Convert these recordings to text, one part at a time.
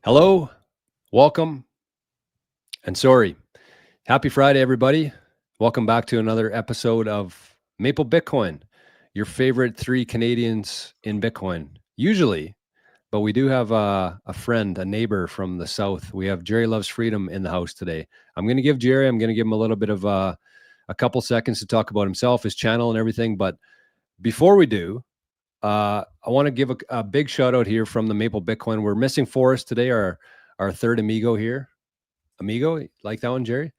Hello, welcome, and sorry. Happy Friday, everybody. Welcome back to another episode of Maple Bitcoin, your favorite three Canadians in Bitcoin, usually. But we do have a friend, a neighbor from the South. We have Jerry Loves Freedom in the house today. I'm going to give him a little bit of a couple seconds to talk about himself, his channel, and everything. But before we do, I want to give a big shout out here from the Maple Bitcoin. We're missing Forrest today, our third amigo here. Amigo, like that one, Jerry?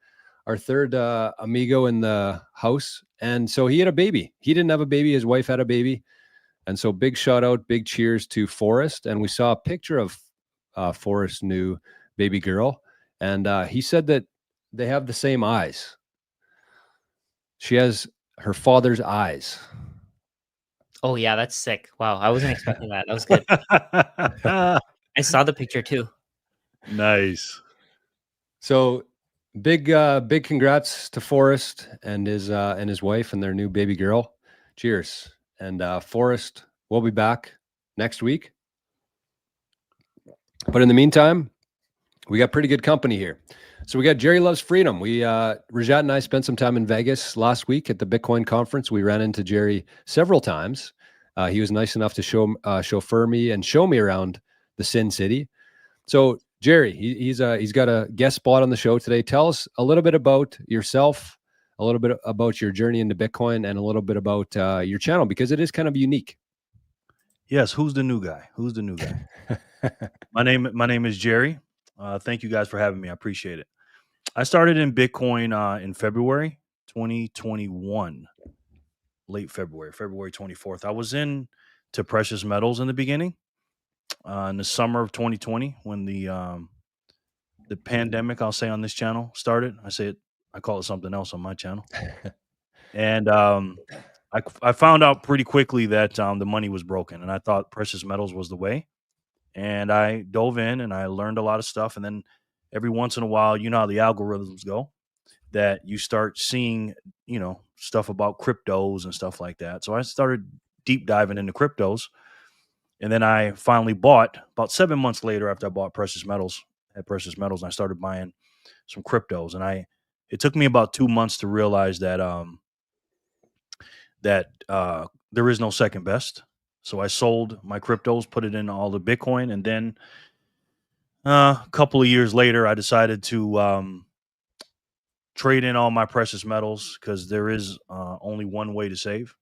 Our third amigo in the house. And so he had a baby. He didn't have a baby. His wife had a baby. And so big shout out, big cheers to Forrest. And we saw a picture of Forrest's new baby girl. And he said that they have the same eyes. She has her father's eyes. Oh yeah, that's sick. Wow, I wasn't expecting that. That was good. I saw the picture too. Nice. So big congrats to Forrest and his wife and their new baby girl. Cheers. And Forrest, we'll be back next week. But in the meantime, we got pretty good company here. So we got Jerry Loves Freedom. Rajat and I spent some time in Vegas last week at the Bitcoin conference. We ran into Jerry several times. He was nice enough to chauffeur me and show me around the Sin City. So Jerry, he's got a guest spot on the show today. Tell us a little bit about yourself, a little bit about your journey into Bitcoin, and a little bit about your channel, because it is kind of unique. Yes. Who's the new guy? My name is Jerry. Thank you guys for having me. I appreciate it. I started in Bitcoin in February 2021, late February 24th. I was into precious metals in the beginning. In the summer of 2020, when the pandemic, I'll say, on this channel started. I call it something else on my channel. And I found out pretty quickly that the money was broken, and I thought precious metals was the way. And I dove in and I learned a lot of stuff. And then every once in a while, you know how the algorithms go, that you start seeing, stuff about cryptos and stuff like that. So I started deep diving into cryptos. And then I finally bought, about 7 months later after I bought precious metals, and I started buying some cryptos. And it took me about 2 months to realize that there is no second best. So I sold my cryptos, put it in all the Bitcoin, and then a couple of years later, I decided to trade in all my precious metals, because there is only one way to save.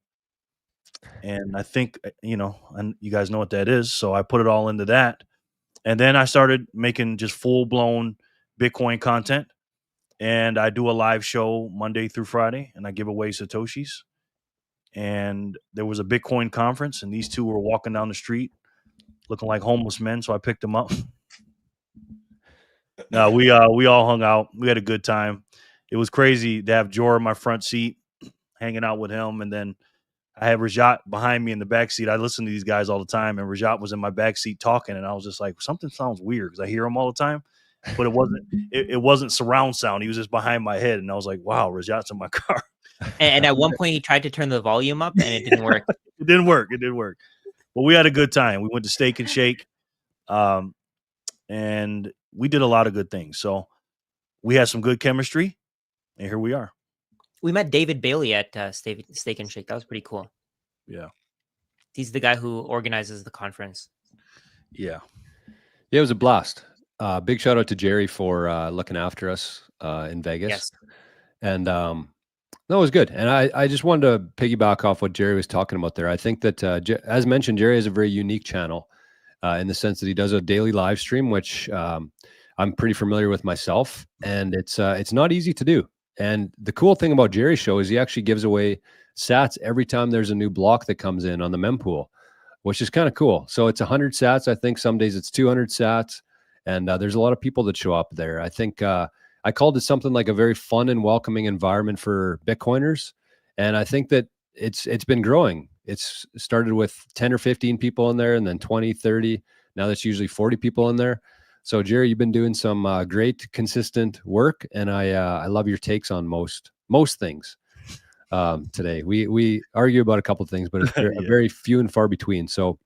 And I think, and you guys know what that is. So I put it all into that. And then I started making just full blown Bitcoin content. And I do a live show Monday through Friday, and I give away Satoshis. And there was a Bitcoin conference, and these two were walking down the street looking like homeless men. So I picked them up. No, we all hung out. We had a good time. It was crazy to have Jor in my front seat, hanging out with him, and then I had Rajat behind me in the back seat. I listen to these guys all the time, and Rajat was in my back seat talking, and I was just like, something sounds weird, because I hear him all the time, but it wasn't. It wasn't surround sound. He was just behind my head, and I was like, wow, Rajat's in my car. And at one point, he tried to turn the volume up, and it didn't work. It didn't work. But we had a good time. We went to Steak and Shake, and we did a lot of good things. So we had some good chemistry, and here we are. We met David Bailey at Steak and Shake. That was pretty cool. Yeah. He's the guy who organizes the conference. Yeah. Yeah, it was a blast. Big shout out to Jerry for looking after us in Vegas. Yes. And no, it was good. And I just wanted to piggyback off what Jerry was talking about there. I think that, as mentioned, Jerry has a very unique channel in the sense that he does a daily live stream, which I'm pretty familiar with myself. And it's not easy to do. And the cool thing about Jerry's show is he actually gives away sats every time there's a new block that comes in on the mempool, which is kind of cool. So it's 100 sats. I think some days it's 200 sats. And there's a lot of people that show up there. I think I called it something like a very fun and welcoming environment for Bitcoiners. And I think that it's been growing. It's started with 10 or 15 people in there, and then 20, 30. Now that's usually 40 people in there. So Jerry, you've been doing some great, consistent work. And I love your takes on most things today. We argue about a couple of things, but it's Yeah. very few and far between. So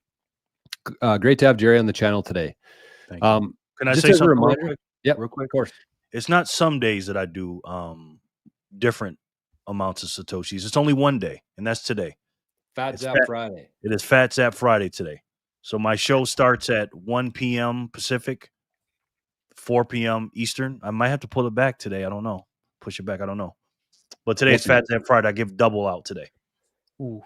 great to have Jerry on the channel today. Thank you. Can I just say as a something real reminder, quick? yep, Real quick. of course. It's not some days that I do different amounts of Satoshis. It's only one day, and that's today. Fat It's Zap fat. Friday. It is Fat Zap Friday today. So my show starts at 1 p.m. Pacific, 4 p.m. Eastern. I might have to pull it back today. I don't know. Push it back. I don't know. But today We'll is see. Fat Zap Friday. I give double out today. Ooh.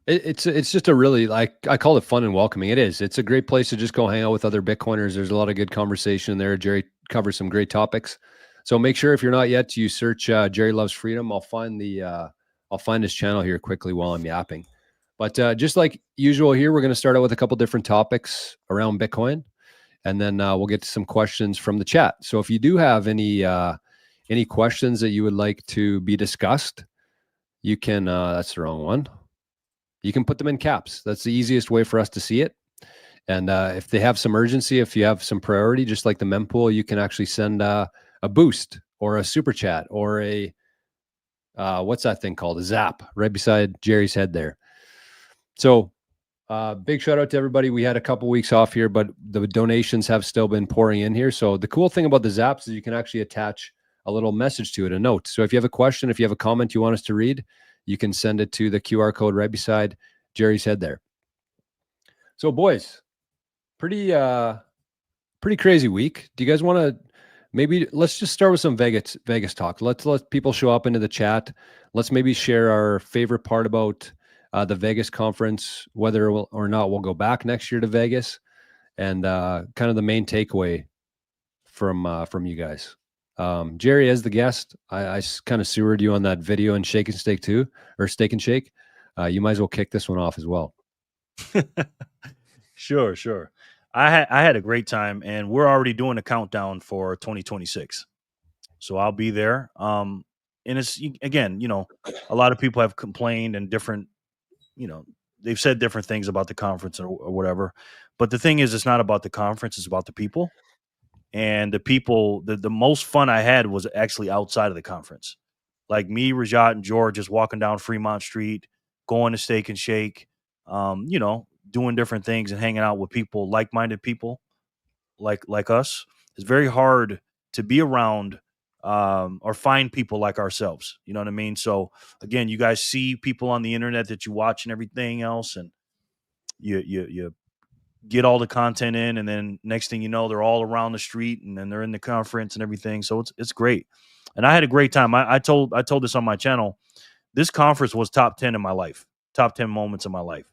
It's just a really, like, I call it fun and welcoming. It is. It's a great place to just go hang out with other Bitcoiners. There's a lot of good conversation there. Jerry covers some great topics. So make sure, if you're not yet, you search Jerry Loves Freedom. I'll find his channel here quickly while I'm yapping. But just like usual here, we're going to start out with a couple different topics around Bitcoin, and then we'll get to some questions from the chat. So if you do have any questions that you would like to be discussed, you can. That's the wrong one. You can put them in caps. That's the easiest way for us to see it. And if they have some urgency, if you have some priority, just like the mempool, you can actually send a boost or a super chat or a what's that thing called? A zap right beside Jerry's head there. So big shout out to everybody. We had a couple weeks off here, but the donations have still been pouring in here. So the cool thing about the zaps is you can actually attach a little message to it, a note. So if you have a question, if you have a comment you want us to read, you can send it to the QR code right beside Jerry's head there. So boys, pretty crazy week. Do you guys want to maybe let's just start with some Vegas talk. Let's let people show up into the chat. Let's maybe share our favorite part about the Vegas conference, whether or not we'll go back next year to Vegas, and kind of the main takeaway from you guys. Jerry, as the guest, I kind of sewered you on that video and Shake and Steak too, or Steak and Shake. You might as well kick this one off as well. Sure. I had a great time, and we're already doing a countdown for 2026. So I'll be there. And it's, again, a lot of people have complained and different, they've said different things about the conference or whatever. But the thing is, it's not about the conference; it's about the people. And the people, the most fun I had was actually outside of the conference. Like me, Rajat, and George just walking down Fremont Street, going to Steak and Shake, doing different things and hanging out with people, like-minded people like us. It's very hard to be around or find people like ourselves. You know what I mean? So again, you guys see people on the internet that you watch and everything else, and you get all the content in, and then next thing you know, they're all around the street, and then they're in the conference and everything. So it's great, and I had a great time. I told this on my channel. This conference was top 10 in my life, top 10 moments in my life.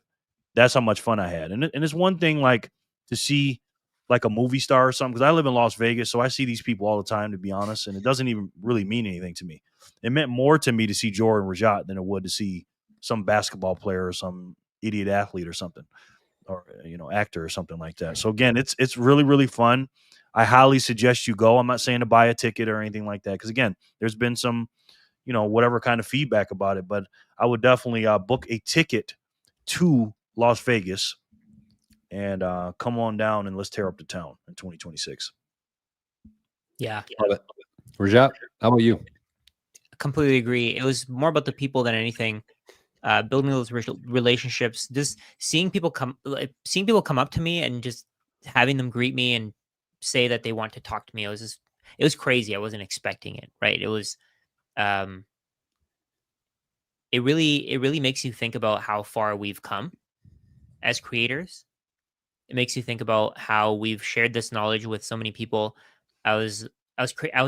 That's how much fun I had, and it's one thing like to see like a movie star or something, because I live in Las Vegas, so I see these people all the time, to be honest, and it doesn't even really mean anything to me. It meant more to me to see Jordan Rajat than it would to see some basketball player or some idiot athlete or something, or actor or something like that. So again, it's really, really fun. I highly suggest you go. I'm not saying to buy a ticket or anything like that, because again, there's been some whatever kind of feedback about it, but I would definitely book a ticket to Las Vegas and come on down and let's tear up the town in 2026. Yeah, Rajat, how about you? completely agree. It was more about the people than anything. Building those relationships, just seeing people come up to me and just having them greet me and say that they want to talk to me. It was crazy. I wasn't expecting it. Right. It was, it really makes you think about how far we've come as creators. It makes you think about how we've shared this knowledge with so many people. I was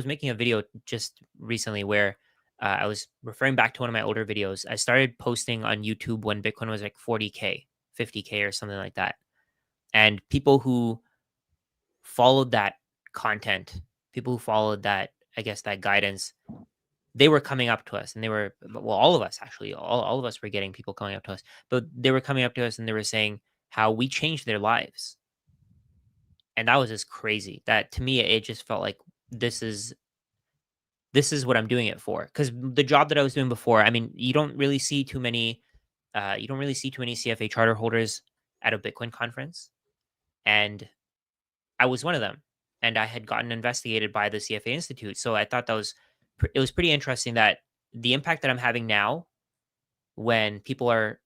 making a video just recently where I was referring back to one of my older videos. I started posting on YouTube when Bitcoin was like 40K, 50K or something like that. And people who followed that content, people who followed that, I guess, that guidance, they were coming up to us, and they were, well, all of us actually, all of us were getting people coming up to us, but they were coming up to us and they were saying how we changed their lives. And that was just crazy. That to me, it just felt like this is what I'm doing it for. Because the job that I was doing before, I mean, you don't really see too many CFA charter holders at a Bitcoin conference, and I was one of them. And I had gotten investigated by the CFA Institute, so I thought it was pretty interesting that the impact that I'm having now, when people are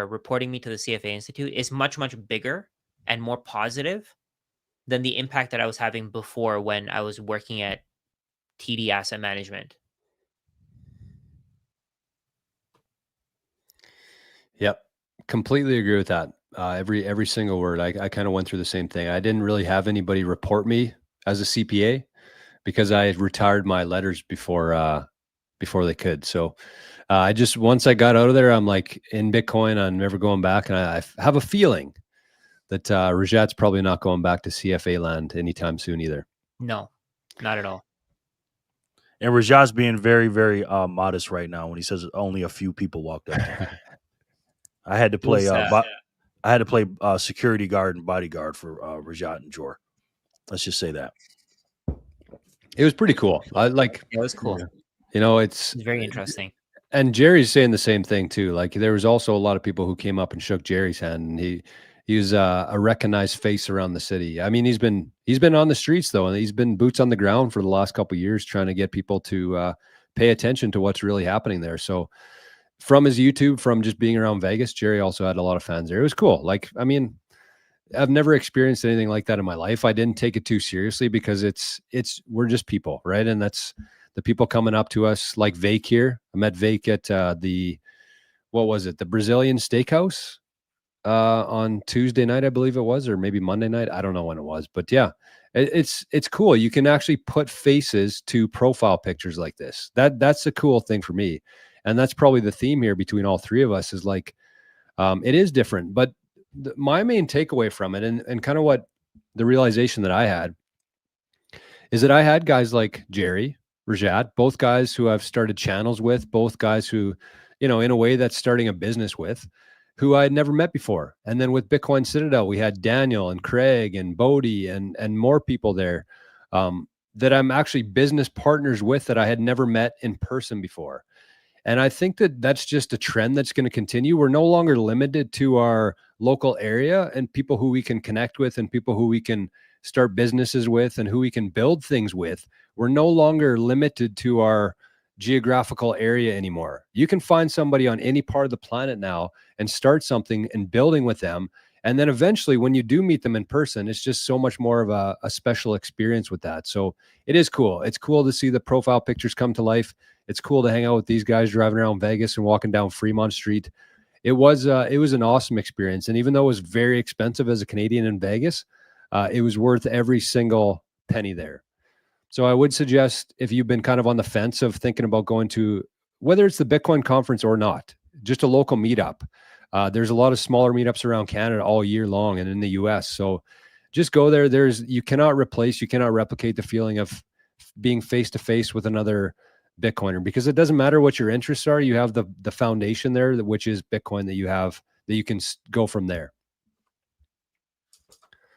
reporting me to the CFA Institute, is much bigger and more positive than the impact that I was having before when I was working at TD Asset Management. Yep. Completely agree with that. Every single word. I kind of went through the same thing. I didn't really have anybody report me as a CPA because I had retired my letters before they could. So I just, once I got out of there, I'm like, in Bitcoin, I'm never going back. And I have a feeling that Rajat's probably not going back to CFA land anytime soon either. No, not at all. And Rajat's being very, very modest right now when he says only a few people walked up to him. I had to play. I had to play security guard and bodyguard for Rajat and Jor. Let's just say that it was pretty cool. It was cool. You know, it's very interesting. And Jerry's saying the same thing too. Like there was also a lot of people who came up and shook Jerry's hand, and he was a recognized face around the city. I mean, he's been on the streets though, and he's been boots on the ground for the last couple of years, trying to get people to pay attention to what's really happening there. So from his YouTube, from just being around Vegas, Jerry also had a lot of fans there. It was cool. Like, I mean, I've never experienced anything like that in my life. I didn't take it too seriously because we're just people, right? And that's the people coming up to us, like Vake here. I met Vake at the Brazilian Steakhouse on Tuesday night, I believe it was, or maybe Monday night. I don't know when it was, but yeah, it's cool. You can actually put faces to profile pictures like this. That's a cool thing for me, and that's probably the theme here between all three of us is like, it is different, but my main takeaway from it and kind of what the realization that I had is that I had guys like Jerry, Rajat, both guys who I've started channels with, both guys who, in a way that's starting a business with, who I had never met before. And then with Bitcoin Citadel, we had Daniel and Craig and Bodie and more people there that I'm actually business partners with that I had never met in person before. And I think that that's just a trend that's going to continue. We're no longer limited to our local area and people who we can connect with and people who we can start businesses with and who we can build things with. We're no longer limited to our geographical area anymore. You can find somebody on any part of the planet now and start something and building with them. And then eventually when you do meet them in person, it's just so much more of a special experience with that. So it is cool. It's cool to see the profile pictures come to life. It's cool to hang out with these guys driving around Vegas and walking down Fremont Street. It was an awesome experience. And even though it was very expensive as a Canadian in Vegas, it was worth every single penny there. So I would suggest, if you've been kind of on the fence of thinking about going to, whether it's the Bitcoin conference or not, just a local meetup. There's a lot of smaller meetups around Canada all year long and in the US. So just go there. You cannot replicate the feeling of being face to face with another Bitcoiner, because it doesn't matter what your interests are. You have the foundation there, which is Bitcoin, that you can go from there.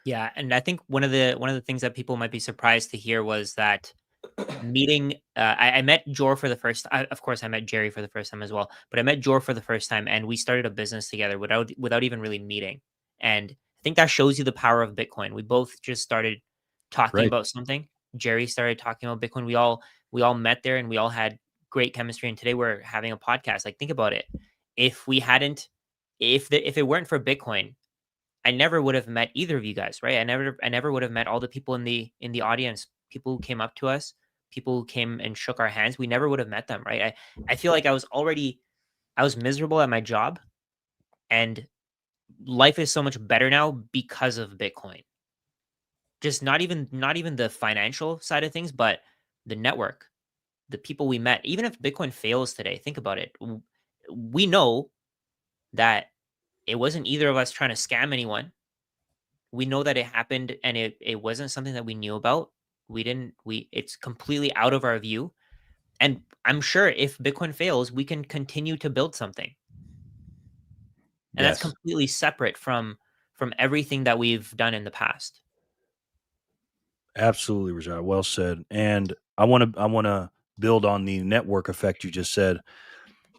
Yeah, and I think one of the things that people might be surprised to hear was that meeting. I met Jor for the first. Of course, I met Jerry for the first time as well, but I met Jor for the first time, and we started a business together without even really meeting. And I think that shows you the power of Bitcoin. We both just started talking about something. Jerry started talking about Bitcoin. We all met there, and we all had great chemistry. And today we're having a podcast. Like, think about it. If it weren't for Bitcoin, I never would have met either of you guys, right? I never would have met all the people in the audience, people who came up to us, people who came and shook our hands. We never would have met them, right? I feel like I was miserable at my job, and life is so much better now because of Bitcoin. Just not even the financial side of things, but the network, the people we met. Even if Bitcoin fails today, think about it. We know that it wasn't either of us trying to scam anyone. We know that it happened, and it wasn't something that we knew about. It's completely out of our view. And I'm sure if Bitcoin fails, we can continue to build something. And that's completely separate from everything that we've done in the past. Absolutely, Rajat. Well said. And I want to build on the network effect you just said.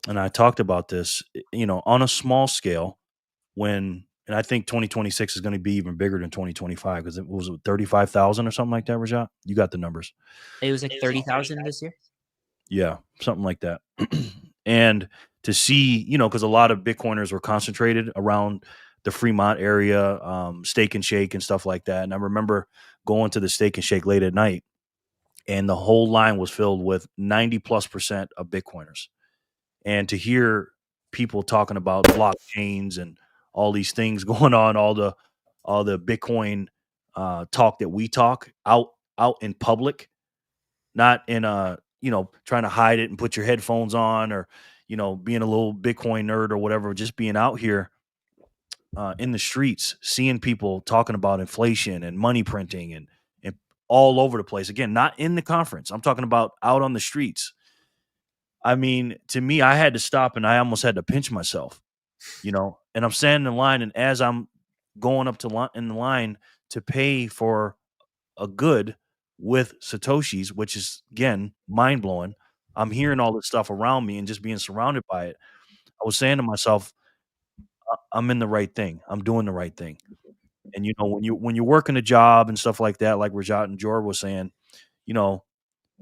And I talked about this, on a small scale, and I think 2026 is going to be even bigger than 2025, because it was 35,000 or something like that, Rajat. You got the numbers. It was like 30,000 this year. Yeah, something like that. And to see, because a lot of Bitcoiners were concentrated around the Fremont area, Steak and Shake and stuff like that. And I remember going to the Steak and Shake late at night, and the whole line was filled with 90+% of Bitcoiners. And to hear people talking about blockchains and all these things going on, all the Bitcoin talk that we talk out in public, not in trying to hide it and put your headphones on, or being a little Bitcoin nerd or whatever, just being out here in the streets, seeing people talking about inflation and money printing and all over the place. Again, not in the conference. I'm talking about out on the streets. I mean, to me, I had to stop and I almost had to pinch myself, and I'm standing in line, and as I'm going up in the line to pay for a good with Satoshis, which is, again, mind blowing. I'm hearing all this stuff around me and just being surrounded by it. I was saying to myself, I'm in the right thing. I'm doing the right thing. And when you're working a job and stuff like that, like Rajat and Jor was saying, and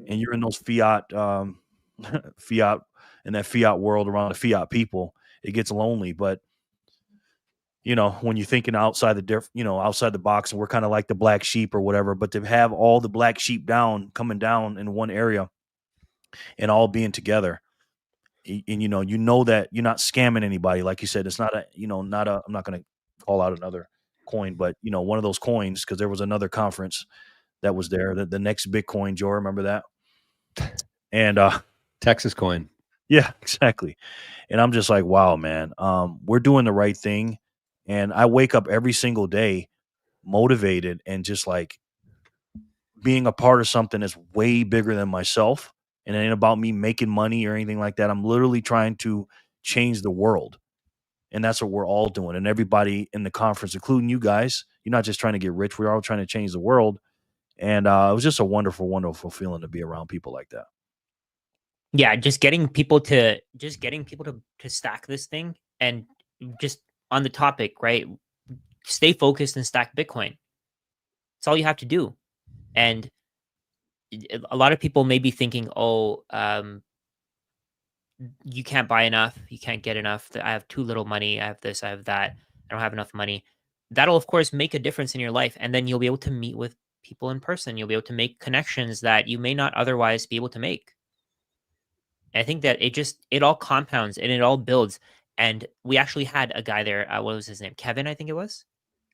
you're in those fiat, fiat in that fiat world around the fiat people, it gets lonely. But when you're thinking outside outside the box, and we're kind of like the black sheep or whatever, but to have all the black sheep coming down in one area and all being together, and that you're not scamming anybody. Like you said, it's not I'm not going to call out another coin, but one of those coins, because there was another conference that was there, the next Bitcoin, Joe, remember that? And Texas coin. Yeah, exactly. And I'm just like, wow, man, we're doing the right thing. And I wake up every single day motivated and just like being a part of something that's way bigger than myself. And it ain't about me making money or anything like that. I'm literally trying to change the world. And that's what we're all doing. And everybody in the conference, including you guys, you're not just trying to get rich. We're all trying to change the world. And it was just a wonderful, wonderful feeling to be around people like that. Yeah, just getting people to stack this thing, and just on the topic, right? Stay focused and stack Bitcoin. That's all you have to do. And a lot of people may be thinking, oh, you can't buy enough, you can't get enough. I have too little money. I have this, I have that. I don't have enough money. That'll, of course, make a difference in your life. And then you'll be able to meet with people in person. You'll be able to make connections that you may not otherwise be able to make. I think that it all compounds and it all builds. And we actually had a guy there. What was his name? Kevin, I think it was.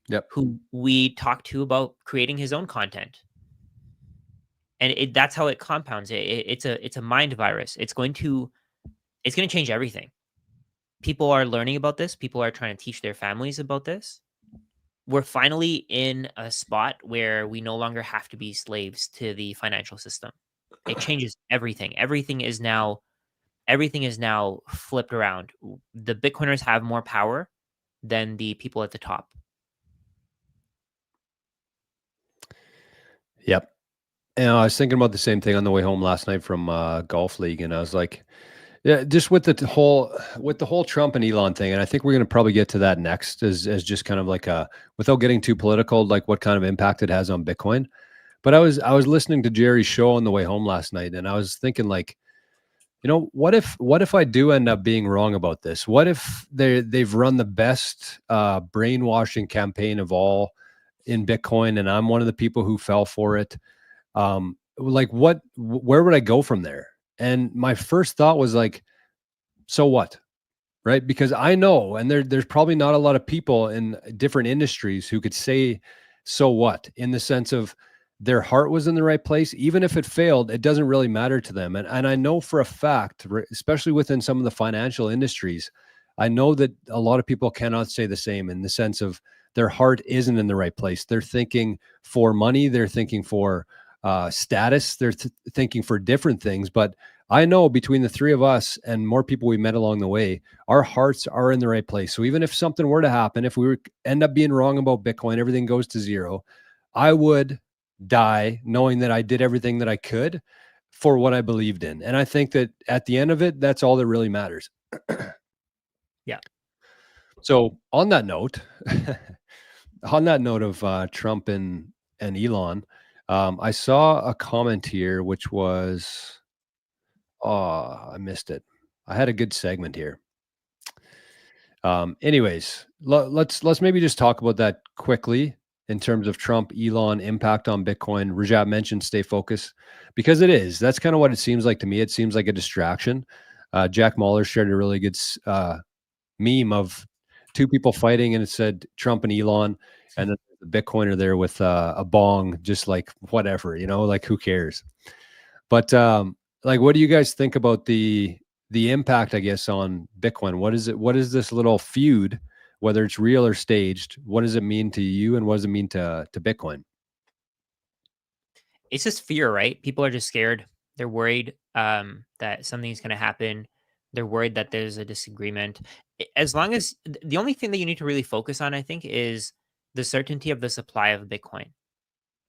Yep. Who we talked to about creating his own content. And that's how it compounds. It's a mind virus. It's going to change everything. People are learning about this. People are trying to teach their families about this. We're finally in a spot where we no longer have to be slaves to the financial system. It changes everything. Everything is now flipped around. The Bitcoiners have more power than the people at the top. Yep. And I was thinking about the same thing on the way home last night from golf league, and I was like, yeah, just with the whole Trump and Elon thing, and I think we're going to probably get to that next, as just kind of like without getting too political, like what kind of impact it has on Bitcoin. But I was listening to Jerry's show on the way home last night, and I was thinking, like, what if I do end up being wrong about this? What if they've run the best brainwashing campaign of all in Bitcoin, and I'm one of the people who fell for it? Like, where would I go from there? And my first thought was like, so what? Right? Because I know, and there's probably not a lot of people in different industries who could say, so what, in the sense of their heart was in the right place. Even if it failed, it doesn't really matter to them. And I know for a fact, especially within some of the financial industries, I know that a lot of people cannot say the same, in the sense of their heart isn't in the right place. They're thinking for money. They're thinking for status. They're thinking for different things. But I know between the three of us and more people we met along the way, our hearts are in the right place. So even if something were to happen, if we end up being wrong about Bitcoin, everything goes to zero, I would die knowing that I did everything that I could for what I believed in. And I think that at the end of it, that's all that really matters. Yeah. So on that note, of Trump and Elon, I saw a comment here, which was, I missed it. I had a good segment here. Anyways, let's maybe just talk about that quickly in terms of Trump, Elon impact on Bitcoin. Rajat mentioned stay focused because it is. That's kind of what it seems like to me. It seems like a distraction. Jack Mahler shared a really good meme of two people fighting, and it said Trump and Elon, and then the Bitcoiner there with a bong, just like whatever, like who cares? But like, what do you guys think about the impact, I guess, on Bitcoin? What is it? What is this little feud, whether it's real or staged? What does it mean to you, and what does it mean to Bitcoin? It's just fear, right? People are just scared. They're worried that something's going to happen. They're worried that there's a disagreement. As long as the only thing that you need to really focus on, I think, is the certainty of the supply of Bitcoin.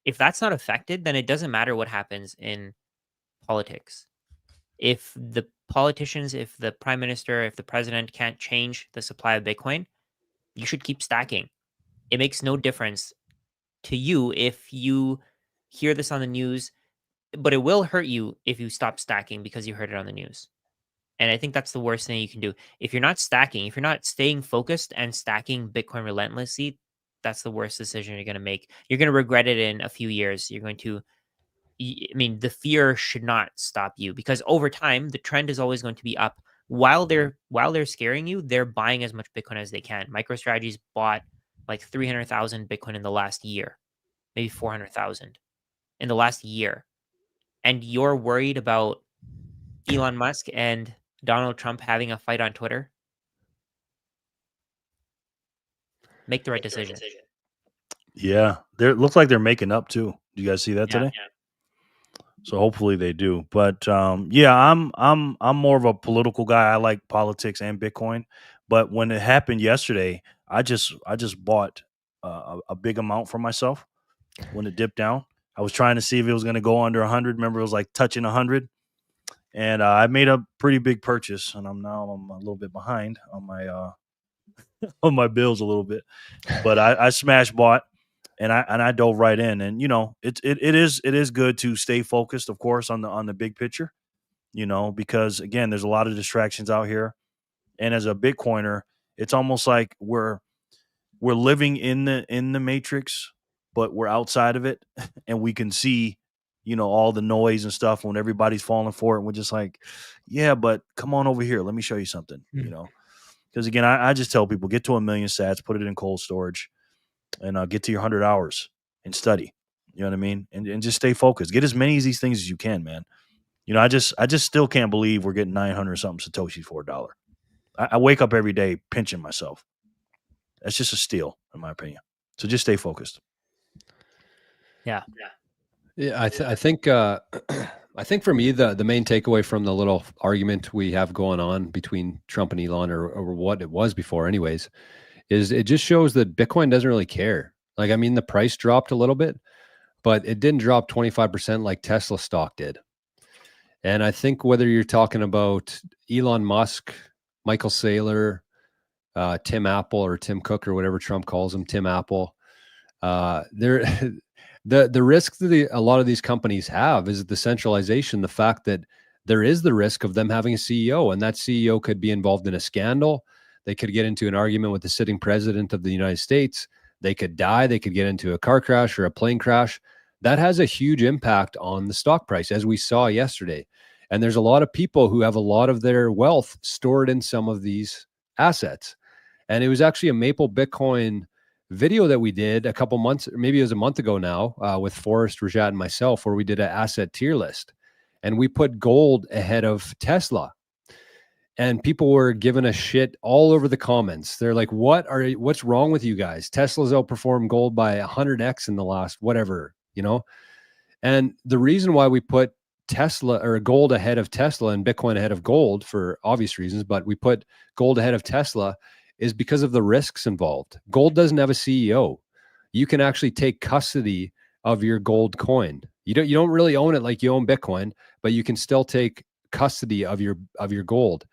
If that's not affected, then it doesn't matter what happens in politics. If the politicians, if the prime minister, if the president can't change the supply of Bitcoin, you should keep stacking. It makes no difference to you if you hear this on the news, but it will hurt you if you stop stacking because you heard it on the news. And I think that's the worst thing you can do. If you're not stacking, if you're not staying focused and stacking Bitcoin relentlessly, that's the worst decision you're going to make. You're going to regret it in a few years. You're going to, I mean, the fear should not stop you because over time, the trend is always going to be up. While they're scaring you, they're buying as much Bitcoin as they can. MicroStrategy's bought like 300,000 Bitcoin in the last year, maybe 400,000 in the last year. And you're worried about Elon Musk and Donald Trump having a fight on Twitter? Make the right decision. Yeah, it looks like they're making up too. Do you guys see that Yeah. today? So hopefully they do. But yeah, I'm more of a political guy. I like politics and Bitcoin. But when it happened yesterday, I just bought a big amount for myself when it dipped down. I was trying to see if it was going to go under 100. Remember, it was like touching 100, and I made a pretty big purchase, and I'm a little bit behind on my on my bills a little bit. But I smash bought, and I dove right in, and it is good to stay focused, of course, on the big picture, because again, there's a lot of distractions out here, and as a Bitcoiner, it's almost like we're living in the matrix, but we're outside of it, and we can see all the noise and stuff when everybody's falling for it, and we're just like, yeah, but come on over here, let me show you something. Because again, I just tell people, get to 1,000,000 sats, put it in cold storage, and get to your 100 hours and study. You know what I mean? And just stay focused. Get as many of these things as you can, man. I just still can't believe we're getting 900 something Satoshis for $1. I wake up every day pinching myself. That's just a steal, in my opinion. So just stay focused. Yeah. Yeah, I think I think for me the main takeaway from the little argument we have going on between Trump and Elon, or what it was before, anyways, is it just shows that Bitcoin doesn't really care. Like, I mean, the price dropped a little bit, but it didn't drop 25% like Tesla stock did. And I think whether you're talking about Elon Musk, Michael Saylor, Tim Apple, or Tim Cook, or whatever Trump calls him, Tim Apple, they're the risk that a lot of these companies have is the centralization, the fact that there is the risk of them having a CEO, and that CEO could be involved in a scandal. They could get into an argument with the sitting president of the United States. They could die. They could get into a car crash or a plane crash. That has a huge impact on the stock price, as we saw yesterday. And there's a lot of people who have a lot of their wealth stored in some of these assets. And it was actually a Maple Bitcoin video that we did a couple months, maybe it was a month ago now, with Forrest, Rajat, and myself, where we did an asset tier list. And we put gold ahead of Tesla. And people were giving a shit all over the comments. They're like, what's wrong with you guys? Tesla's outperformed gold by 100x in the last whatever, And the reason why we put Tesla or gold ahead of Tesla and Bitcoin ahead of gold, for obvious reasons, but we put gold ahead of Tesla, is because of the risks involved. Gold doesn't have a CEO. You can actually take custody of your gold coin. You don't really own it like you own Bitcoin, but you can still take custody of your gold.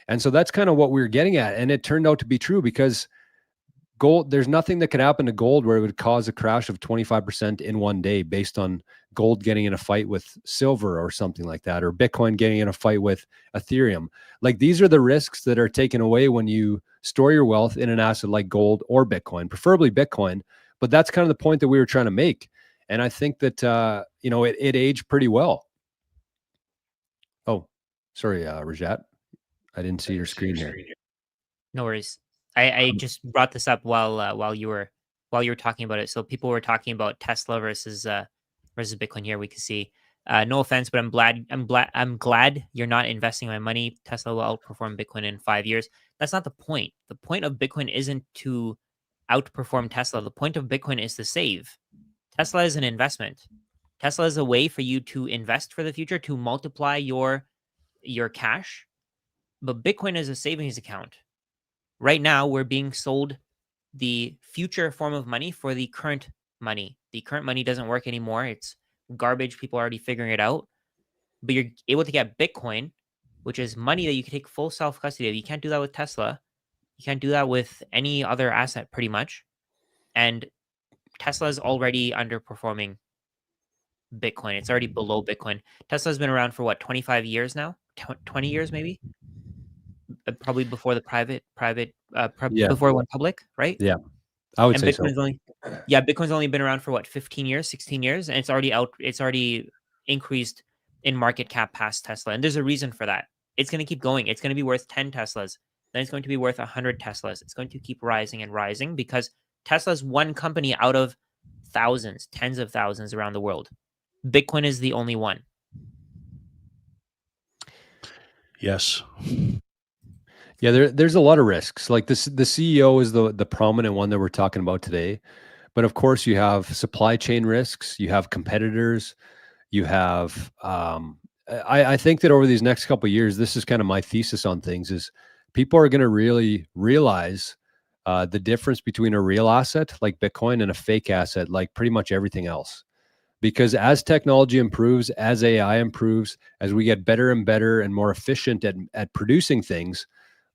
And so that's kind of what we were getting at. And it turned out to be true, because gold, there's nothing that could happen to gold where it would cause a crash of 25% in one day based on gold getting in a fight with silver or something like that, or Bitcoin getting in a fight with Ethereum. Like, these are the risks that are taken away when you store your wealth in an asset like gold or Bitcoin, preferably Bitcoin. But that's kind of the point that we were trying to make. And I think that, it aged pretty well. Oh, sorry, Rajat. I didn't see your screen here. No worries. I just brought this up while you were talking about it. So people were talking about Tesla versus Bitcoin here. We could see. No offense, but I'm glad you're not investing my money. Tesla will outperform Bitcoin in 5 years. That's not the point. The point of Bitcoin isn't to outperform Tesla. The point of Bitcoin is to save. Tesla is an investment. Tesla is a way for you to invest for the future, to multiply your cash. But Bitcoin is a savings account. Right now, we're being sold the future form of money for the current money. The current money doesn't work anymore. It's garbage. People are already figuring it out. But you're able to get Bitcoin, which is money that you can take full self-custody of. You can't do that with Tesla. You can't do that with any other asset, pretty much. And Tesla is already underperforming Bitcoin. It's already below Bitcoin. Tesla's been around for what, 25 years now? 20 years maybe? Probably before the before it went public, right? Yeah, I would And say Bitcoin's so. Bitcoin's only been around for what, 15 years, 16 years, and it's already increased in market cap past Tesla. And there's a reason for that. It's going to keep going. It's going to be worth 10 Teslas. Then it's going to be worth 100 Teslas. It's going to keep rising and rising because Tesla's one company out of thousands, tens of thousands around the world. Bitcoin is the only one. Yes. Yeah, there's a lot of risks. Like this, the CEO is the prominent one that we're talking about today. But of course, you have supply chain risks. You have competitors. You have. I think that over these next couple of years, this is kind of my thesis on things: is people are going to really realize the difference between a real asset like Bitcoin and a fake asset like pretty much everything else. Because as technology improves, as AI improves, as we get better and better and more efficient at producing things,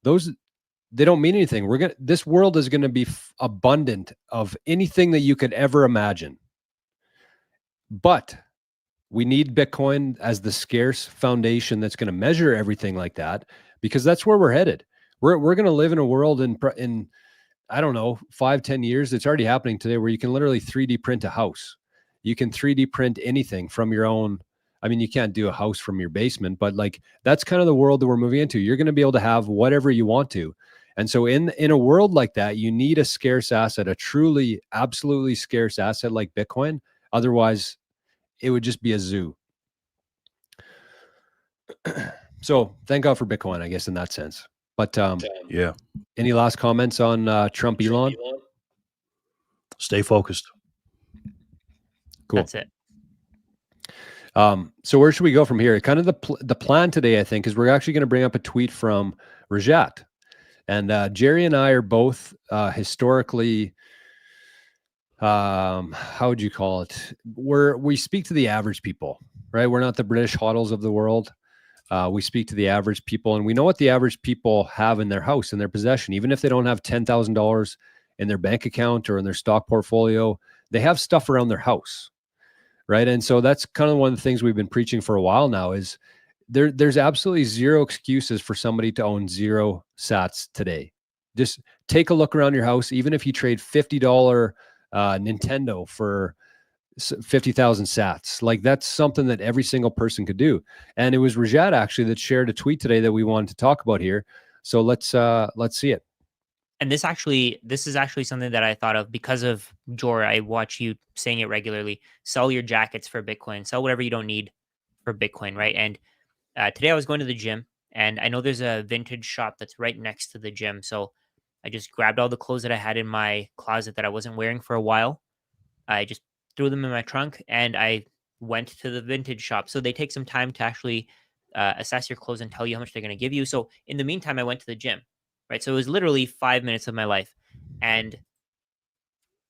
they don't mean anything. This world is going to be abundant of anything that you could ever imagine. But we need Bitcoin as the scarce foundation that's going to measure everything like that, because that's where we're headed. We're going to live in a world in I don't know, 5-10 years. It's already happening today where you can literally 3D print a house. You can 3D print anything from your own. I mean, you can't do a house from your basement, but like that's kind of the world that we're moving into. You're going to be able to have whatever you want to. And so in a world like that, you need a scarce asset, a truly, absolutely scarce asset like Bitcoin. Otherwise, it would just be a zoo. So thank God for Bitcoin, I guess, in that sense. But yeah. Any last comments on Trump Elon? Stay focused. Cool. That's it. So where should we go from here? Kind of the plan today, I think, is we're actually going to bring up a tweet from Rajat. And Jerry and I are both historically, how would you call it? We speak to the average people, right? We're not the British hodls of the world. We speak to the average people, and we know what the average people have in their house, in their possession. Even if they don't have $10,000 in their bank account or in their stock portfolio, they have stuff around their house, right? And so that's kind of one of the things we've been preaching for a while now is there's absolutely zero excuses for somebody to own 0 sats today. Just take a look around your house. Even if you trade $50 Nintendo for 50,000 sats, like that's something that every single person could do. And it was Rajat actually that shared a tweet today that we wanted to talk about here. So let's see it. And this is actually something that I thought of because of Jor. I watch you saying it regularly. Sell your jackets for Bitcoin. Sell whatever you don't need for Bitcoin, right? And today I was going to the gym, and I know there's a vintage shop that's right next to the gym. So I just grabbed all the clothes that I had in my closet that I wasn't wearing for a while. I just threw them in my trunk, and I went to the vintage shop. So they take some time to actually assess your clothes and tell you how much they're going to give you. So in the meantime, I went to the gym, right? So it was literally 5 minutes of my life, and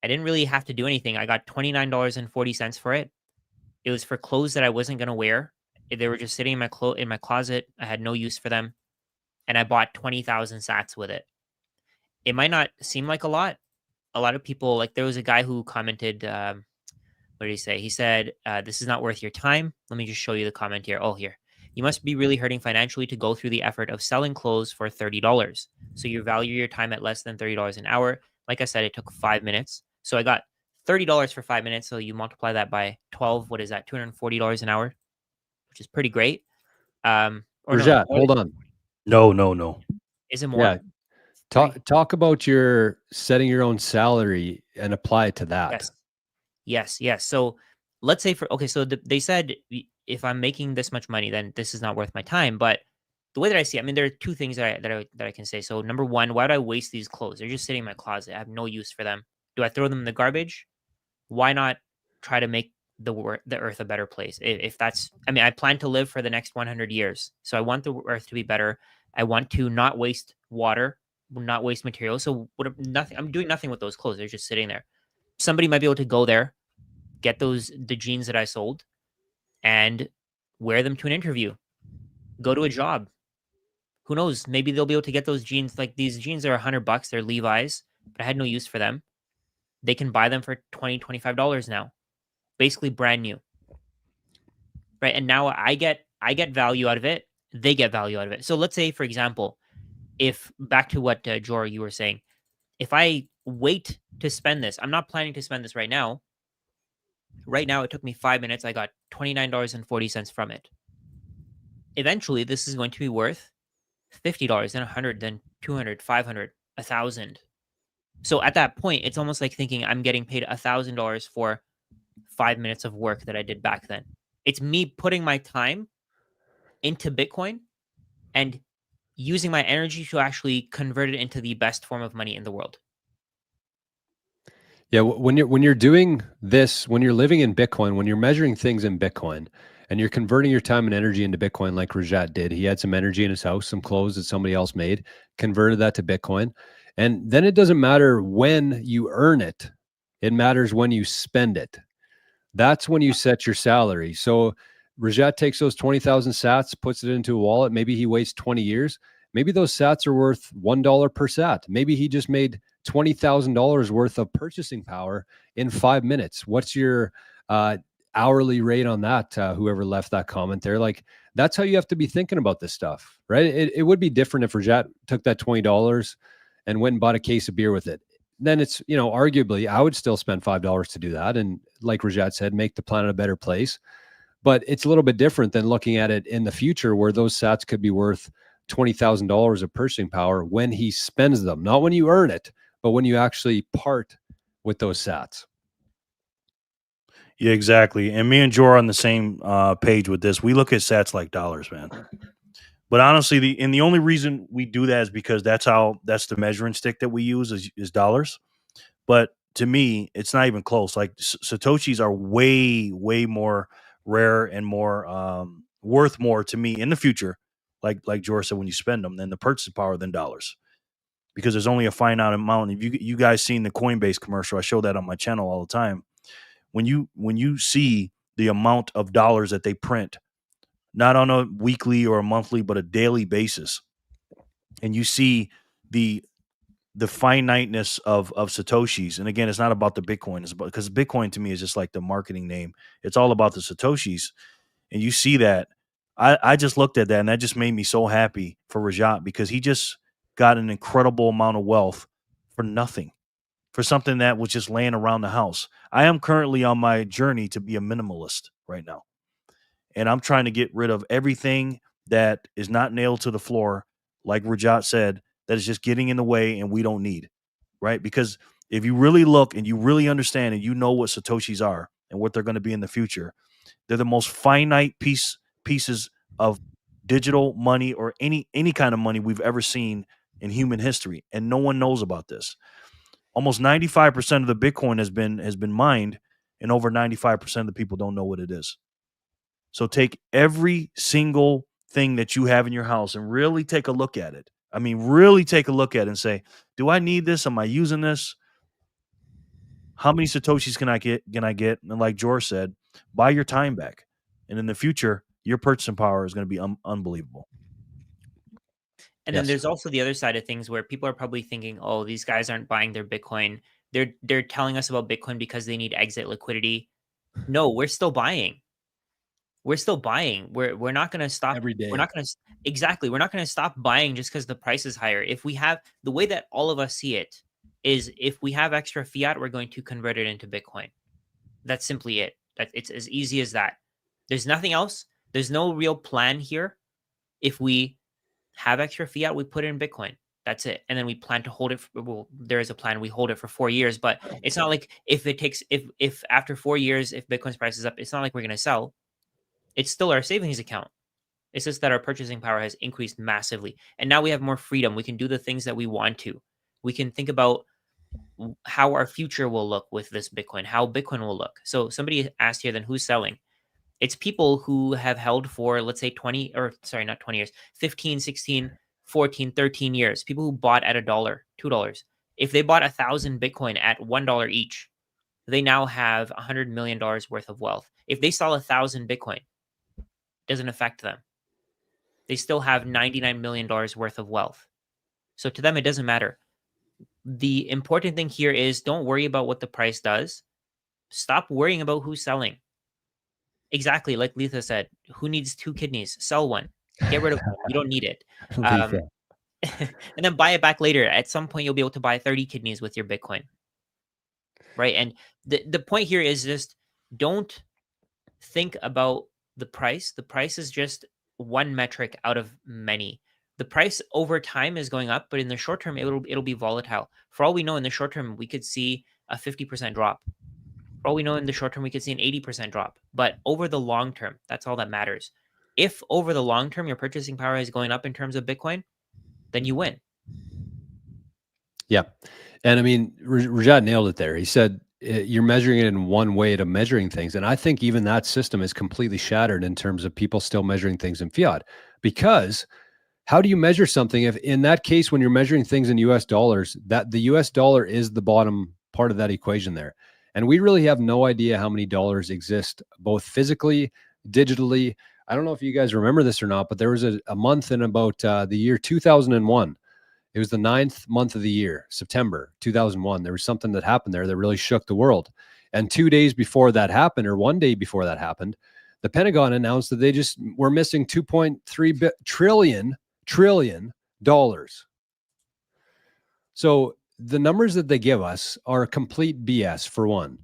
I didn't really have to do anything. I got $29.40 for it. It was for clothes that I wasn't going to wear. They were just sitting in my closet. I had no use for them, and I bought 20,000 sats with it. It might not seem like a lot. A lot of people, like there was a guy who commented, what did he say? He said, this is not worth your time. Let me just show you the comment here. Oh, here. You must be really hurting financially to go through the effort of selling clothes for $30. So you value your time at less than $30 an hour. Like I said, it took 5 minutes. So I got $30 for 5 minutes. So you multiply that by 12. What is that? $240 an hour, which is pretty great. Or no, Rajat, hold on. No. is it more? Yeah. Talk about your setting your own salary and apply it to that. Yes. So let's say so they said if I'm making this much money, then this is not worth my time. But the way that I see it, I mean, there are two things that I can say. So number one, why do I waste these clothes? They're just sitting in my closet. I have no use for them. Do I throw them in the garbage? Why not try to make the earth a better place? If that's, I mean, I plan to live for the next 100 years, so I want the earth to be better. I want to not waste water, not waste materials. So I'm doing nothing with those clothes. They're just sitting there. Somebody might be able to go there, get the jeans that I sold, and wear them to an interview, go to a job. Who knows? Maybe they'll be able to get those jeans. Like, these jeans are $100. They're Levi's, but I had no use for them. They can buy them for $20, $25 now, basically brand new, right? And now I get value out of it. They get value out of it. So let's say, for example, if back to what Jor, you were saying, if I wait to spend this, I'm not planning to spend this right now. Right now, it took me 5 minutes. I got $29.40 from it. Eventually, this is going to be worth $50, then $100, then $200, $500, $1,000. So at that point, it's almost like thinking I'm getting paid $1,000 for 5 minutes of work that I did back then. It's me putting my time into Bitcoin and using my energy to actually convert it into the best form of money in the world. Yeah, when you're doing this, when you're living in Bitcoin, when you're measuring things in Bitcoin, and you're converting your time and energy into Bitcoin, like Rajat did. He had some energy in his house, some clothes that somebody else made, converted that to Bitcoin, and then it doesn't matter when you earn it; it matters when you spend it. That's when you set your salary. So Rajat takes those 20,000 sats, puts it into a wallet. Maybe he waits 20 years. Maybe those sats are worth $1 per sat. Maybe he just made $20,000 worth of purchasing power in 5 minutes. What's your hourly rate on that? Whoever left that comment there, like, that's how you have to be thinking about this stuff, right? It would be different if Rajat took that $20 and went and bought a case of beer with it. Then it's, arguably I would still spend $5 to do that. And like Rajat said, make the planet a better place. But it's a little bit different than looking at it in the future where those sats could be worth $20,000 of purchasing power when he spends them, not when you earn it, but when you actually part with those sats. Yeah, exactly. And me and Joe are on the same page with this. We look at sats like dollars, man. But honestly, the only reason we do that is because that's the measuring stick that we use is dollars. But to me, it's not even close. Like, Satoshis are way more rare and more worth more to me in the future. Like George said, when you spend them, than the purchasing power than dollars, because there's only a finite amount. If you guys seen the Coinbase commercial, I show that on my channel all the time. When you see the amount of dollars that they print, not on a weekly or a monthly, but a daily basis, and you see the finiteness of Satoshis. And again, it's not about the Bitcoin. It's about, because Bitcoin to me is just like the marketing name. It's all about the Satoshis. And you see that. I just looked at that and that just made me so happy for Rajat, because he just got an incredible amount of wealth for nothing, for something that was just laying around the house. I am currently on my journey to be a minimalist right now. And I'm trying to get rid of everything that is not nailed to the floor, like Rajat said, that is just getting in the way and we don't need, right? Because if you really look and you really understand and you know what Satoshis are and what they're going to be in the future, they're the most finite pieces of digital money, or any kind of money we've ever seen in human history, and no one knows about this. Almost 95% of the Bitcoin has been mined, and over 95% of the people don't know what it is. So take every single thing that you have in your house and really take a look at it. I mean, really take a look at it and say, do I need this? Am I using this? How many Satoshis can I get? And like George said, buy your time back. And in the future, your purchasing power is going to be unbelievable. And then there's also the other side of things where people are probably thinking, oh, these guys aren't buying their Bitcoin. They're telling us about Bitcoin because they need exit liquidity. No, we're still buying. we're still buying. We're not going to stop. Every day. We're not going to exactly. We're not going to stop buying just because the price is higher. If we have the way that all of us see it is, if we have extra fiat, we're going to convert it into Bitcoin. That's simply it. It's as easy as that. There's nothing else. There's no real plan here. If we have extra fiat, we put it in Bitcoin. That's it. And then we plan to hold it. Well, there is a plan. We hold it for 4 years, but it's not like if after 4 years, if Bitcoin's price is up, it's not like we're going to sell. It's still our savings account. It's just that our purchasing power has increased massively. And now we have more freedom. We can do the things that we want to. We can think about how our future will look with this Bitcoin, how Bitcoin will look. So somebody asked here, then who's selling? It's people who have held for, let's say 20, or sorry, not 20 years, 15, 16, 14, 13 years. People who bought at $1, $2. If they bought 1,000 Bitcoin at $1 each, they now have $100 million worth of wealth. If they sell 1,000 Bitcoin, it doesn't affect them. They still have $99 million worth of wealth. So to them, it doesn't matter. The important thing here is don't worry about what the price does. Stop worrying about who's selling. Exactly, like Letha said, who needs 2 kidneys? Sell one. Get rid of one. You don't need it. And then buy it back later. At some point, you'll be able to buy 30 kidneys with your Bitcoin. Right? And the point here is just don't think about the price. The price is just one metric out of many. The price over time is going up, but in the short term, it'll be volatile. For all we know, in the short term, we could see a 50% drop. For all we know, in the short term, we could see an 80% drop. But over the long term, that's all that matters. If over the long term, your purchasing power is going up in terms of Bitcoin, then you win. Yeah. And I mean, Rajat nailed it there. He said, you're measuring it in one way to measuring things. And I think even that system is completely shattered in terms of people still measuring things in fiat. Because how do you measure something if in that case, when you're measuring things in US dollars, that the US dollar is the bottom part of that equation there. And we really have no idea how many dollars exist, both physically, digitally. I don't know if you guys remember this or not, but there was a month in about the year 2001. It was the 9th month of the year, September 2001. There was something that happened there that really shook the world. And 2 days before that happened, or 1 day before that happened, the Pentagon announced that they just were missing $2.3 trillion dollars. So the numbers that they give us are complete BS, for one.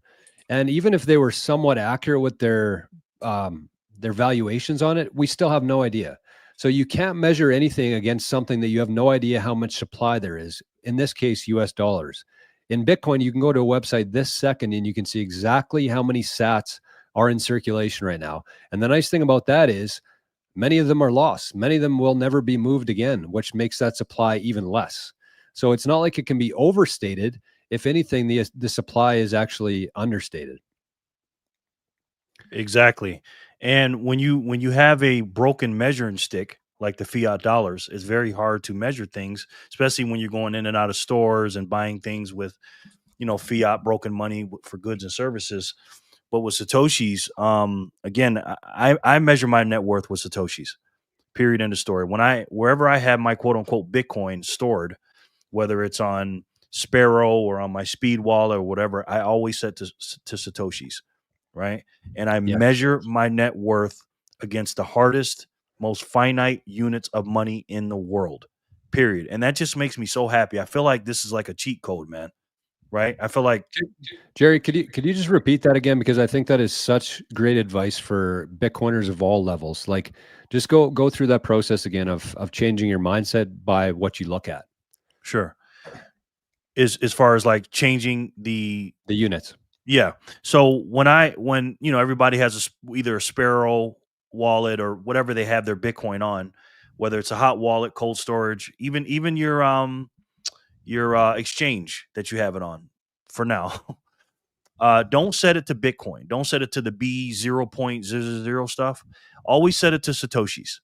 And even if they were somewhat accurate with their valuations on it, we still have no idea. So you can't measure anything against something that you have no idea how much supply there is. In this case, US dollars. In Bitcoin, you can go to a website this second and you can see exactly how many sats are in circulation right now. And the nice thing about that is many of them are lost. Many of them will never be moved again, which makes that supply even less. So it's not like it can be overstated. If anything, the supply is actually understated. Exactly. And when you have a broken measuring stick like the fiat dollars, it's very hard to measure things, especially when you're going in and out of stores and buying things with, fiat broken money for goods and services. But with Satoshis, again, I measure my net worth with Satoshis. Period. End of story. Wherever I have my quote unquote Bitcoin stored, whether it's on Sparrow or on my Speed wallet or whatever, I always set to Satoshis, right? And I measure my net worth against the hardest, most finite units of money in the world, period. And that just makes me so happy. I feel like this is like a cheat code, man, right? I feel like, Jerry, could you just repeat that again? Because I think that is such great advice for Bitcoiners of all levels. Like, just go through that process again of changing your mindset by what you look at. sure. As far as like changing the units. Yeah. So when everybody has either a Sparrow wallet or whatever they have their Bitcoin on, whether it's a hot wallet, cold storage, even your exchange that you have it on for now. Don't set it to Bitcoin. Don't set it to the B0.00 stuff. Always set it to Satoshis.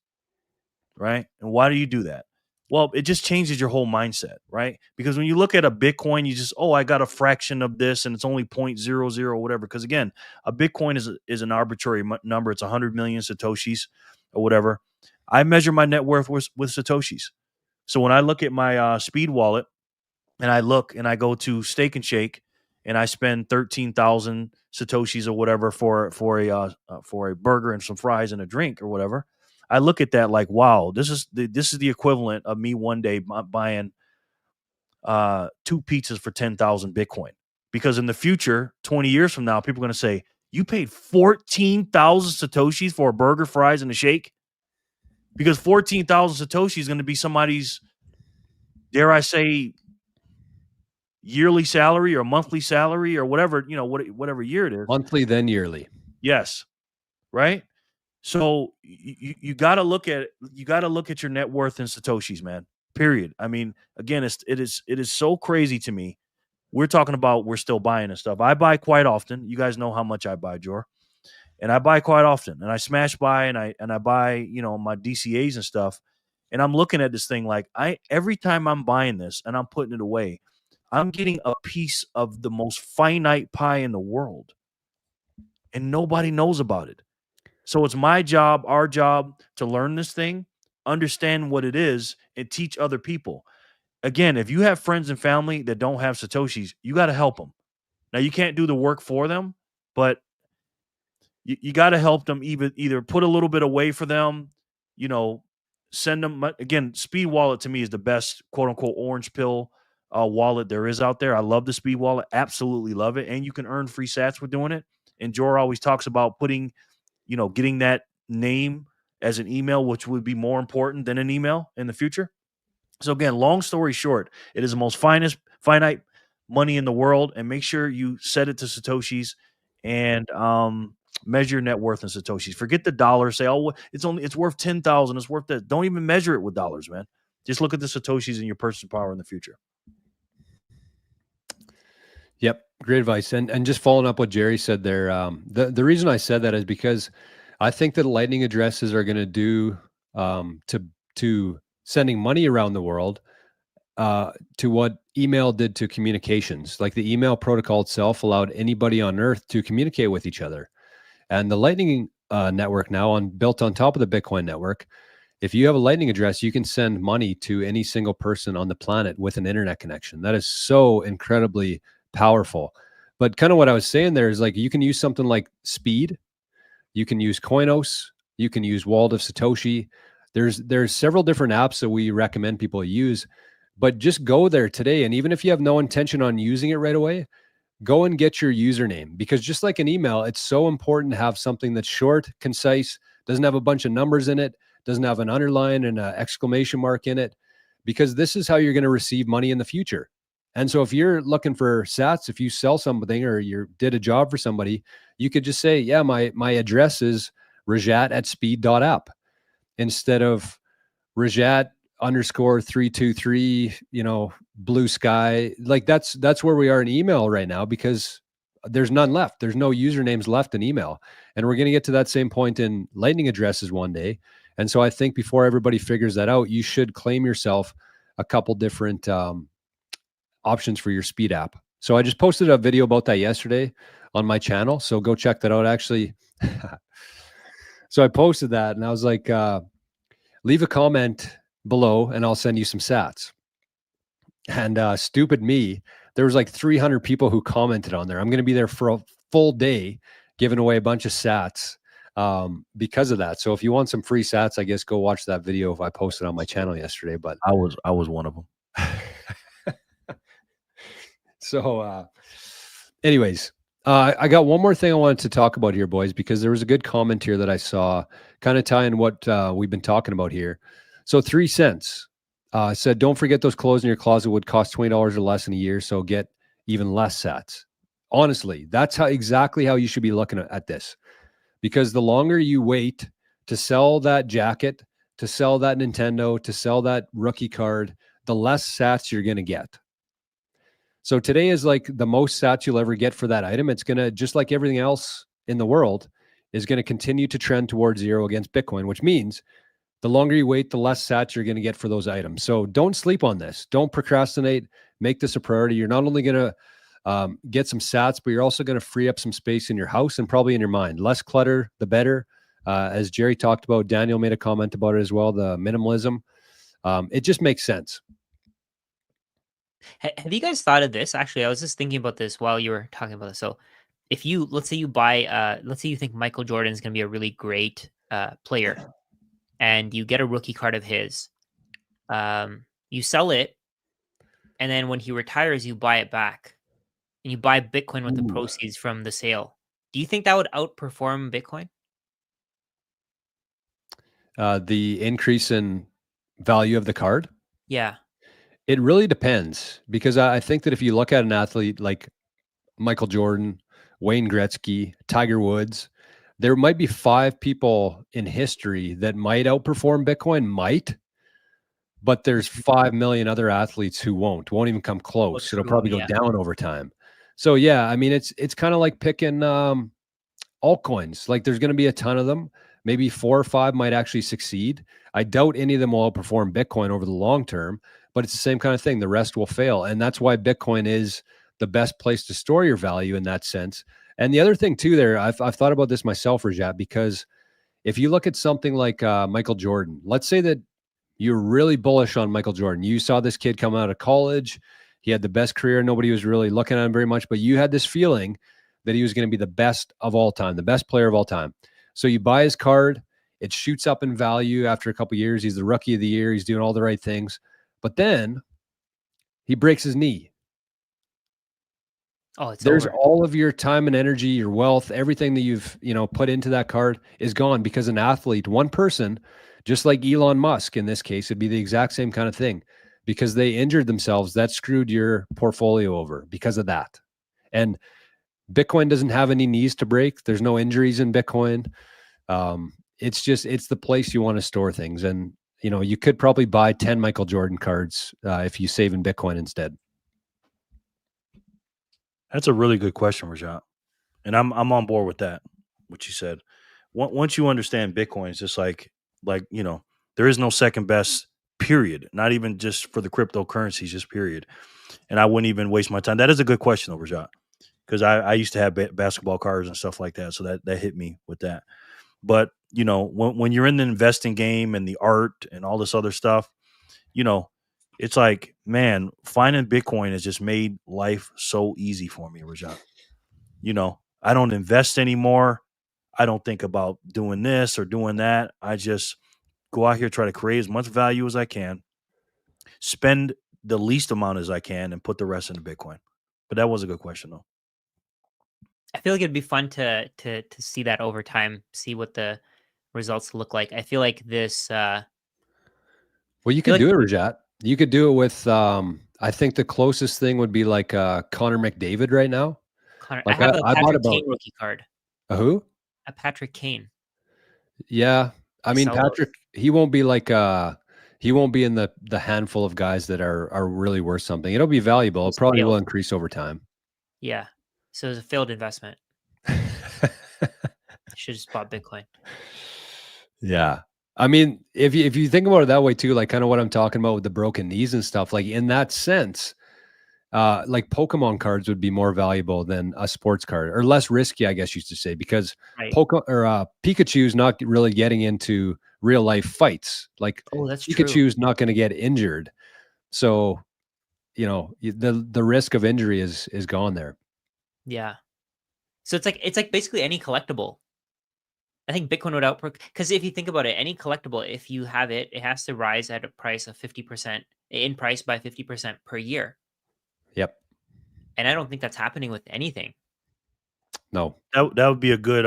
Right? And why do you do that? Well, it just changes your whole mindset, right? Because when you look at a Bitcoin, you just, I got a fraction of this and it's only 0.00 or whatever. Because again, a Bitcoin is an arbitrary number. It's 100 million Satoshis or whatever. I measure my net worth with Satoshis. So when I look at my Speed wallet and I look and I go to Steak and Shake and I spend 13,000 Satoshis or whatever for a burger and some fries and a drink or whatever, I look at that like, wow, this is the equivalent of me one day buying 2 pizzas for 10,000 Bitcoin. Because in the future, 20 years from now, people are going to say, you paid 14,000 Satoshis for a burger, fries, and a shake? Because 14,000 Satoshis is going to be somebody's, dare I say, yearly salary or monthly salary or whatever, whatever year it is. Monthly, then yearly. Yes. Right. So you got to look at your net worth in Satoshis, man. Period. I mean, again, it is so crazy to me. We're talking about we're still buying and stuff. I buy quite often. You guys know how much I buy, Jor. And I buy quite often. And I smash buy and I buy, my DCAs and stuff. And I'm looking at this thing like every time I'm buying this and I'm putting it away, I'm getting a piece of the most finite pie in the world. And nobody knows about it. So it's my job, our job, to learn this thing, understand what it is, and teach other people. Again, if you have friends and family that don't have Satoshis, you got to help them. Now, you can't do the work for them, but you got to help them either put a little bit away for them, send them. Again, Speed Wallet to me is the best, quote unquote, orange pill wallet there is out there. I love the Speed Wallet. Absolutely love it. And you can earn free sats for doing it. And Jor always talks about getting that name as an email, which would be more important than an email in the future. So again, long story short, it is the most finite money in the world, and make sure you set it to Satoshis and measure your net worth in Satoshis. Forget the dollar. Say, oh, it's worth 10,000. It's worth that. Don't even measure it with dollars, man. Just look at the Satoshis and your purchasing power in the future. Yep, great advice. And just following up what Jerry said there, the reason I said that is because I think that lightning addresses are going to do to sending money around the world to what email did to communications. Like the email protocol itself allowed anybody on earth to communicate with each other. And the Lightning network now built on top of the Bitcoin network, if you have a Lightning address, you can send money to any single person on the planet with an internet connection. That is so incredibly powerful. But kind of what I was saying there is like, you can use something like Speed, you can use Koinos, you can use Wallet of Satoshi. There's several different apps that we recommend people use, but just go there today. And even if you have no intention on using it right away, go and get your username, because just like an email, it's so important to have something that's short, concise, doesn't have a bunch of numbers in it, doesn't have an underline and an exclamation mark in it, because this is how you're going to receive money in the future. And so if you're looking for sats, if you sell something or you did a job for somebody, you could just say, yeah, my address is rajat@speed.app instead of Rajat_323, blue sky. Like that's where we are in email right now, because there's none left. There's no usernames left in email. And we're going to get to that same point in Lightning addresses one day. And so I think before everybody figures that out, you should claim yourself a couple different options for your Speed app. So I just posted a video about that yesterday on my channel. So go check that out. Actually, so I posted that and I was like, leave a comment below and I'll send you some sats. And stupid me, there was like 300 people who commented on there. I'm going to be there for a full day giving away a bunch of sats because of that. So if you want some free sats, I guess go watch that video if I posted on my channel yesterday. But I was one of them. So anyways, I got one more thing I wanted to talk about here, boys, because there was a good comment here that I saw kind of tying what we've been talking about here. So 3 cents said, don't forget those clothes in your closet would cost $20 or less in a year. So get even less sats. Honestly, that's exactly how you should be looking at this, because the longer you wait to sell that jacket, to sell that Nintendo, to sell that rookie card, the less sats you're going to get. So today is like the most sats you'll ever get for that item. It's going to, just like everything else in the world, is going to continue to trend towards zero against Bitcoin, which means the longer you wait, the less sats you're going to get for those items. So don't sleep on this. Don't procrastinate. Make this a priority. You're not only going to get some sats, but you're also going to free up some space in your house and probably in your mind. Less clutter, the better. As Jerry talked about, Daniel made a comment about it as well, the minimalism. It just makes sense. Have you guys thought of this? Actually, I was just thinking about this while you were talking about this. So, if you let's say you buy, let's say you think Michael Jordan is going to be a really great player, and you get a rookie card of his, you sell it, and then when he retires, you buy it back, and you buy Bitcoin with the Ooh. proceeds from the sale. Do you think that would outperform Bitcoin? The increase in value of the card? Yeah. It really depends because I think that if you look at an athlete like Michael Jordan, Wayne Gretzky, Tiger Woods, there might be 5 people in history that might outperform Bitcoin, but there's 5 million other athletes who won't even come Oh, close. It'll true. probably go Yeah. down over time. So yeah, I mean, it's kind of like picking altcoins. Like there's going to be a ton of them. Maybe 4 or 5 might actually succeed. I doubt any of them will outperform Bitcoin over the long term, but it's the same kind of thing. The rest will fail. And that's why Bitcoin is the best place to store your value in that sense. And the other thing too, there, I've thought about this myself, Rajat, because if you look at something like Michael Jordan, let's say that you're really bullish on Michael Jordan. You saw this kid come out of college. He had the best career. Nobody was really looking at him very much, but you had this feeling that he was going to be the best of all time, the best player of all time. So you buy his card. It shoots up in value after a couple of years. He's the rookie of the year. He's doing all the right things. But then he breaks his knee. Oh, it's There's over. all of your time and energy, your wealth, everything that you've, put into that card is gone because an athlete, one person, just like Elon Musk in this case, it'd be the exact same kind of thing because they injured themselves. That screwed your portfolio over because of that. And Bitcoin doesn't have any knees to break. There's no injuries in Bitcoin. It's the place you want to store things. And, you could probably buy 10 Michael Jordan cards if you save in Bitcoin instead. That's a really good question, Rajat. And I'm on board with that, what you said. Once you understand Bitcoin, it's just like, there is no second best, period. Not even just for the cryptocurrencies, just period. And I wouldn't even waste my time. That is a good question, though, Rajat, because I used to have basketball cards and stuff like that. So that hit me with that. But, when you're in the investing game and the art and all this other stuff, it's like, man, finding Bitcoin has just made life so easy for me, Rajat. I don't invest anymore. I don't think about doing this or doing that. I just go out here, try to create as much value as I can, spend the least amount as I can, and put the rest into Bitcoin. But that was a good question, though. I feel like it'd be fun to see that over time, see what the results look like. I feel like this. Well, you I feel could like do it, Rajat. You could do it with, I think the closest thing would be like Connor McDavid right now. Connor. I Like have a I bought Patrick about Kane rookie card. a who? A Patrick Kane. Yeah. I mean, Sell those. Patrick, he won't be like, he won't be in the handful of guys that are really worth something. It'll be valuable. It It's probably will failed. increase over time. Yeah. So it's a failed investment. Should have just bought Bitcoin. Yeah. I mean, if you think about it that way too, like kind of what I'm talking about with the broken knees and stuff, like in that sense, like Pokemon cards would be more valuable than a sports card or less risky, I guess you should say, because Right. Pikachu's not really getting into real life fights. Like Oh, that's true. Pikachu's not going to get injured. So, the risk of injury is gone there. Yeah. So it's like basically any collectible. I think Bitcoin would outperform because if you think about it, any collectible, if you have it, it has to rise at a price of 50% in price by 50% per year. Yep. And I don't think that's happening with anything. No. That would be a good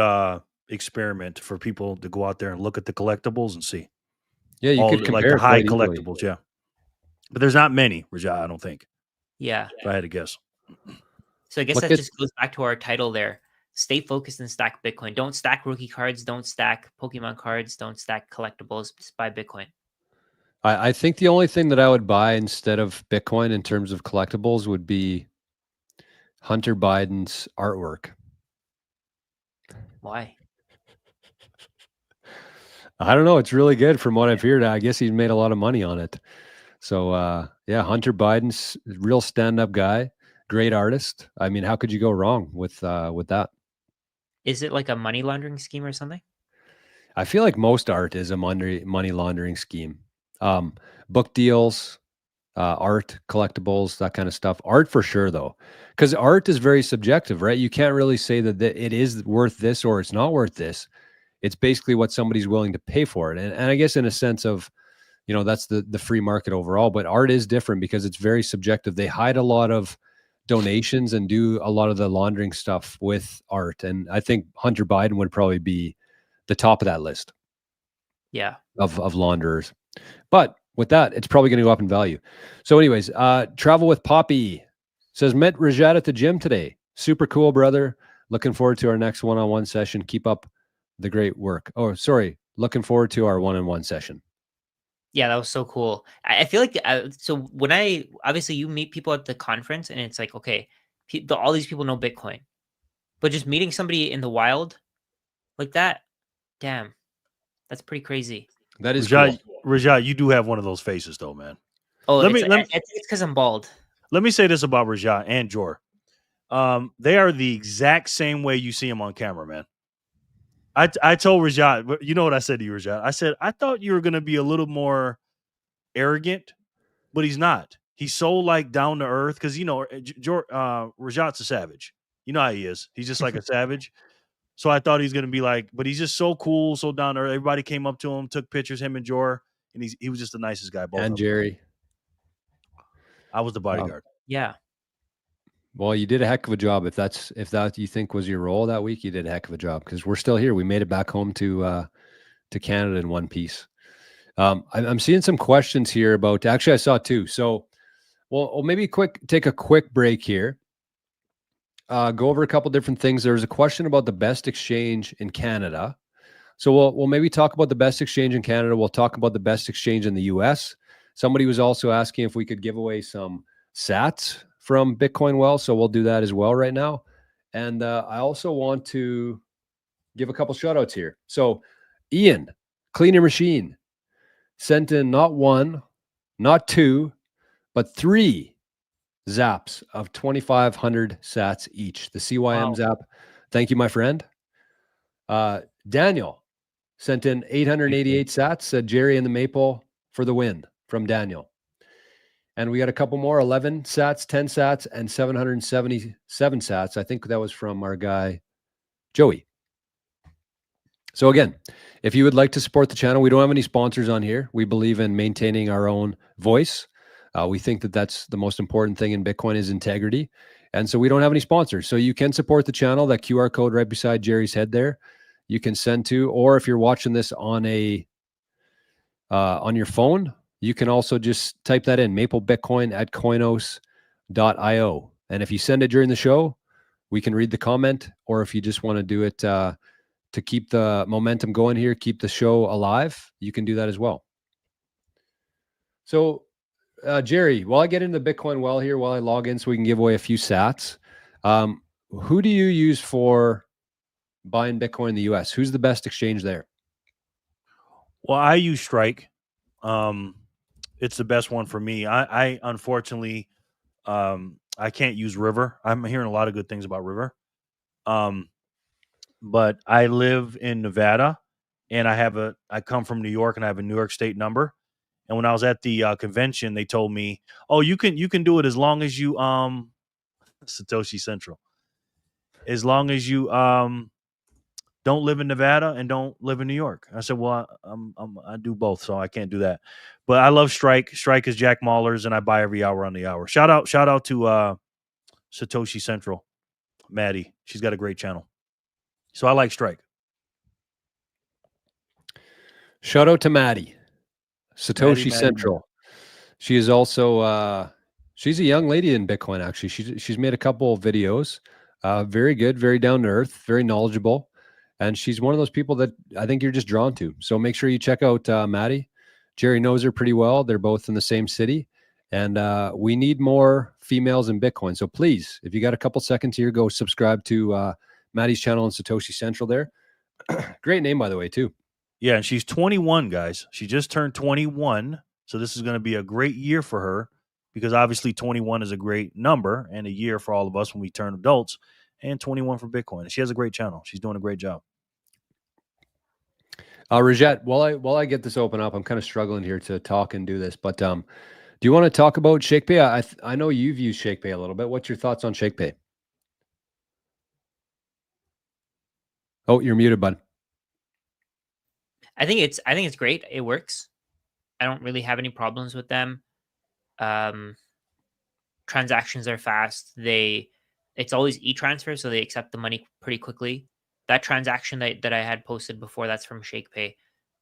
experiment for people to go out there and look at the collectibles and see. Yeah, you could Like compare the high quite easily. collectibles, yeah. But there's not many, Rajat, I don't think, Yeah. if I had to guess. So I guess Look that at- just goes back to our title there. Stay focused and stack Bitcoin. Don't stack rookie cards. Don't stack Pokemon cards. Don't stack collectibles. Just buy Bitcoin. I think the only thing that I would buy instead of Bitcoin in terms of collectibles would be Hunter Biden's artwork. Why? I don't know. It's really good from what I've heard. I guess he's made a lot of money on it. So, yeah, Hunter Biden's a real stand-up guy, great artist. I mean, how could you go wrong with that? Is it like a money laundering scheme or something? I feel like most art is a money laundering scheme. Book deals, art, collectibles, that kind of stuff. Art for sure, though, because art is very subjective, right? You can't really say that it is worth this or it's not worth this. It's basically what somebody's willing to pay for it. And I guess in a sense of, that's the free market overall, but art is different because it's very subjective. They hide a lot of donations and do a lot of the laundering stuff with art. And I think Hunter Biden would probably be the top of that list. Yeah. Of launderers. But with that, it's probably going to go up in value. So anyways, Travel with Poppy says, met Rajat at the gym today. Super cool, brother. Looking forward to our next one-on-one session. Keep up the great work. Oh, sorry. Looking forward to our one-on-one session. Yeah, that was so cool. I feel like so when obviously you meet people at the conference and it's like, okay, all these people know Bitcoin, but just meeting somebody in the wild like that, damn, that's pretty crazy. That is Rajat, cool. Rajat, you do have one of those faces, though, man. Oh, I think it's because I'm bald. Let me say this about Rajat and Jor. They are the exact same way you see them on camera, man. I told Rajat, you know what I said to you, Rajat? I said, I thought you were going to be a little more arrogant, but he's not. He's so like down to earth because, Rajat's a savage. You know how he is. He's just like a savage. So I thought he's going to be like, but he's just so cool, so down to earth. Everybody came up to him, took pictures, him and Jor, and he was just the nicest guy. Both and Jerry. I was the bodyguard. Yeah. Well, you did a heck of a job. If that you think was your role that week, you did a heck of a job because we're still here. We made it back home to Canada in one piece. I'm seeing some questions here about. Actually, I saw two. So, well, maybe take a quick break here. Go over a couple different things. There's a question about the best exchange in Canada. So we'll maybe talk about the best exchange in Canada. We'll talk about the best exchange in the US. Somebody was also asking if we could give away some sats from Bitcoin Well. So we'll do that as well right now. And I also want to give a couple shout outs here. So Ian, Cleaner Machine, sent in not one, not two, but three zaps of 2,500 sats each. The CYM zap. Thank you, my friend. Daniel sent in 888 sats. Said Jerry and the Maple for the win from Daniel. And we got a couple more, 11 sats, 10 sats, and 777 sats. I think that was from our guy, Joey. So again, if you would like to support the channel, we don't have any sponsors on here. We believe in maintaining our own voice. We think that that's the most important thing in Bitcoin is integrity. And so we don't have any sponsors. So you can support the channel, that QR code right beside Jerry's head there. You can send to, or if you're watching this on on your phone, you can also just type that in, maplebitcoin@coinos.io. And if you send it during the show, we can read the comment, or if you just want to do it to keep the momentum going here, keep the show alive, you can do that as well. So, Jerry, while I get into Bitcoin Well here, while I log in so we can give away a few sats, who do you use for buying Bitcoin in the US? Who's the best exchange there? Well, I use Strike. It's the best one for me. I unfortunately, I can't use River. I'm hearing a lot of good things about River. But I live in Nevada, and I come from New York, and I have a New York State number. And when I was at the convention, they told me, "Oh, you can do it as long as you Satoshi Central, as long as you don't live in Nevada and don't live in New York." I said, "Well, I do both, so I can't do that." But I love Strike. Strike is Jack Mahler's, and I buy every hour on the hour. Shout out to Satoshi Central, Maddie. She's got a great channel. So I like Strike. Shout out to Maddie. Satoshi Central. She is also she's a young lady in Bitcoin. Actually, she's made a couple of videos. Very good, very down to earth, very knowledgeable, and she's one of those people that I think you're just drawn to. So make sure you check out Maddie. Jerry knows her pretty well. They're both in the same city, and we need more females in Bitcoin. So please, if you got a couple seconds here, go subscribe to Maddie's channel and Satoshi Central there. Great name, by the way, too. Yeah, and she's 21, guys. She just turned 21. So this is going to be a great year for her because obviously 21 is a great number and a year for all of us when we turn adults, and 21 for Bitcoin. And she has a great channel. She's doing a great job. Rajat, while I get this open up, I'm kind of struggling here to talk and do this, but Do you want to talk about ShakePay? I know you've used ShakePay a little bit. What's your thoughts on ShakePay? Oh, you're muted, bud. I think it's great. It works. I don't really have any problems with them. Transactions are fast. It's always e-transfer, so they accept the money pretty quickly. That transaction that I had posted before, that's from ShakePay.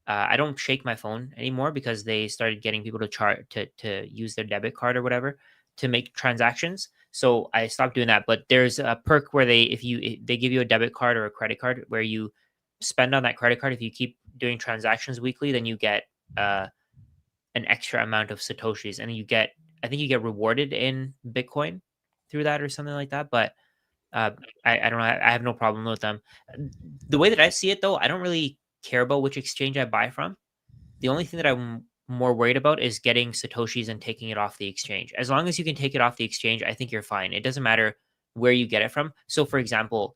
I don't shake my phone anymore because they started getting people to use their debit card or whatever to make transactions. So I stopped doing that. But there's a perk where they give you a debit card or a credit card where you spend on that credit card. If you keep doing transactions weekly, then you get an extra amount of Satoshis, and I think you get rewarded in Bitcoin through that or something like that. But I don't know. I have no problem with them. The way that I see it, though, I don't really care about which exchange I buy from. The only thing that I'm more worried about is getting Satoshis and taking it off the exchange. As long as you can take it off the exchange, I think you're fine. It doesn't matter where you get it from. So, for example,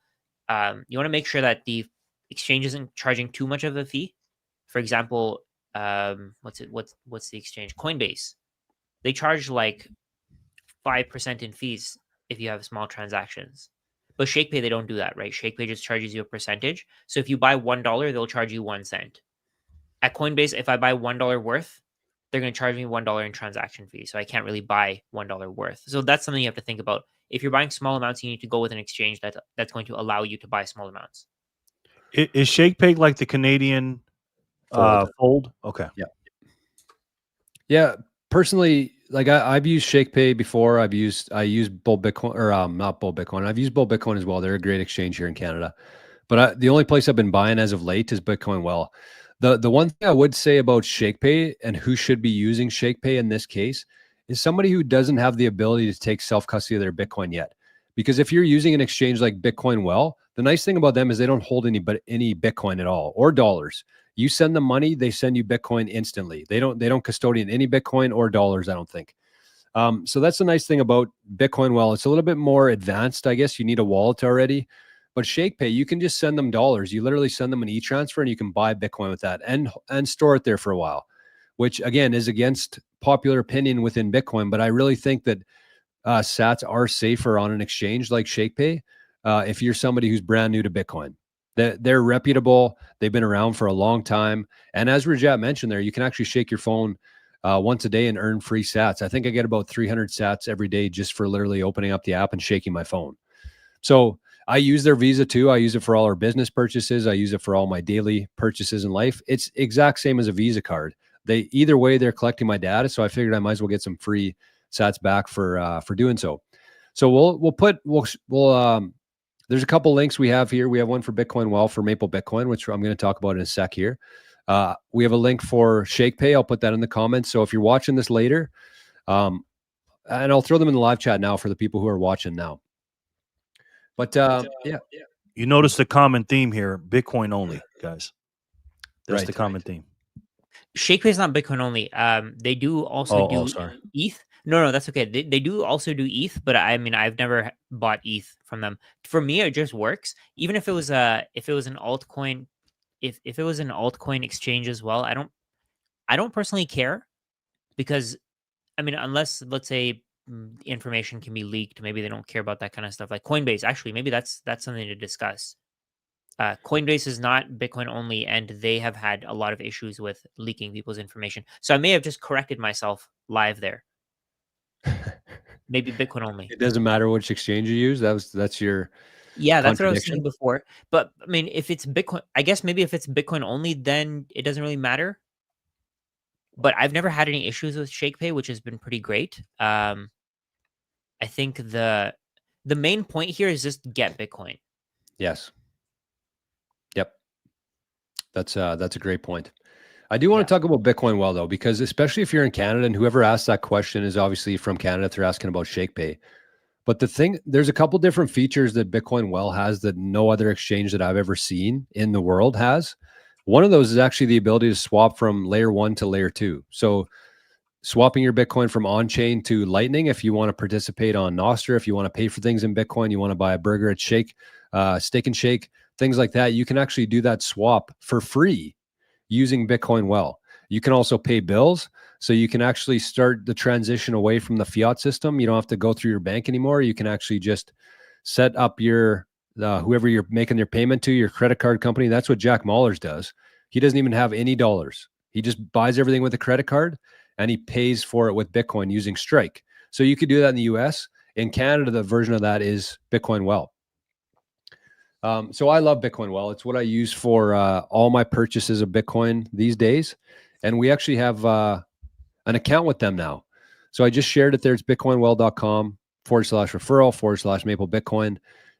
you want to make sure that the exchange isn't charging too much of a fee. For example, what's the exchange? Coinbase. They charge like 5% in fees if you have small transactions. But ShakePay, they don't do that, right? ShakePay just charges you a percentage. So if you buy $1, they'll charge you 1 cent. At Coinbase, if I buy $1 worth, they're going to charge me $1 in transaction fee. So I can't really buy $1 worth. So that's something you have to think about. If you're buying small amounts, you need to go with an exchange that's going to allow you to buy small amounts. Is ShakePay like the Canadian fold? Okay. Yeah. Yeah. Personally, like I've used ShakePay before. I use Bull Bitcoin, or not Bull Bitcoin. I've used Bull Bitcoin as well. They're a great exchange here in Canada. But the only place I've been buying as of late is Bitcoin Well. The one thing I would say about ShakePay and who should be using ShakePay in this case is somebody who doesn't have the ability to take self-custody of their Bitcoin yet. Because if you're using an exchange like Bitcoin Well, the nice thing about them is they don't hold any Bitcoin at all or dollars. You send them money, they send you Bitcoin instantly. They don't custodian any Bitcoin or dollars, I don't think. So that's the nice thing about Bitcoin Well. It's a little bit more advanced, I guess. You need a wallet already. But ShakePay, you can just send them dollars. You literally send them an e-transfer and you can buy Bitcoin with that and store it there for a while, which again is against popular opinion within Bitcoin. But I really think that sats are safer on an exchange like ShakePay if you're somebody who's brand new to Bitcoin. They're reputable. They've been around for a long time. And as Rajat mentioned there, you can actually shake your phone once a day and earn free sats. I think I get about 300 sats every day just for literally opening up the app and shaking my phone. So I use their Visa too. I use it for all our business purchases. I use it for all my daily purchases in life. It's exact same as a Visa card. Either way, they're collecting my data. So I figured I might as well get some free sats back for doing so. So there's a couple links we have here. We have one for Bitcoin Well for Maple Bitcoin, which I'm going to talk about in a sec here. We have a link for ShakePay. I'll put that in the comments. So if you're watching this later, and I'll throw them in the live chat now for the people who are watching now. But yeah. You notice the common theme here, Bitcoin only, guys. That's the common theme. ShakePay is not Bitcoin only. They do also do ETH. No, that's okay. They do also do ETH, but I mean, I've never bought ETH from them. For me, it just works. Even if it was an altcoin, if it was an altcoin exchange as well, I don't personally care, because I mean, unless, let's say, information can be leaked, maybe they don't care about that kind of stuff. Like Coinbase, actually, maybe that's something to discuss. Coinbase is not Bitcoin only, and they have had a lot of issues with leaking people's information. So I may have just corrected myself live there. Maybe Bitcoin only. It doesn't matter which exchange you use. That's your that's what I was saying before. But I mean, if it's Bitcoin, I guess maybe if it's Bitcoin only, then it doesn't really matter. But I've never had any issues with ShakePay, which has been pretty great. I think the main point here is just get Bitcoin. Yes. Yep. That's a great point. I do want to talk about Bitcoin Well, though, because especially if you're in Canada, and whoever asked that question is obviously from Canada, if they're asking about ShakePay. But there's a couple different features that Bitcoin Well has that no other exchange that I've ever seen in the world has. One of those is actually the ability to swap from layer 1 to layer 2. So swapping your Bitcoin from on-chain to Lightning, if you want to participate on Nostr, if you want to pay for things in Bitcoin, you want to buy a burger at Steak and Shake, things like that, you can actually do that swap for free using Bitcoin Well. you can also pay bills. So you can actually start the transition away from the fiat system. You don't have to go through your bank anymore. You can actually just set up your whoever you're making your payment to, your credit card company. That's what Jack Mallers does. He doesn't even have any dollars. He just buys everything with a credit card and he pays for it with Bitcoin using Strike. So you could do that in the US. In Canada, the version of that is Bitcoin Well. So I love Bitcoin Well. It's what I use for all my purchases of Bitcoin these days. And we actually have an account with them now. So I just shared it there. It's bitcoinwell.com/referral/Maple Bitcoin.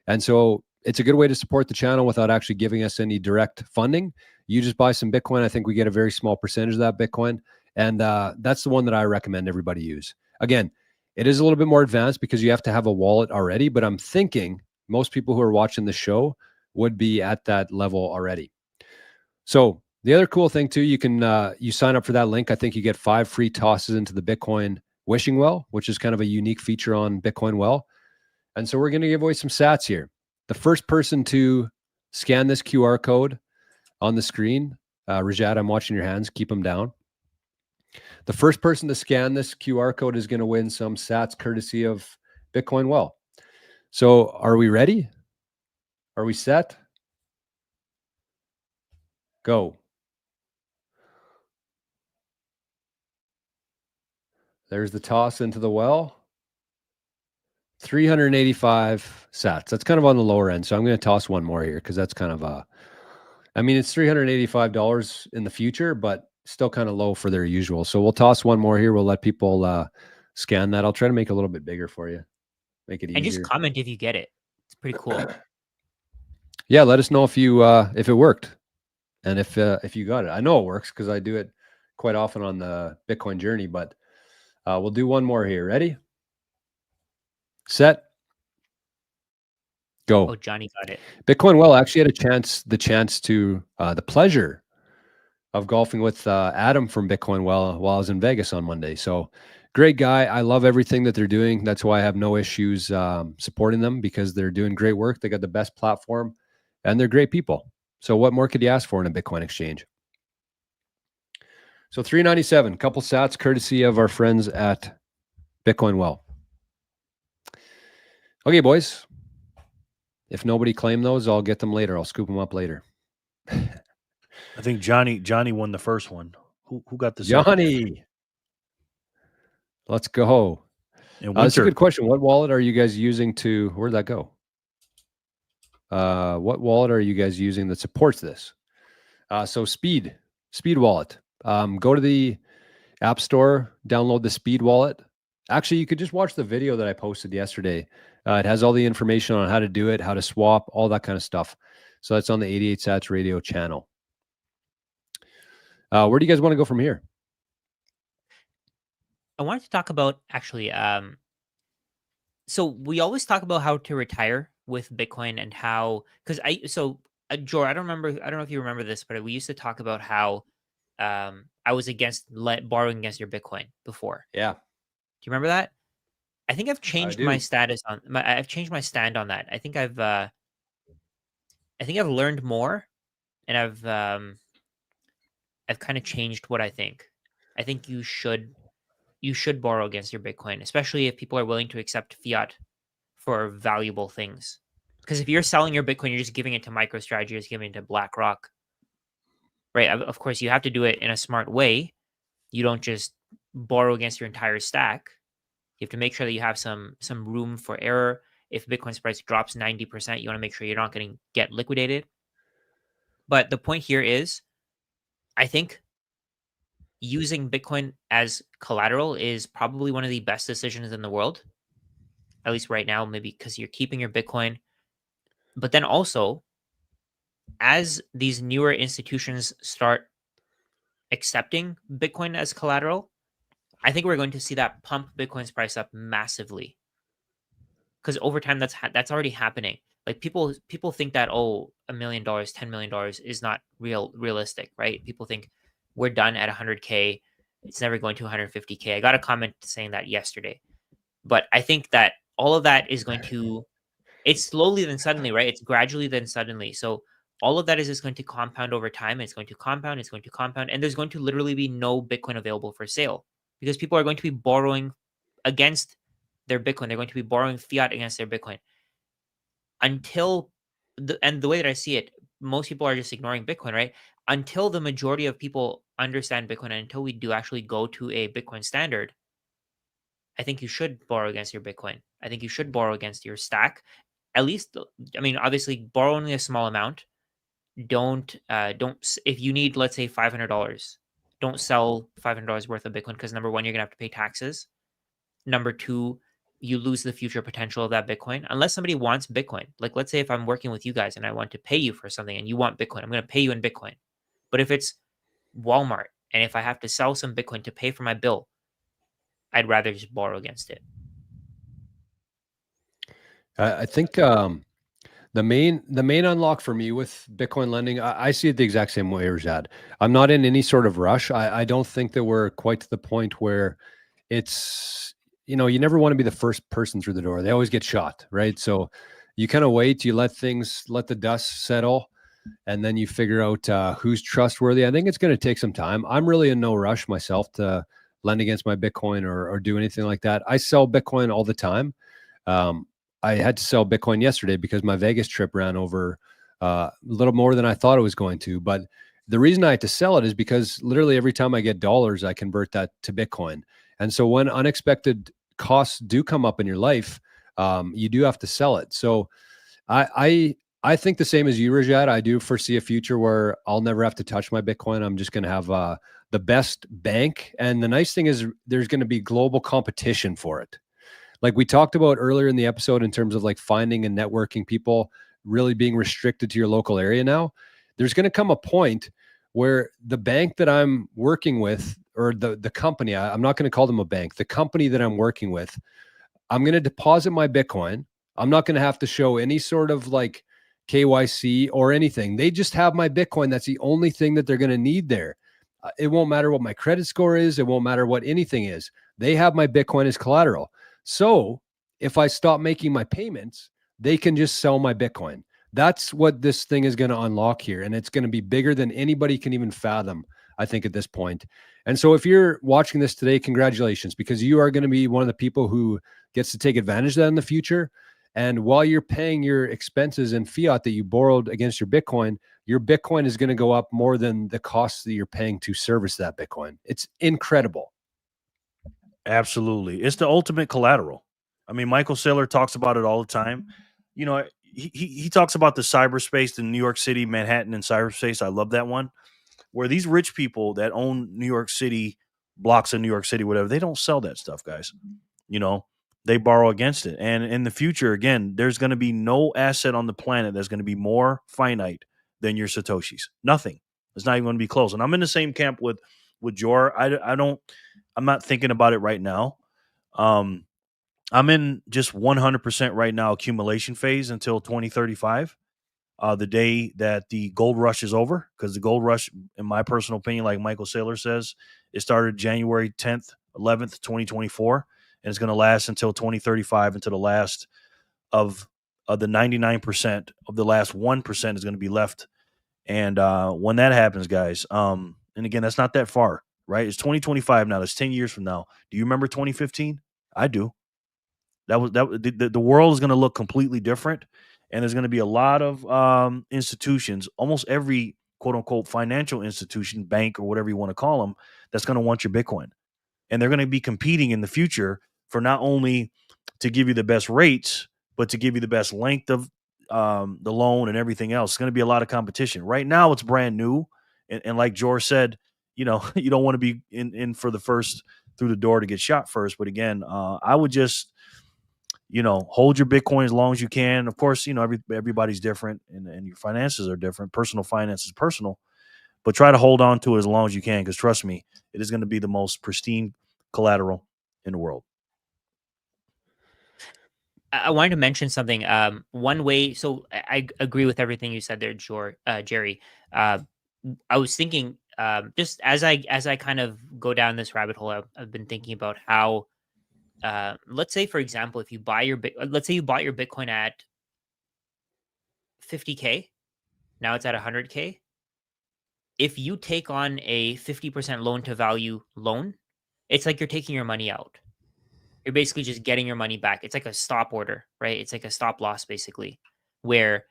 And so it's a good way to support the channel without actually giving us any direct funding. You just buy some Bitcoin. I think we get a very small percentage of that Bitcoin. And that's the one that I recommend everybody use. Again, it is a little bit more advanced because you have to have a wallet already, but I'm thinking most people who are watching the show would be at that level already. So the other cool thing too, you can you sign up for that link. I think you get 5 free tosses into the Bitcoin wishing well, which is kind of a unique feature on Bitcoin Well. And so we're going to give away some sats here. The first person to scan this QR code on the screen, Rajat, I'm watching your hands. Keep them down. The first person to scan this QR code is going to win some sats courtesy of Bitcoin Well. So are we ready? Are we set? Go. There's the toss into the well. 385 sats. That's kind of on the lower end. So I'm going to toss one more here because that's kind of I mean, it's $385 in the future, but still kind of low for their usual. So we'll toss one more here. We'll let people scan that. I'll try to make it a little bit bigger for you. Make it easier. And just comment if you get it. It's pretty cool. Yeah, let us know if you if it worked and if you got it. I know it works because I do it quite often on the Bitcoin journey, but we'll do one more here. Ready? Set. Go. Oh, Johnny got it. Bitcoin Well actually had the pleasure of golfing with Adam from Bitcoin Well while I was in Vegas on Monday. So great guy. I love everything that they're doing. That's why I have no issues supporting them because they're doing great work. They got the best platform and they're great people. So what more could you ask for in a Bitcoin exchange? So 397, couple sats courtesy of our friends at Bitcoin Well. Okay, boys. If nobody claimed those, I'll get them later. I'll scoop them up later. I think Johnny won the first one. Who got the second? Johnny. Let's go. That's a good question. What wallet are you guys using to, where'd that go? What wallet are you guys using that supports this? So Speed Wallet. Go to the App Store, download the Speed Wallet. Actually, you could just watch the video that I posted yesterday. It has all the information on how to do it, how to swap, all that kind of stuff. So that's on the 88 Sats radio channel. Where do you guys want to go from here? I wanted to talk about actually, so we always talk about how to retire with Bitcoin and how, because Jor, I don't know if you remember this, but we used to talk about how I was against borrowing against your Bitcoin before. Yeah. Do you remember that? I think I've changed my status on I've changed my stand on that. I think I've learned more and I've kind of changed what I think. I think you should borrow against your Bitcoin, especially if people are willing to accept fiat for valuable things. Because if you're selling your Bitcoin, you're just giving it to MicroStrategy, you're just giving it to BlackRock. Right? Of course, you have to do it in a smart way. You don't just borrow against your entire stack. You have to make sure that you have some room for error. If Bitcoin's price drops 90%, you want to make sure you're not going to get liquidated. But the point here is, I think using Bitcoin as collateral is probably one of the best decisions in the world. At least right now, maybe because you're keeping your Bitcoin. But then also, as these newer institutions start accepting Bitcoin as collateral, I think we're going to see that pump Bitcoin's price up massively. Because over time, that's already happening. Like people think that $1 million, $10 million is not realistic, right? People think we're done at 100K. It's never going to 150K. I got a comment saying that yesterday, but I think that all of that is going to. It's slowly then suddenly, right? It's gradually then suddenly. So all of that is just going to compound over time. It's going to compound, and there's going to literally be no Bitcoin available for sale because people are going to be borrowing against their Bitcoin. They're going to be borrowing fiat against their Bitcoin until and the way that I see it, most people are just ignoring Bitcoin, right? Until the majority of people understand Bitcoin and until we do actually go to a Bitcoin standard, I think you should borrow against your Bitcoin. I think you should borrow against your stack. At least, I mean, obviously, borrow only a small amount. Don't if you need, let's say, $500, don't sell $500 worth of Bitcoin because number one, you're gonna have to pay taxes. Number two, you lose the future potential of that Bitcoin unless somebody wants Bitcoin. Like, let's say if I'm working with you guys and I want to pay you for something and you want Bitcoin, I'm going to pay you in Bitcoin. But if it's Walmart and if I have to sell some Bitcoin to pay for my bill, I'd rather just borrow against it. I think the main unlock for me with Bitcoin lending, I see it the exact same way, Rajad. I'm not in any sort of rush. I don't think that we're quite to the point where it's, you never want to be the first person through the door. They always get shot, right? So you kind of wait, you let the dust settle, and then you figure out who's trustworthy. I think it's going to take some time. I'm really in no rush myself to lend against my Bitcoin or do anything like that. I sell Bitcoin all the time. I had to sell Bitcoin yesterday because my Vegas trip ran over a little more than I thought it was going to. But the reason I had to sell it is because literally every time I get dollars, I convert that to Bitcoin. And so when unexpected costs do come up in your life, you do have to sell it. So I think the same as you, Rajat. I do foresee a future where I'll never have to touch my Bitcoin. I'm just going to have the best bank. And the nice thing is there's going to be global competition for it. Like we talked about earlier in the episode in terms of like finding and networking people really being restricted to your local area now, there's going to come a point where the bank that I'm working with or the company, I'm not going to call them a bank, the company that I'm working with, I'm going to deposit my Bitcoin. I'm not going to have to show any sort of like KYC or anything. They just have my Bitcoin. That's the only thing that they're going to need there. It won't matter what my credit score is. It won't matter what anything is. They have my Bitcoin as collateral. So if I stop making my payments, they can just sell my Bitcoin. That's what this thing is going to unlock here. And it's going to be bigger than anybody can even fathom, I think, at this point. And so if you're watching this today, congratulations, because you are going to be one of the people who gets to take advantage of that in the future. And while you're paying your expenses in fiat that you borrowed against your Bitcoin is going to go up more than the costs that you're paying to service that Bitcoin. It's incredible. Absolutely. It's the ultimate collateral. I mean, Michael Saylor talks about it all the time. You know, he talks about the cyberspace, the New York City, Manhattan, and cyberspace. I love that one. Where these rich people that own New York City, blocks of New York City, whatever, they don't sell that stuff, guys. You know, they borrow against it. And in the future, again, there's going to be no asset on the planet that's going to be more finite than your Satoshis. Nothing. It's not even going to be close. And I'm in the same camp with Jor. I'm not thinking about it right now. I'm in just 100% right now accumulation phase until 2035, the day that the gold rush is over. Because the gold rush, in my personal opinion, like Michael Saylor says, it started January 10th, 11th, 2024, and it's going to last until 2035, until the last of the 99% of the last 1% is going to be left. And when that happens, guys, and again, that's not that far, right? It's 2025 now. That's 10 years from now. Do you remember 2015? I do. The world is going to look completely different, and there's going to be a lot of institutions, almost every quote unquote financial institution, bank, or whatever you want to call them, that's going to want your Bitcoin, and they're going to be competing in the future for not only to give you the best rates, but to give you the best length of the loan and everything else. It's going to be a lot of competition. Right now, it's brand new, and like George said, you know, you don't want to be in for the first through the door to get shot first. But again, I would just, you know, hold your Bitcoin as long as you can. Of course, you know, everybody's different, and your finances are different. Personal finance is personal, but try to hold on to it as long as you can, because trust me, it is going to be the most pristine collateral in the world. I wanted to mention something. One way, so I agree with everything you said there, Jerry. I was thinking, just as I kind of go down this rabbit hole, I've been thinking about how, let's say, for example, let's say you bought your Bitcoin at 50K, now it's at 100K. If you take on a 50% loan to value loan, it's like you're taking your money out. You're basically just getting your money back. It's like a stop order, right? It's like a stop loss, basically, where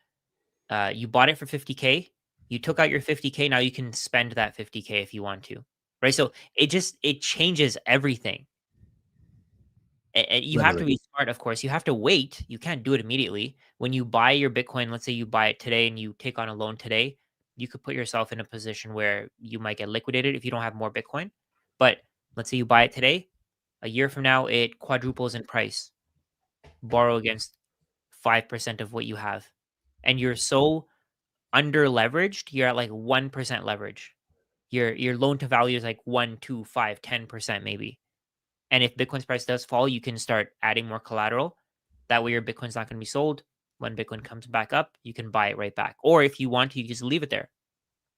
you bought it for 50K, you took out your 50K, now you can spend that 50K if you want to, right? So it changes everything. And you have to Literally. be smart, of course. You have to wait. You can't do it immediately. When you buy your Bitcoin, let's say you buy it today and you take on a loan today, you could put yourself in a position where you might get liquidated if you don't have more Bitcoin. But let's say you buy it today, a year from now, it quadruples in price. Borrow against 5% of what you have. And you're so under leveraged, you're at like 1% leverage. Your loan to value is like 1, 2, 5, 10% maybe. And if Bitcoin's price does fall, you can start adding more collateral. That way your Bitcoin's not going to be sold. When Bitcoin comes back up, you can buy it right back. Or if you want to, you just leave it there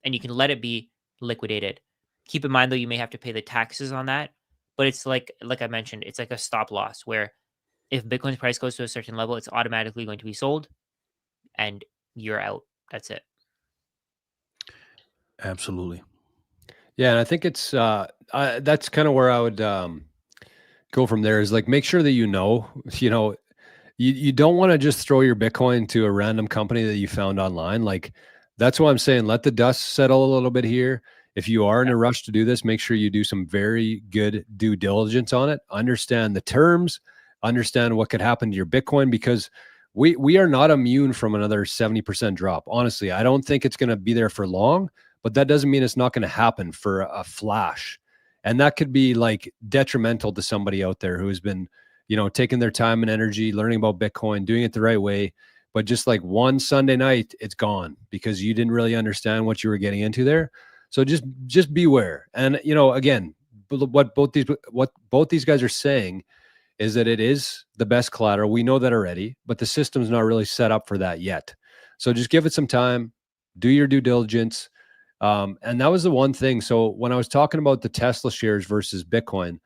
and you can let it be liquidated. Keep in mind though, you may have to pay the taxes on that. But it's like I mentioned, it's like a stop loss where if Bitcoin's price goes to a certain level, it's automatically going to be sold and you're out. That's it. Absolutely. Yeah, and I think it's that's kind of where I would go from there. Is like make sure that you know you don't want to just throw your Bitcoin to a random company that you found online. Like that's why I'm saying let the dust settle a little bit here. If you are in a rush to do this, make sure you do some very good due diligence on it. Understand the terms, understand what could happen to your Bitcoin, because we are not immune from another 70% drop. Honestly, I don't think it's going to be there for long, but that doesn't mean it's not going to happen for a flash. And that could be like detrimental to somebody out there who has been, taking their time and energy, learning about Bitcoin, doing it the right way. But just like one Sunday night, it's gone because you didn't really understand what you were getting into there. So just beware. And again, what both these guys are saying is that it is the best collateral. We know that already, but the system's not really set up for that yet. So just give it some time, do your due diligence. And that was the one thing. So when I was talking about the Tesla shares versus Bitcoin,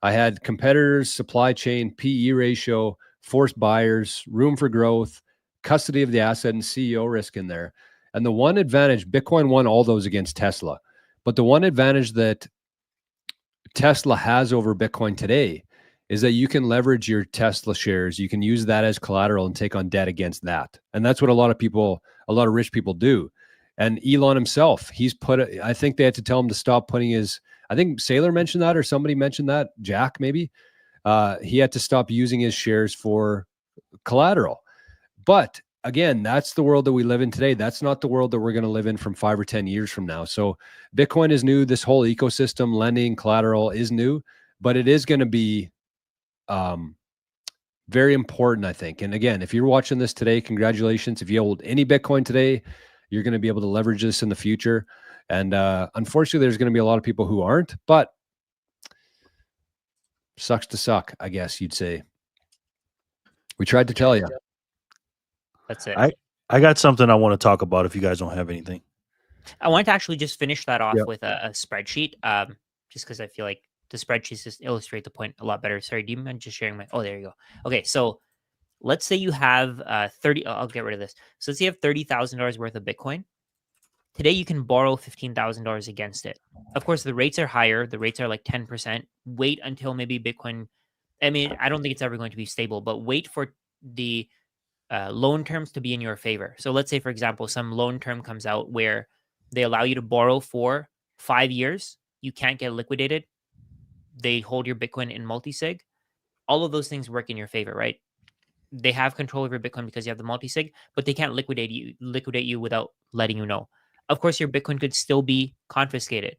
I had competitors, supply chain, PE ratio, forced buyers, room for growth, custody of the asset, and CEO risk in there. And the one advantage, Bitcoin won all those against Tesla. But the one advantage that Tesla has over Bitcoin today is that you can leverage your Tesla shares. You can use that as collateral and take on debt against that. And that's what a lot of rich people do. And Elon himself, I think they had to tell him to stop putting I think Saylor mentioned that, or somebody mentioned that, Jack maybe. He had to stop using his shares for collateral. But again, that's the world that we live in today. That's not the world that we're going to live in from 5 or 10 years from now. So Bitcoin is new. This whole ecosystem, lending, collateral is new, but it is going to be very important, I think. And again, if you're watching this today, congratulations. If you hold any Bitcoin today, you're going to be able to leverage this in the future. And unfortunately, there's going to be a lot of people who aren't, but sucks to suck, I guess you'd say. We tried to tell you. That's it. I got something I want to talk about if you guys don't have anything. I wanted to actually just finish that off Yeah. with a spreadsheet, just because I feel like the spreadsheets just illustrate the point a lot better. Sorry, do you mind just sharing my? Oh, there you go. Okay, so let's say you have 30. I'll get rid of this. So let's say you have $30,000 worth of Bitcoin. Today you can borrow $15,000 against it. Of course, the rates are higher. The rates are like 10%. Wait until maybe Bitcoin. I mean, I don't think it's ever going to be stable, but wait for the loan terms to be in your favor. So let's say, for example, some loan term comes out where they allow you to borrow for 5 years. You can't get liquidated. They hold your Bitcoin in multi-sig. All of those things work in your favor, right? They have control over Bitcoin because you have the multi-sig, but they can't liquidate you without letting you know. Of course, your Bitcoin could still be confiscated.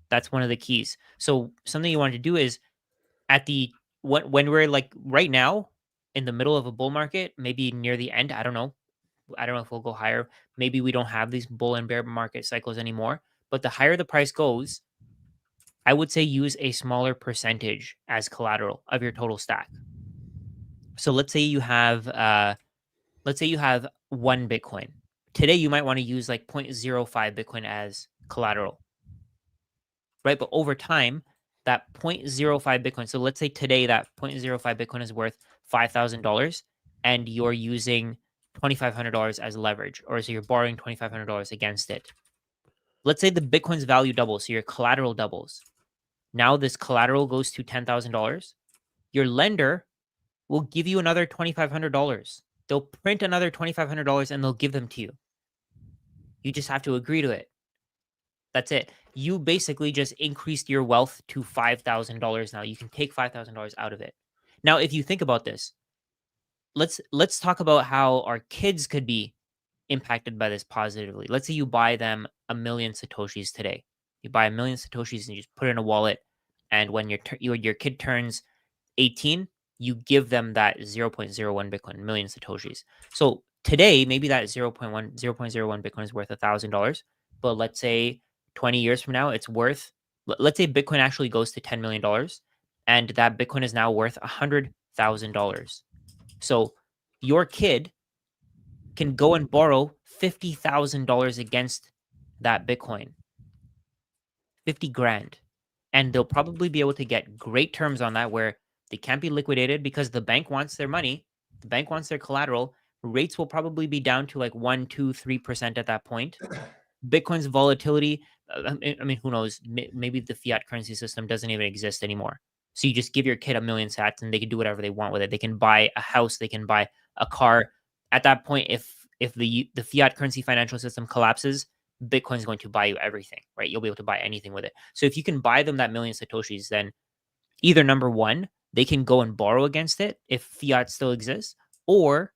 That's one of the keys. So something you want to do is when we're like right now in the middle of a bull market, maybe near the end, I don't know if we'll go higher. Maybe we don't have these bull and bear market cycles anymore. But the higher the price goes, I would say use a smaller percentage as collateral of your total stack. So let's say you have one Bitcoin. Today you might want to use like 0.05 Bitcoin as collateral. Right? But over time, that 0.05 Bitcoin. So let's say today that 0.05 Bitcoin is worth $5,000 and you're using $2,500 as leverage, or so you're borrowing $2,500 against it. Let's say the Bitcoin's value doubles, so your collateral doubles. Now this collateral goes to $10,000. Your lender will give you another $2,500. They'll print another $2,500 and they'll give them to you. You just have to agree to it. That's it. You basically just increased your wealth to $5,000 now. You can take $5,000 out of it. Now, if you think about this, let's talk about how our kids could be impacted by this positively. Let's say you buy them 1,000,000 Satoshis today. You buy 1,000,000 Satoshis and you just put it in a wallet. And when your kid turns 18, you give them that 0.01 Bitcoin, million Satoshis. So today, maybe that 0.01 Bitcoin is worth $1,000. But let's say 20 years from now, it's worth, let's say Bitcoin actually goes to $10 million and that Bitcoin is now worth $100,000. So your kid can go and borrow $50,000 against that Bitcoin, 50 grand. And they'll probably be able to get great terms on that where they can't be liquidated because the bank wants their money. The bank wants their collateral. Rates will probably be down to like 1, 2, 3% at that point. Bitcoin's volatility, I mean, who knows? Maybe the fiat currency system doesn't even exist anymore. So you just give your kid 1,000,000 sats and they can do whatever they want with it. They can buy a house. They can buy a car. At that point, if the fiat currency financial system collapses, Bitcoin is going to buy you everything, right? You'll be able to buy anything with it. So if you can buy them that 1,000,000 Satoshis, then either number one, they can go and borrow against it if fiat still exists, or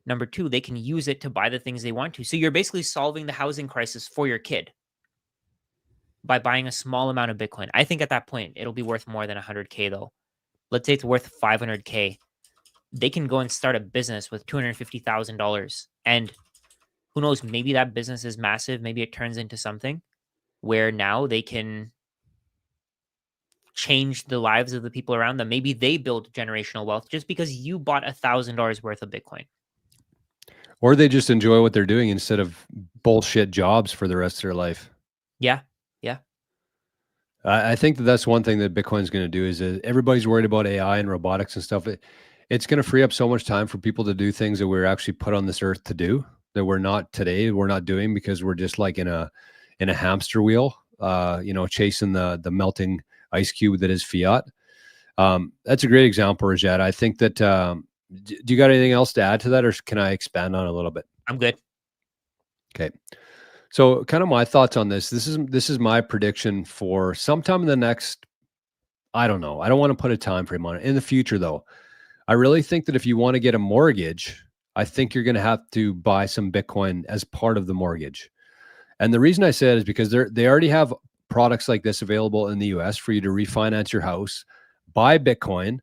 number two, they can use it to buy the things they want to. So you're basically solving the housing crisis for your kid by buying a small amount of Bitcoin. I think at that point, it'll be worth more than 100K though. Let's say it's worth 500K. They can go and start a business with $250,000. And who knows, maybe that business is massive. Maybe it turns into something where now they can change the lives of the people around them. Maybe they build generational wealth just because you bought $1,000 worth of Bitcoin. Or they just enjoy what they're doing instead of bullshit jobs for the rest of their life. Yeah. I think that's one thing that Bitcoin's going to do is everybody's worried about AI and robotics and stuff. It's going to free up so much time for people to do things that we're actually put on this earth to do that we're not today. We're not doing because we're just like in a hamster wheel, chasing the melting ice cube that is fiat. That's a great example, Rajat. I think that, do you got anything else to add to that, or can I expand on it a little bit? I'm good. Okay. So kind of my thoughts on this. This is my prediction for sometime in the next, I don't know. I don't want to put a time frame on it. In the future though, I really think that if you want to get a mortgage, I think you're going to have to buy some Bitcoin as part of the mortgage. And the reason I say it is because they already have products like this available in the US for you to refinance your house, buy Bitcoin,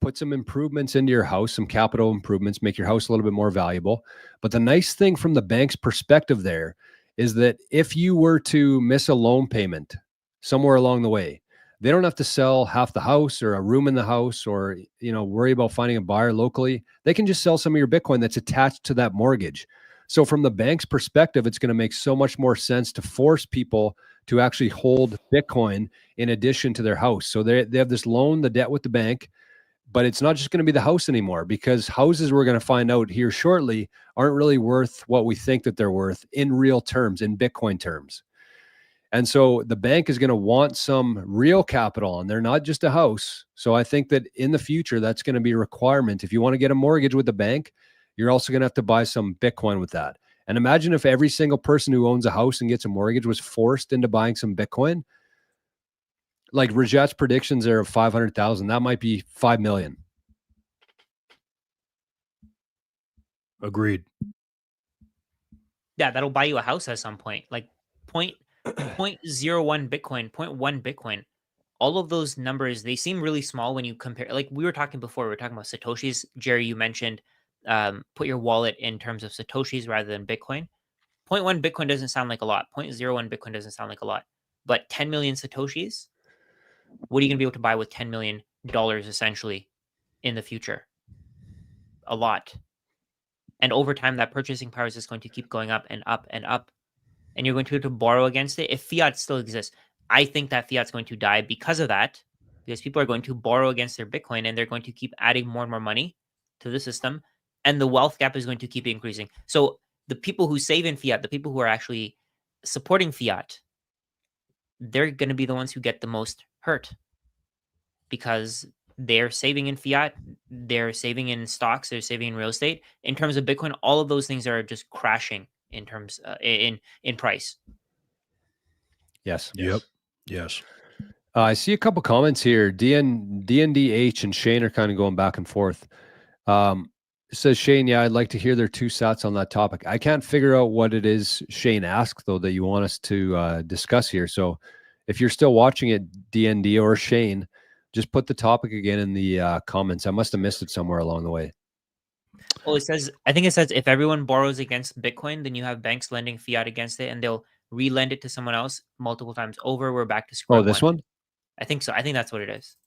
put some improvements into your house, some capital improvements, make your house a little bit more valuable. But the nice thing from the bank's perspective there is that if you were to miss a loan payment somewhere along the way, they don't have to sell half the house or a room in the house or, worry about finding a buyer locally. They can just sell some of your Bitcoin that's attached to that mortgage. So from the bank's perspective, it's going to make so much more sense to force people to actually hold Bitcoin in addition to their house. So they have this loan, the debt with the bank, but it's not just going to be the house anymore, because houses, we're going to find out here shortly, aren't really worth what we think that they're worth in real terms, in Bitcoin terms. And so the bank is going to want some real capital, and they're not just a house. So I think that in the future, that's going to be a requirement. If you want to get a mortgage with the bank, you're also going to have to buy some Bitcoin with that. And imagine if every single person who owns a house and gets a mortgage was forced into buying some Bitcoin. Like Rajat's predictions are of 500,000. That might be 5 million. Agreed. Yeah, that'll buy you a house at some point. Like 0.01 Bitcoin, 0.1 Bitcoin. All of those numbers, they seem really small when you compare. Like we were talking before, we were talking about Satoshis. Jerry, you mentioned put your wallet in terms of Satoshis rather than Bitcoin. 0.1 Bitcoin doesn't sound like a lot. 0.01 Bitcoin doesn't sound like a lot. But 10 million Satoshis, what are you going to be able to buy with $10 million essentially in the future? A lot. And over time, that purchasing power is just going to keep going up and up and up. And you're going to have to borrow against it. If fiat still exists, I think that fiat's going to die because of that, because people are going to borrow against their Bitcoin and they're going to keep adding more and more money to the system. and the wealth gap is going to keep increasing. So the people who save in fiat, the people who are actually supporting fiat, they're going to be the ones who get the most hurt because they're saving in fiat, they're saving in stocks, they're saving in real estate. In terms of Bitcoin, all of those things are just crashing in terms in price. Yes. Yep. Yes. I see a couple comments here. DNDH and Shane are kind of going back and forth. Says Shane, yeah, I'd like to hear their 2 cents on that topic. I can't figure out what it is Shane asked, though, that you want us to discuss here. So if you're still watching it, DND or Shane, just put the topic again in the comments. I must have missed it somewhere along the way. Well, I think it says if everyone borrows against Bitcoin, then you have banks lending fiat against it and they'll re-lend it to someone else multiple times over. We're back to square Oh, this one. one? I think so. I think that's what it is.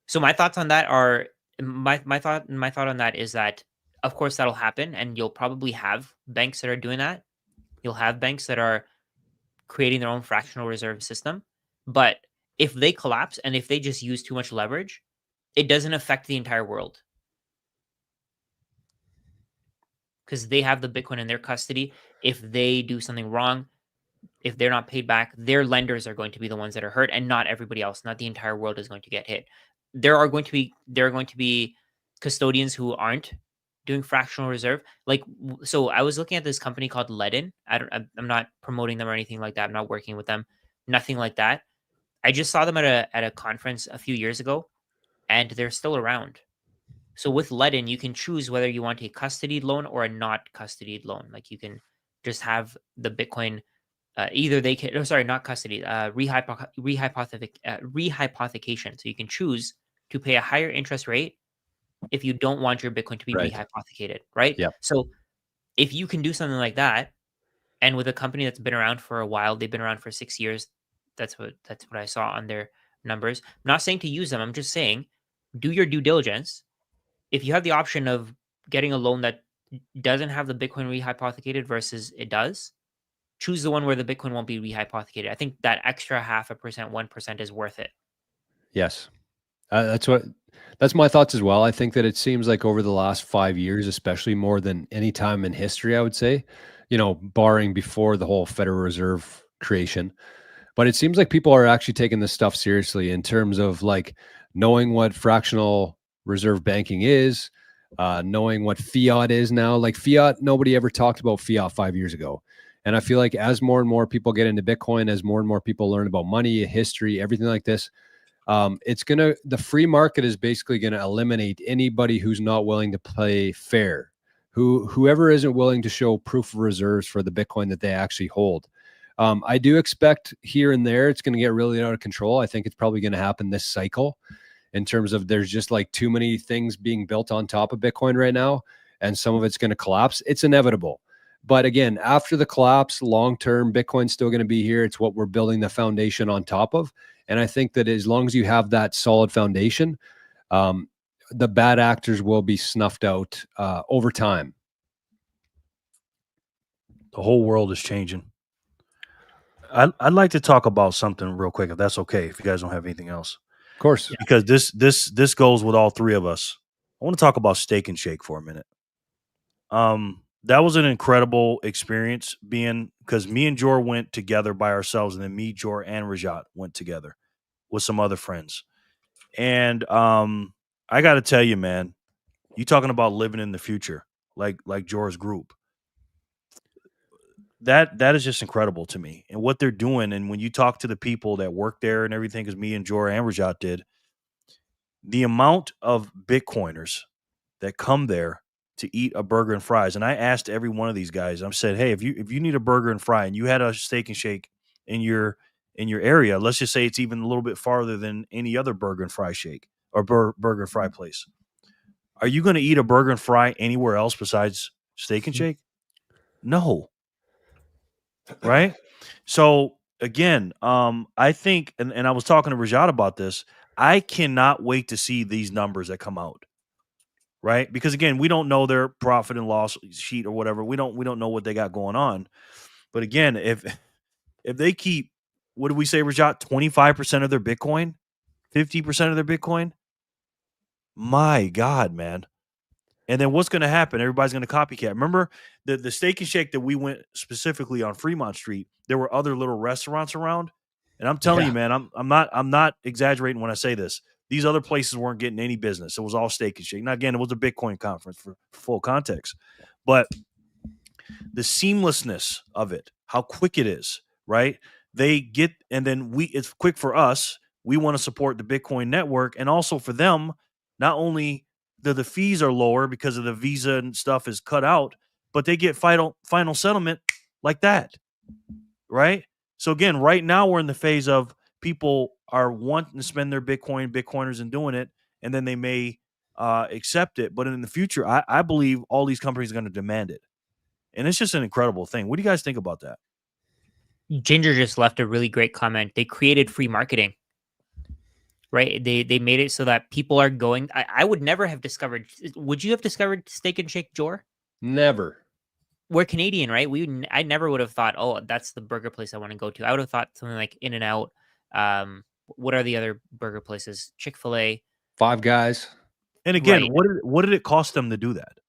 So my thoughts on that are my thought on that is that of course that'll happen, and you'll probably have banks that are doing that. You'll have banks that are creating their own fractional reserve system. But if they collapse and if they just use too much leverage, it doesn't affect the entire world. Because they have the Bitcoin in their custody. If they do something wrong, if they're not paid back, their lenders are going to be the ones that are hurt, and not everybody else. Not the entire world is going to get hit. There are going to be custodians who aren't doing fractional reserve. So I was looking at this company called Ledin. I'm not promoting them or anything like that. I'm not working with them. Nothing like that. I just saw them at a conference a few years ago, and they're still around. So with Ledin, you can choose whether you want a custodied loan or a not custodied loan. Like you can just have the Bitcoin. Either they can, not custody, rehypothecation. So you can choose to pay a higher interest rate if you don't want your Bitcoin to be Right. rehypothecated, right? Yep. So if you can do something like that, and with a company that's been around for a while, they've been around for 6 years. That's what I saw on their numbers. I'm not saying to use them. I'm just saying do your due diligence. If you have the option of getting a loan that doesn't have the Bitcoin rehypothecated versus it does, choose the one where the Bitcoin won't be rehypothecated. I think that extra 0.5%, 1% is worth it. Yes. That's my thoughts as well. I think that it seems like over the last 5 years, especially more than any time in history, I would say, barring before the whole Federal Reserve creation, but it seems like people are actually taking this stuff seriously in terms of like knowing what fractional reserve banking is, knowing what fiat is now. Like fiat, nobody ever talked about fiat 5 years ago. And I feel like as more and more people get into Bitcoin, as more and more people learn about money, history, everything like this, the free market is basically going to eliminate anybody who's not willing to play fair, whoever isn't willing to show proof of reserves for the Bitcoin that they actually hold. I do expect here and there it's going to get really out of control. I think it's probably going to happen this cycle in terms of there's just like too many things being built on top of Bitcoin right now, and some of it's going to collapse. It's inevitable. But again, after the collapse, long-term, Bitcoin's still going to be here. It's what we're building the foundation on top of. And I think that as long as you have that solid foundation, the bad actors will be snuffed out over time. The whole world is changing. I'd like to talk about something real quick, if that's okay, if you guys don't have anything else. Of course. Because this goes with all three of us. I want to talk about Steak and Shake for a minute. That was an incredible experience because me and Jor went together by ourselves, and then me, Jor, and Rajat went together with some other friends. And I got to tell you, man, you talking about living in the future, like Jor's group. That is just incredible to me, and what they're doing. And when you talk to the people that work there and everything, because me and Jor and Rajat did, the amount of Bitcoiners that come there to eat a burger and fries. And I asked every one of these guys, I said, hey, if you need a burger and fry and you had a Steak and Shake in your area, let's just say it's even a little bit farther than any other burger and fry shake or burger and fry place, are you going to eat a burger and fry anywhere else besides Steak and Shake? No. Right? So again, I think, and I was talking to Rajat about this, I cannot wait to see these numbers that come out. Right? Because again, we don't know their profit and loss sheet or whatever. We don't know what they got going on. But again, if they keep, what did we say, Rajat, 25% of their Bitcoin, 50% of their Bitcoin, My God, man. And then what's going to happen? Everybody's going to copycat. Remember the Steak and Shake that we went specifically on Fremont Street? There were other little restaurants around, and I'm telling you, man, I'm not exaggerating when I say this. These other places weren't getting any business. It was all Steak and Shake. Now, again, it was a Bitcoin conference for full context, but the seamlessness of it, how quick it is, right? They get, and then it's quick for us. We want to support the Bitcoin network, and also for them, not only the fees are lower because of the Visa and stuff is cut out, but they get final settlement like that, right? So again, right now we're in the phase of people are wanting to spend their Bitcoiners and doing it, and then they may accept it. But in the future, I believe all these companies are going to demand it. And it's just an incredible thing. What do you guys think about that? Ginger just left a really great comment. They created free marketing, right? They made it so that people are going. I would never have discovered. Would you have discovered Steak and Shake, Jor? Never. We're Canadian, right? I never would have thought, oh, that's the burger place I want to go to. I would have thought something like In-N-Out. What are the other burger places? Chick-fil-A. Five Guys. And again, Right. what did it cost them to do that?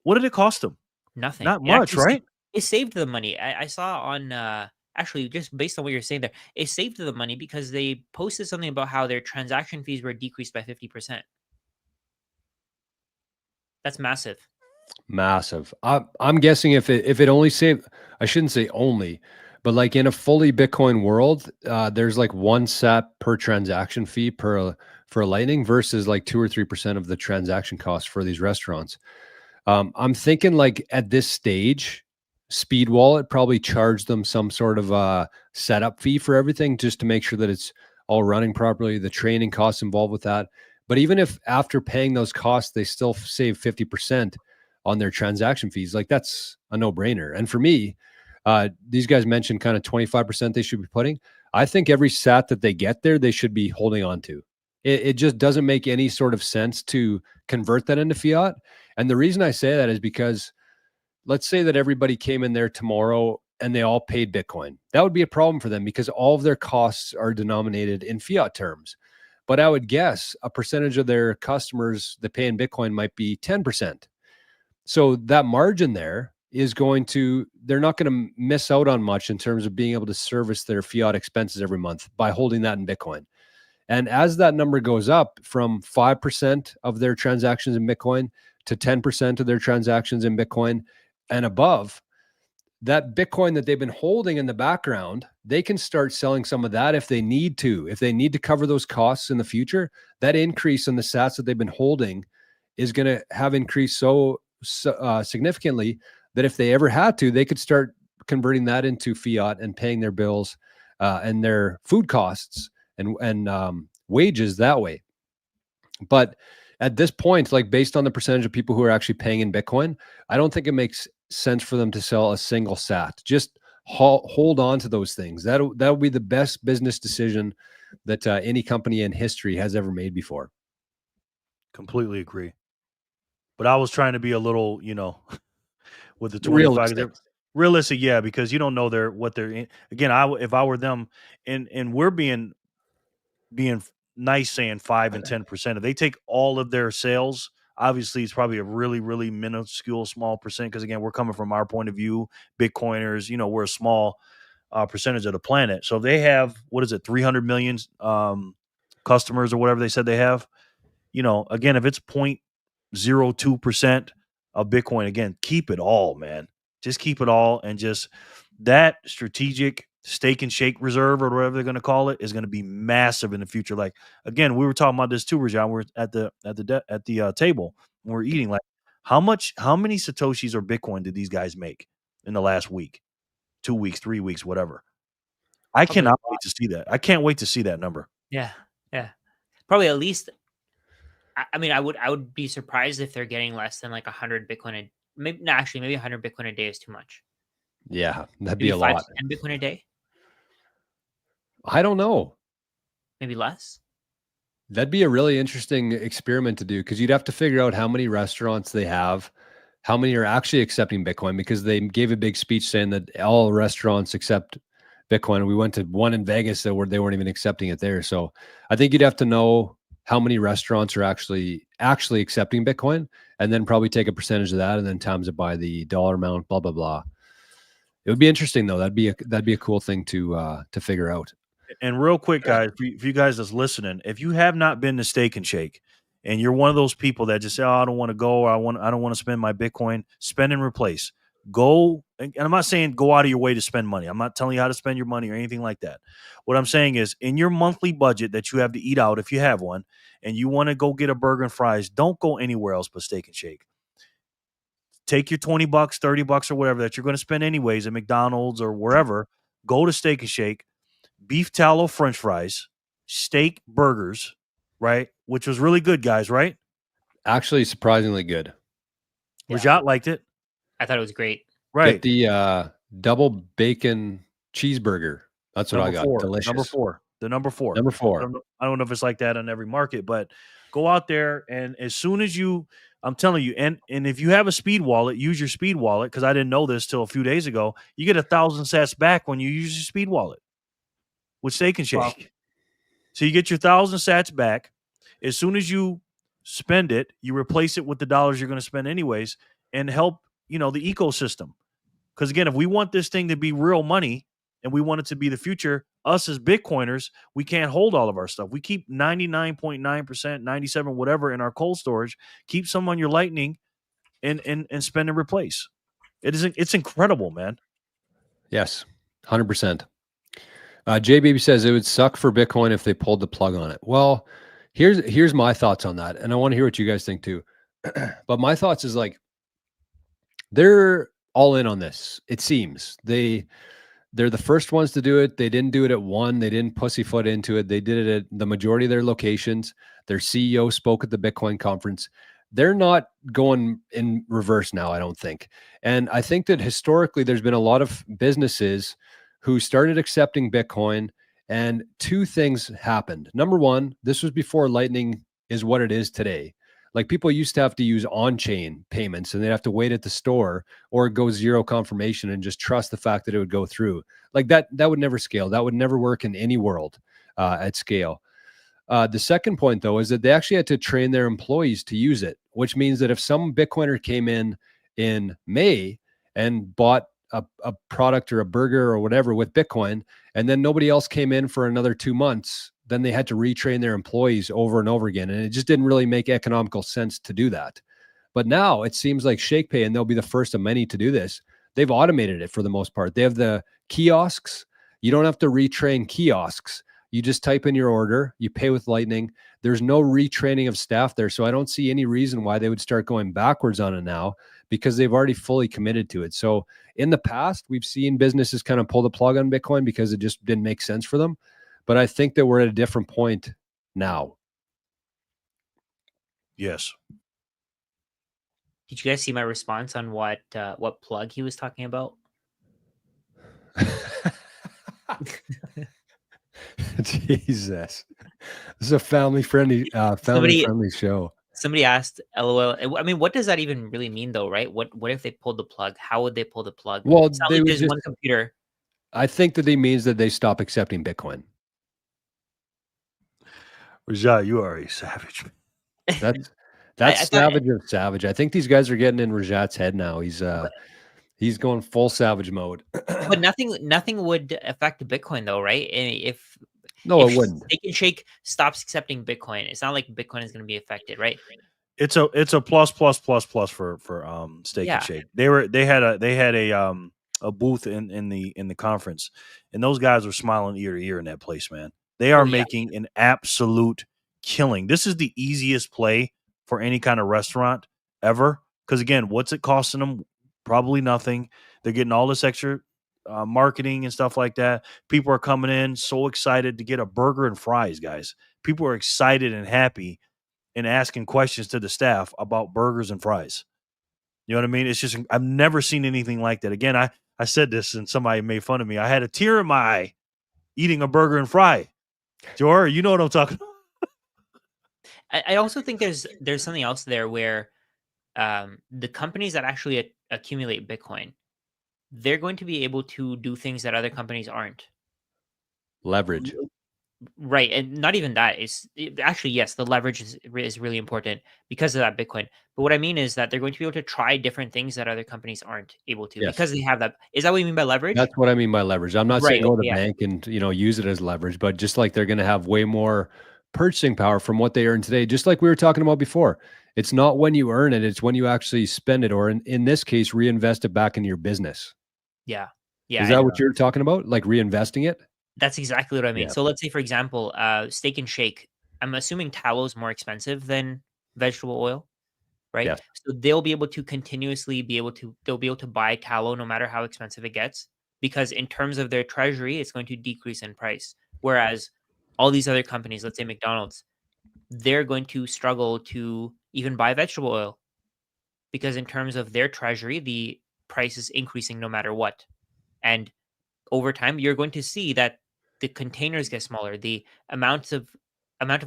What did it cost them? Nothing. Not much, right? It saved them money. I saw on actually just based on what you're saying there, it saved them money because they posted something about how their transaction fees were decreased by 50%. That's massive. Massive. I'm guessing if it only saved, I shouldn't say only, but like in a fully Bitcoin world, there's like 1 sat per transaction fee for a Lightning versus like 2 or 3% of the transaction cost for these restaurants. I'm thinking like at this stage, Speed Wallet probably charged them some sort of a setup fee for everything just to make sure that it's all running properly, the training costs involved with that. But even if after paying those costs, they still save 50% on their transaction fees, like that's a no-brainer. And for me, these guys mentioned kind of 25% they should be putting. I think every sat that they get there, they should be holding on to. It just doesn't make any sort of sense to convert that into fiat. And the reason I say that is because let's say that everybody came in there tomorrow and they all paid Bitcoin. That would be a problem for them because all of their costs are denominated in fiat terms. But I would guess a percentage of their customers that pay in Bitcoin might be 10%. So that margin there is they're not going to miss out on much in terms of being able to service their fiat expenses every month by holding that in Bitcoin. And as that number goes up from 5% of their transactions in Bitcoin to 10% of their transactions in Bitcoin and above, that Bitcoin that they've been holding in the background, they can start selling some of that if they need to. If they need to cover those costs in the future, that increase in the sats that they've been holding is going to have increased so significantly that if they ever had to, they could start converting that into fiat and paying their bills and their food costs and wages that way. But at this point, like based on the percentage of people who are actually paying in Bitcoin, I don't think it makes sense for them to sell a single sat. Just hold on to those things. That'll be the best business decision that any company in history has ever made before. Completely agree. But I was trying to be a little, with the 25 realistic, yeah, because you don't know what they're in. Again, if I were them, and we're being nice saying 5 and 10%. If they take all of their sales, obviously it's probably a really, really minuscule small percent. Because again, we're coming from our point of view, Bitcoiners, we're a small percentage of the planet. So if they have 300 million customers or whatever they said they have, again, if it's 0.02% of Bitcoin, again, keep it all, man. Just keep it all, and just that strategic Steak and Shake reserve or whatever they're going to call it is going to be massive in the future. Like again, we were talking about this too, Rajan. We're at the table when we're eating. Like, how many Satoshis or Bitcoin did these guys make in the last week, 2 weeks, 3 weeks, whatever? I cannot wait to see that. I can't wait to see that number. Yeah, probably at least. I mean, I would be surprised if they're getting less than like 100 Bitcoin. Maybe 100 Bitcoin a day is too much. Yeah, that'd be a lot. 10 Bitcoin a day. I don't know. Maybe less. That'd be a really interesting experiment to do because you'd have to figure out how many restaurants they have, how many are actually accepting Bitcoin, because they gave a big speech saying that all restaurants accept Bitcoin. We went to one in Vegas where they weren't even accepting it there. So I think you'd have to know how many restaurants are actually accepting Bitcoin, and then probably take a percentage of that and then times it by the dollar amount, blah blah blah. It would be interesting though. That'd be a cool thing to figure out. And real quick, guys, for you guys that's listening, if you have not been to Steak and Shake, and you're one of those people that just say, "Oh, I don't want to go," or I don't want to spend my Bitcoin," spend and replace. Go, and I'm not saying go out of your way to spend money. I'm not telling you how to spend your money or anything like that. What I'm saying is, in your monthly budget that you have to eat out, if you have one, and you want to go get a burger and fries, don't go anywhere else but Steak and Shake. Take your $20, $30, or whatever that you're going to spend anyways at McDonald's or wherever. Go to Steak and Shake. Beef tallow French fries, steak burgers, right? Which was really good, guys, right? Actually, surprisingly good. Yeah. Rajat liked it. I thought it was great. Right. Get the double bacon cheeseburger. That's what I got. Four. Delicious. Number 4. The number 4. Number 4. I don't know if it's like that on every market, but go out there, and as soon as I'm telling you, and if you have a speed wallet, use your speed wallet, because I didn't know this till a few days ago. You get 1,000 sats back when you use your speed wallet with Steak and Shake. Wow. So you get your 1,000 sats back. As soon as you spend it, you replace it with the dollars you're going to spend anyways, and help, the ecosystem. Because again, if we want this thing to be real money and we want it to be the future, us as Bitcoiners, we can't hold all of our stuff. We keep 99.9%, 97, whatever in our cold storage. Keep some on your Lightning and spend and replace. It's incredible, man. Yes, 100%. JBaby says it would suck for Bitcoin if they pulled the plug on it. Well, here's my thoughts on that, and I want to hear what you guys think too. But my thoughts is like, they're all in on this. It seems they're the first ones to do it. They didn't do it at one. They didn't pussyfoot into it. They did it at the majority of their locations. Their CEO spoke at the Bitcoin conference. They're not going in reverse now, I don't think. And I think that historically there's been a lot of businesses who started accepting Bitcoin, and two things happened. Number one, this was before Lightning is what it is today. Like, people used to have to use on-chain payments, and they'd have to wait at the store or go zero confirmation and just trust the fact that it would go through. Like that would never scale. That would never work in any world at scale. The second point, though, is that they actually had to train their employees to use it, which means that if some Bitcoiner came in May and bought a product or a burger or whatever with Bitcoin, and then nobody else came in for another 2 months, then they had to retrain their employees over and over again. And it just didn't really make economical sense to do that. But now it seems like ShakePay, and they'll be the first of many to do this, they've automated it for the most part. They have the kiosks. You don't have to retrain kiosks. You just type in your order, you pay with Lightning. There's no retraining of staff there. So I don't see any reason why they would start going backwards on it now, because they've already fully committed to it. So in the past, we've seen businesses kind of pull the plug on Bitcoin because it just didn't make sense for them. But I think that we're at a different point now. Yes. Did you guys see my response on what plug he was talking about? Jesus, this is a family-friendly show. Somebody asked, LOL. I mean, what does that even really mean, though, right? What if they pulled the plug? How would they pull the plug? Well, it's not like there's one computer. I think that it means that they stop accepting Bitcoin. Rajat, you are a savage. That's savage of savage. I think these guys are getting in Rajat's head now. He's going full savage mode. But nothing would affect Bitcoin, though, right? It wouldn't. Steak and Shake stops accepting Bitcoin, it's not like Bitcoin is going to be affected, right? It's a plus for Steak and Shake. They had a booth in the conference, and those guys were smiling ear to ear in that place, man. They are making an absolute killing. This is the easiest play for any kind of restaurant ever, because again, what's it costing them? Probably nothing. They're getting all this extra marketing and stuff like that. People are coming in so excited to get a burger and fries, guys. People are excited and happy and asking questions to the staff about burgers and fries. You know what I mean? It's just, I've never seen anything like that. Again, I said this and somebody made fun of me. I had a tear in my eye eating a burger and fry. Jor, you know what I'm talking about. I also think there's something else there where the companies that actually accumulate Bitcoin, they're going to be able to do things that other companies aren't. Leverage. Right, and not even that is actually, yes, the leverage is really important because of that Bitcoin. But what I mean is that they're going to be able to try different things that other companies aren't able to Yes. because they have that. Is that what you mean by leverage? That's what I mean by leverage. I'm not Right. saying go to Okay. the Yeah. bank and, use it as leverage, but just like they're going to have way more purchasing power from what they earn today, just like we were talking about before. It's not when you earn it, it's when you actually spend it, or in this case, reinvest it back into your business. Yeah. Yeah. Is that And what you're talking about? Like reinvesting it? that's exactly what I mean. Yeah. So let's say, for example, Steak and Shake. I'm assuming tallow is more expensive than vegetable oil, right? Yes. So they'll be able to continuously they'll be able to buy tallow no matter how expensive it gets because in terms of their treasury, it's going to decrease in price. Whereas all these other companies, let's say McDonald's, they're going to struggle to even buy vegetable oil because in terms of their treasury, the price is increasing no matter what. And over time, you're going to see that the containers get smaller. The amount of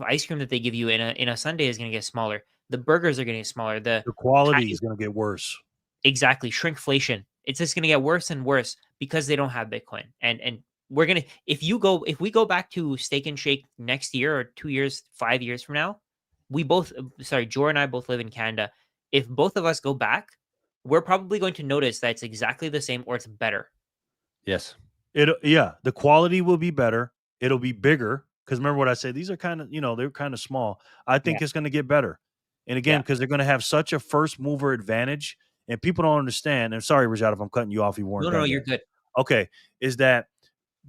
ice cream that they give you in a sundae is going to get smaller. The burgers are getting smaller. The The quality patties, is going to get worse. exactly, shrinkflation. It's just going to get worse and worse because they don't have Bitcoin. And we're gonna if we go back to Steak and Shake next year or 2 years, 5 years from now, we both sorry, Jor and I both live in Canada. If both of us go back, we're probably going to notice that it's exactly the same or it's better. Yes. The quality will be better. It'll be bigger because remember what I said. These are kind of they're kind of small. I Yeah. think it's going to get better, and again Yeah. because they're going to have such a first mover advantage, and people don't understand. And sorry, Rajat, if I'm cutting you off, you weren't No, done you're yet. good. Okay, is that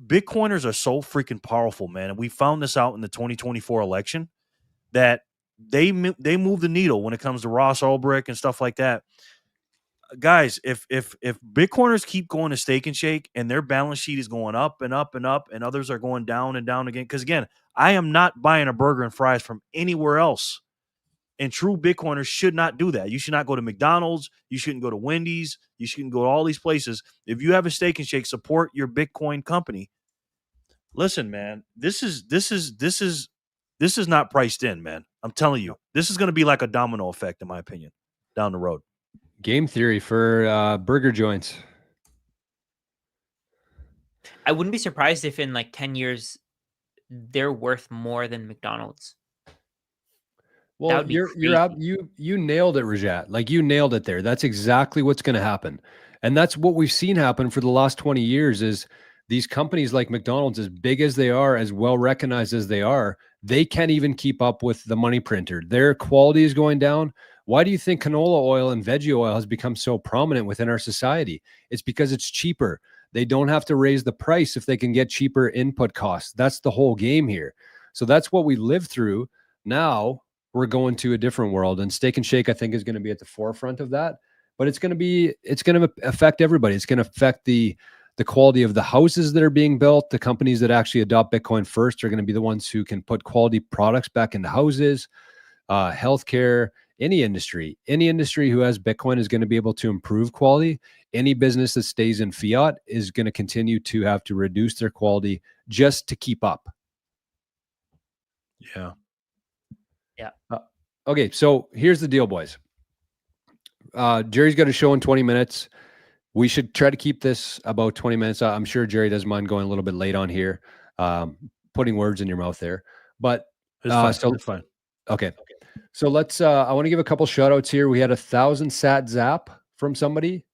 Bitcoiners are so freaking powerful, man, and we found this out in the 2024 election that they move the needle when it comes to Ross Ulbricht and stuff like that. Guys, if Bitcoiners keep going to Steak and Shake and their balance sheet is going up and up and up, and others are going down and down again, because again, I am not buying a burger and fries from anywhere else. And true Bitcoiners should not do that. You should not go to McDonald's. You shouldn't go to Wendy's. You shouldn't go to all these places. If you have a Steak and Shake, support your Bitcoin company. Listen, man, this is not priced in, man. I'm telling you, this is going to be like a domino effect, in my opinion, down the road. Game theory for burger joints. I wouldn't be surprised if in like 10 years they're worth more than McDonald's. That Well, would be you're out. crazy. You nailed it, Rajat. Like you nailed it there. That's exactly what's going to happen, and that's what we've seen happen for the last 20 years. Is these companies like McDonald's, as big as they are, as well recognized as they are, they can't even keep up with the money printer. Their quality is going down. Why do you think canola oil and veggie oil has become so prominent within our society? It's because it's cheaper. They don't have to raise the price if they can get cheaper input costs. That's the whole game here. So that's what we live through now. We're going to a different world, and Steak and Shake I think is going to be at the forefront of that, but it's going to affect everybody. It's going to affect the quality of the houses that are being built. The companies that actually adopt Bitcoin first are going to be the ones who can put quality products back into houses. Healthcare, any industry who has Bitcoin is going to be able to improve quality. Any business that stays in fiat is going to continue to have to reduce their quality just to keep up. Yeah. Yeah. Okay, so here's the deal, boys. Jerry's got a show in 20 minutes. We should try to keep this about 20 minutes. I'm sure Jerry doesn't mind going a little bit late on here, putting words in your mouth there. But It's fine. so It's fine. okay. So let's I want to give a couple shout outs here. We had 1,000 sat zap from somebody.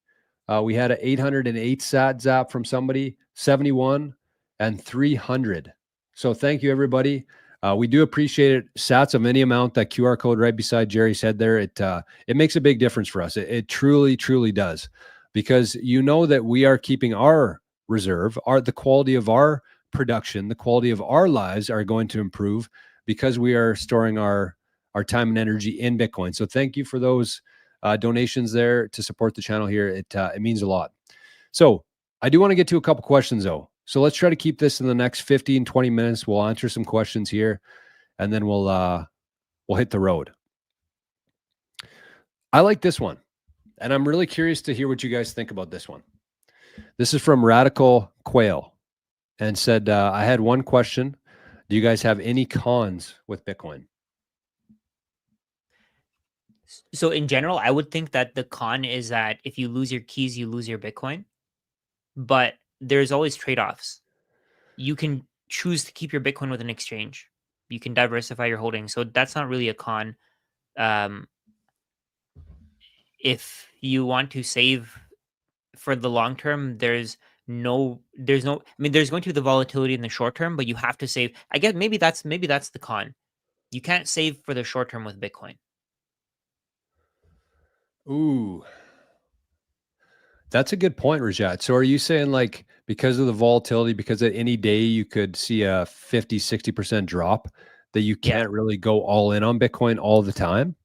We had an 808 sat zap from somebody, 71 and 300. So thank you, everybody. We do appreciate it. Sats of any amount. That QR code right beside Jerry's head there, it makes a big difference for us. It truly, truly does, because you know that we are keeping our reserve, the quality of our production, the quality of our lives are going to improve because we are storing our time and energy in Bitcoin. So thank you for those donations there to support the channel here. It means a lot. So I do want to get to a couple questions though. So let's try to keep this in the next 15, 20 minutes. We'll answer some questions here and then we'll hit the road. I like this one, and I'm really curious to hear what you guys think about this one. This is from Radical Quail and said, I had one question. Do you guys have any cons with Bitcoin? So in general, I would think that the con is that if you lose your keys, you lose your Bitcoin. But there's always trade-offs. You can choose to keep your Bitcoin with an exchange. You can diversify your holdings. So that's not really a con. Um, if you want to save for the long term, there's I mean, there's going to be the volatility in the short term, but you have to save. I guess maybe that's the con. You can't save for the short term with Bitcoin. Ooh, that's a good point, Rajat. So are you saying like because of the volatility, because at any day you could see a 50, 60% drop that you Yeah. can't really go all in on Bitcoin all the time?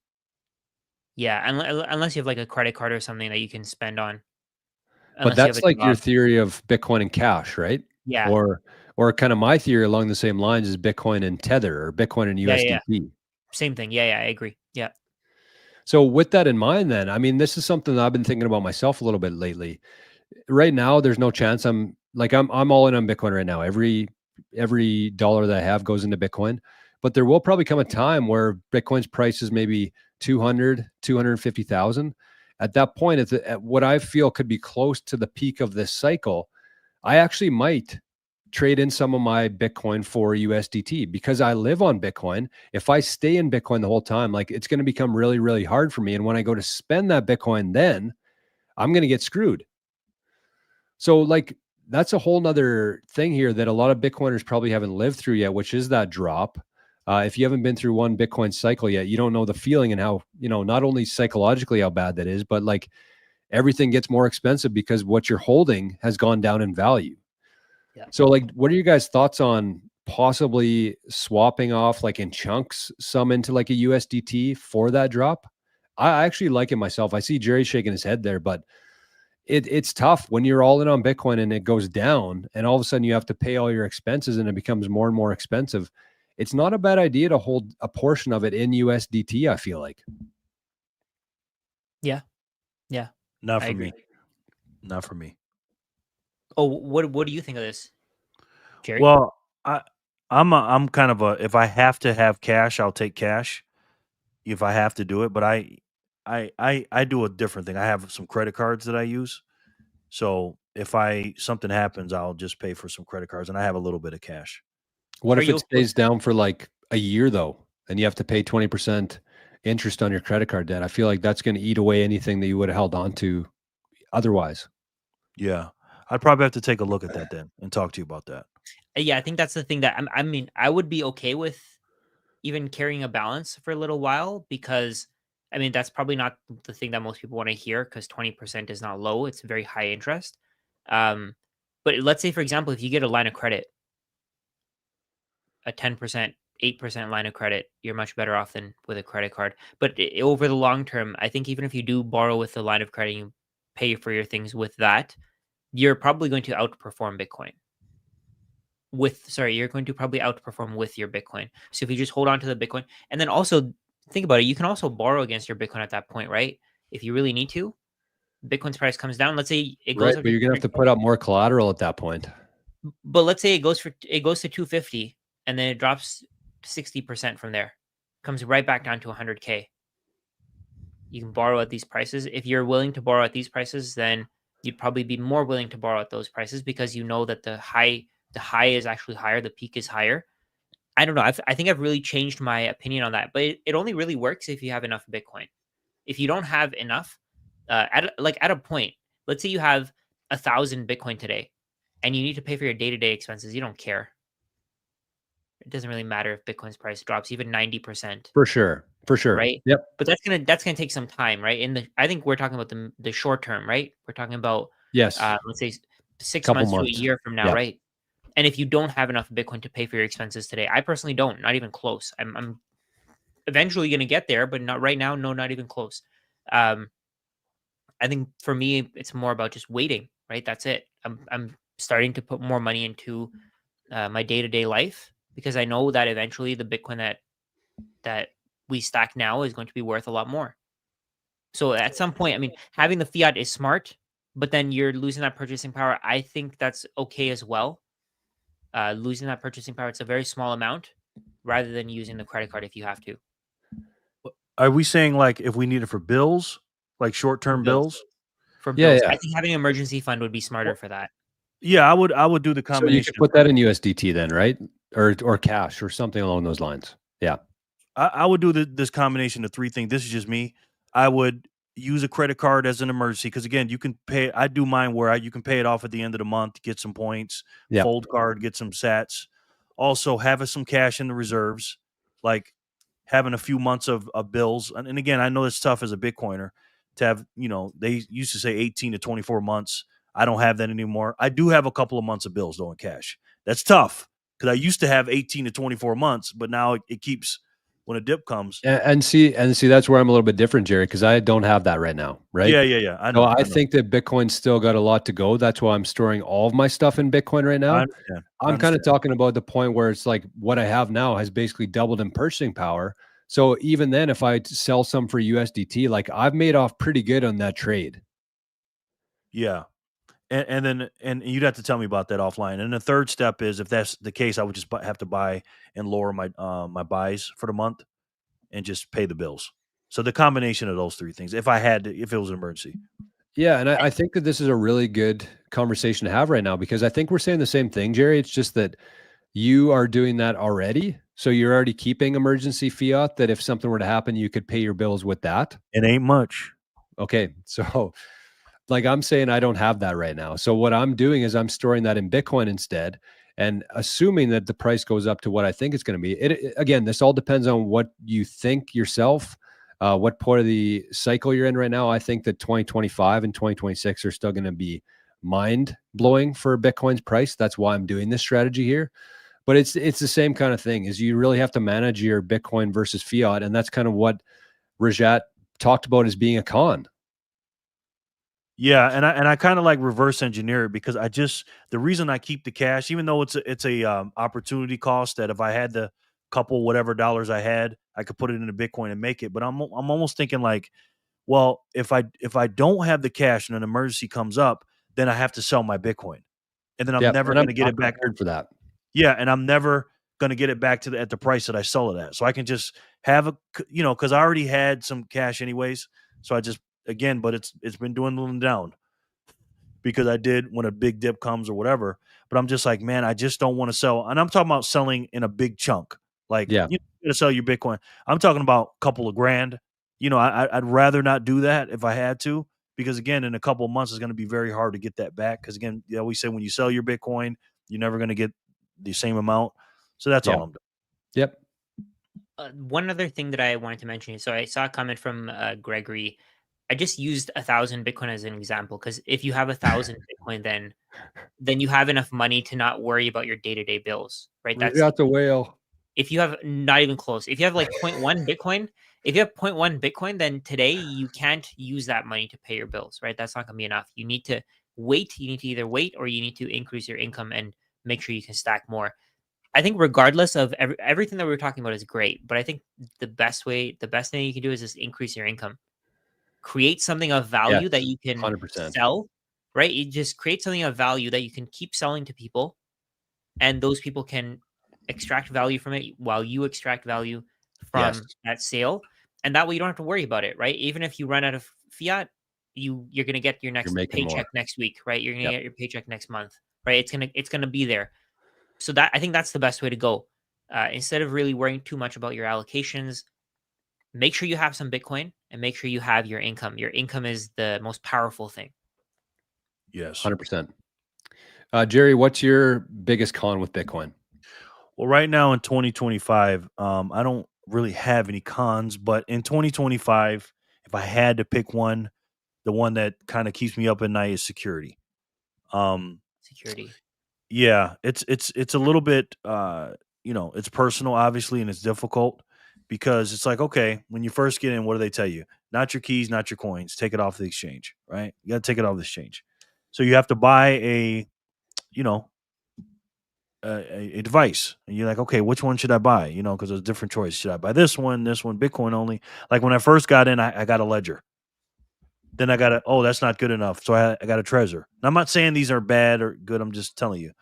Yeah, unless you have like a credit card or something that you can spend on. But Unless you have that's a like your job. theory of Bitcoin and cash, right? Yeah. Or kind of my theory along the same lines is Bitcoin and Tether or Bitcoin and Yeah. USDT. Same thing. Yeah, I agree. Yeah. So with that in mind, then, I mean, this is something that I've been thinking about myself a little bit lately. Right now, there's no chance I'm all in on Bitcoin right now. Every dollar that I have goes into Bitcoin, but there will probably come a time where Bitcoin's price is maybe 200, 250,000. At that point, at what I feel could be close to the peak of this cycle, I actually might trade in some of my Bitcoin for USDT because I live on Bitcoin. If I stay in Bitcoin the whole time, like it's going to become really, really hard for me. And when I go to spend that Bitcoin, then I'm going to get screwed. So like that's a whole nother thing here that a lot of Bitcoiners probably haven't lived through yet, which is that drop. If you haven't been through one Bitcoin cycle yet, you don't know the feeling and how, not only psychologically how bad that is, but like everything gets more expensive because what you're holding has gone down in value. Yeah. So like, what are you guys' thoughts on possibly swapping off like in chunks some into like a USDT for that drop? I actually like it myself. I see Jerry shaking his head there, but it's tough when you're all in on Bitcoin and it goes down and all of a sudden you have to pay all your expenses and it becomes more and more expensive. It's not a bad idea to hold a portion of it in USDT, I feel like. Yeah. Not I for agree. me. Not for me. Oh, what do you think of this, Jerry? Well, I'm kind of a if I have to have cash, I'll take cash if I have to do it. But I do a different thing. I have some credit cards that I use. So if something happens, I'll just pay for some credit cards, and I have a little bit of cash. What Are if it you okay with stays down for like a year though, and you have to pay 20% interest on your credit card debt? I feel like that's going to eat away anything that you would have held on to otherwise. Yeah, I'd probably have to take a look at that then and talk to you about that. Yeah, I think that's the thing that I mean, I would be okay with even carrying a balance for a little while because I mean, that's probably not the thing that most people want to hear because 20% is not low, it's very high interest. Um, but let's say, for example, if you get a line of credit, a 10%, 8% line of credit, you're much better off than with a credit card. But over the long term, I think even if you do borrow with the line of credit, you pay for your things with that, you're probably going to outperform Bitcoin. You're going to probably outperform with your Bitcoin. So if you just hold on to the Bitcoin, and then also think about it, you can also borrow against your Bitcoin at that point, right? If you really need to, Bitcoin's price comes down. Let's say it goes Right. up But to you're going to have to 200K, put up more collateral at that point. but let's say it goes to 250, and then it drops 60% from there, comes right back down to 100K. You can borrow at these prices. If you're willing to borrow at these prices, then you'd probably be more willing to borrow at those prices because you know that the high is actually higher, the peak is higher. I don't know. I think I've really changed my opinion on that, but it only really works if you have enough Bitcoin. If you don't have enough, at a point, let's say you have 1,000 Bitcoin today, and you need to pay for your day to day expenses. You don't care. It doesn't really matter if Bitcoin's price drops even 90%, For sure. For sure. right? Yep. But that's gonna take some time, right? I think we're talking about the short term, right? We're talking about Yes. let's say 6 months to a Months. year from now, Yeah. right? And if you don't have enough Bitcoin to pay for your expenses today, I personally don't, not even close. I'm eventually going to get there, but not right now. No, not even close. Um, I think for me, it's more about just waiting, right? That's it. I'm starting to put more money into my day to day life because I know that eventually the Bitcoin that we stack now is going to be worth a lot more. So at some point, I mean, having the fiat is smart, but then you're losing that purchasing power. I think that's okay as well. Losing that purchasing power, it's a very small amount rather than using the credit card if you have to. Are we saying like if we need it for bills, like short For term bills. bills? For Yeah. bills, Yeah. I think having an emergency fund would be smarter Well, for that. Yeah, I would do the So you combination. could put that in USDT then, right? Or cash or something along those lines. Yeah. I would do this combination of 3 things. This is just me. I would use a credit card as an emergency because again, you can pay. I do mine where you can pay it off at the end of the month, get some points, Yeah. fold card, get some sats. Also, having some cash in the reserves, like having a few months of bills. And again, I know it's tough as a Bitcoiner to have. They used to say 18 to 24 months. I don't have that anymore. I do have a couple of months of bills though in cash. That's tough because I used to have 18 to 24 months, but now it keeps when a dip comes. And see, that's where I'm a little bit different, Jerry, because I don't have that right now, right? Yeah. I So know. I think that Bitcoin's still got a lot to go. That's why I'm storing all of my stuff in Bitcoin right I now. understand. I'm kind of talking about the point where it's like what I have now has basically doubled in purchasing power. So even then, if I sell some for USDT, like I've made off pretty good on that trade. Yeah. And then you'd have to tell me about that offline. And the third step is if that's the case, I would just have to buy and lower my buys for the month and just pay the bills. So the combination of those 3 things, if it was an emergency. Yeah, and I think that this is a really good conversation to have right now because I think we're saying the same thing, Jerry. It's just that you are doing that already. So you're already keeping emergency fiat that if something were to happen, you could pay your bills with that. It ain't much. Okay. So like I'm saying, I don't have that right now. So what I'm doing is I'm storing that in Bitcoin instead and assuming that the price goes up to what I think it's going to be. Again, this all depends on what you think yourself, what part of the cycle you're in right now. I think that 2025 and 2026 are still going to be mind blowing for Bitcoin's price. That's why I'm doing this strategy here. But it's the same kind of thing is you really have to manage your Bitcoin versus fiat. And that's kind of what Rajat talked about as being a con. Yeah, and I kind of like reverse engineer it because the reason I keep the cash, even though it's a opportunity cost that if I had the couple whatever dollars I had, I could put it into Bitcoin and make it. But I'm almost thinking like, well, if I don't have the cash and an emergency comes up, then I have to sell my Bitcoin, and then I'm Yep, never and going to get I'm it back. prepared for that. Yeah, and I'm never going to get it back at the price that I sell it at. So I can just have because I already had some cash anyways. So I just but it's been dwindling down because I did when a big dip comes or whatever. But I'm just like, man, I just don't want to sell. And I'm talking about selling in a big chunk. Like, Yeah. you got to sell your Bitcoin. I'm talking about a couple of grand. I'd rather not do that if I had to, because again, in a couple of months, it's going to be very hard to get that back. Because again, we say when you sell your Bitcoin, you're never going to get the same amount. So that's all I'm doing. Yep. One other thing that I wanted to mention. So I saw a comment from Gregory. I just used 1,000 Bitcoin as an example because if you have 1,000 Bitcoin, then you have enough money to not worry about your day-to-day bills, right? We got the whale. If you have not even close, if you have like 0.1 Bitcoin, if you have 0.1 Bitcoin, then today you can't use that money to pay your bills, right? That's not going to be enough. You need to wait. You need to either wait or you need to increase your income and make sure you can stack more. I think regardless of everything that we're talking about is great, but I think the best thing you can do is just increase your income. Create something of value that you can 100%. sell, right? You just create something of value that you can keep selling to people, and those people can extract value from it while you extract value from that sale. And that way you don't have to worry about it, right? Even if you run out of fiat, you're gonna get your next paycheck next week, right? You're gonna get your paycheck next month, right? It's gonna be there. So that I think that's the best way to go. Instead of really worrying too much about your allocations, make sure you have some Bitcoin and make sure you have your income. Your income is the most powerful thing. Yes. 100%. Jerry, what's your biggest con with Bitcoin? Well, right now in 2025, I don't really have any cons, but in 2025, if I had to pick one, the one that kind of keeps me up at night is security. Security. Yeah, it's a little bit it's personal obviously and it's difficult because it's like, okay, when you first get in, what do they tell you? Not your keys, not your coins. Take it off the exchange, right? You got to take it off the exchange. So you have to buy a device, and you're like, okay, which one should I buy? Because there's different choices. Should I buy this one, Bitcoin only? Like when I first got in, I got a Ledger. Then I got that's not good enough. So I got a Trezor. Now, I'm not saying these are bad or good. I'm just telling you.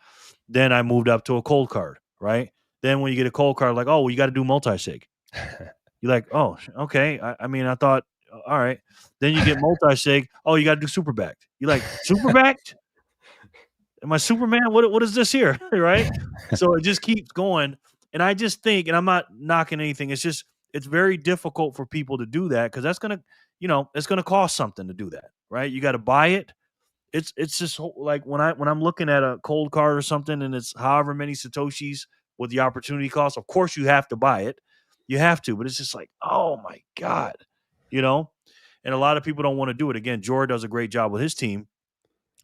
Then I moved up to a cold card, right? Then when you get a cold card, like, oh, well, you got to do multi-sig. You're like, oh, okay. I mean, I thought, all right. Then you get multi-sig. Oh, you got to do super backed. You're like, super backed? Am I Superman? What is this here? Right? So it just keeps going. And I just think, and I'm not knocking anything, it's very difficult for people to do that because that's gonna, it's gonna cost something to do that, right? You got to buy it. It's just like when I'm looking at a cold card or something and it's however many Satoshis with the opportunity cost, of course you have to buy it. You have to, but it's just like, oh my God, you know? And a lot of people don't want to do it. Again, Jordan does a great job with his team,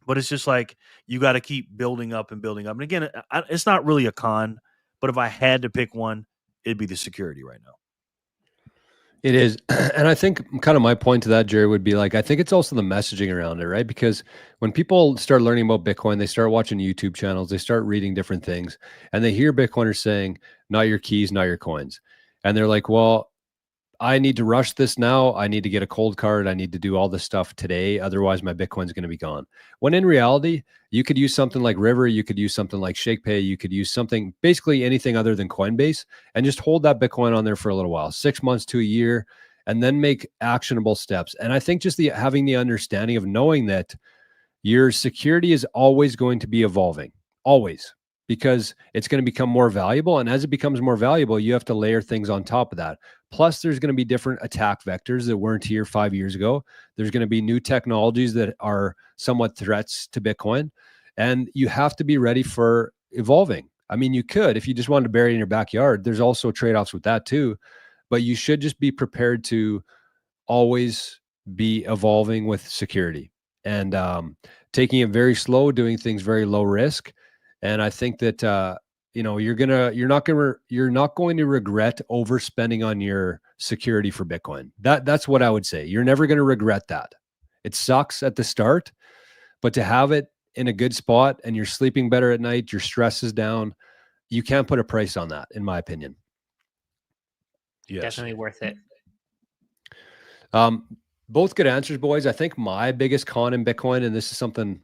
but it's just like you got to keep building up and building up. And again, it's not really a con, but if I had to pick one, it'd be the security right now. It is. And I think kind of my point to that, Jerry, would be like, I think it's also the messaging around it, right? Because when people start learning about Bitcoin, they start watching YouTube channels, they start reading different things, and they hear Bitcoiners saying, not your keys, not your coins. And they're like, well, I need to rush this now. I need to get a cold card. I need to do all this stuff today. Otherwise, my Bitcoin's going to be gone. When in reality, you could use something like River. You could use something like ShakePay. You could use something, basically anything other than Coinbase, and just hold that Bitcoin on there for a little while, 6 months to a year, and then make actionable steps. And I think just having the understanding of knowing that your security is always going to be evolving, always, because it's going to become more valuable. And as it becomes more valuable, you have to layer things on top of that. Plus, there's going to be different attack vectors that weren't here 5 years ago. There's going to be new technologies that are somewhat threats to Bitcoin. And you have to be ready for evolving. I mean, you could, if you just wanted to bury it in your backyard, there's also trade-offs with that too. But you should just be prepared to always be evolving with security and taking it very slow, doing things very low risk. And I think that you're not going to regret overspending on your security for Bitcoin. That's what I would say. You're never going to regret that. It sucks at the start, but to have it in a good spot and you're sleeping better at night, your stress is down, you can't put a price on that, in my opinion. Yes. Definitely worth it. Both good answers, boys. I think my biggest con in Bitcoin, and this is something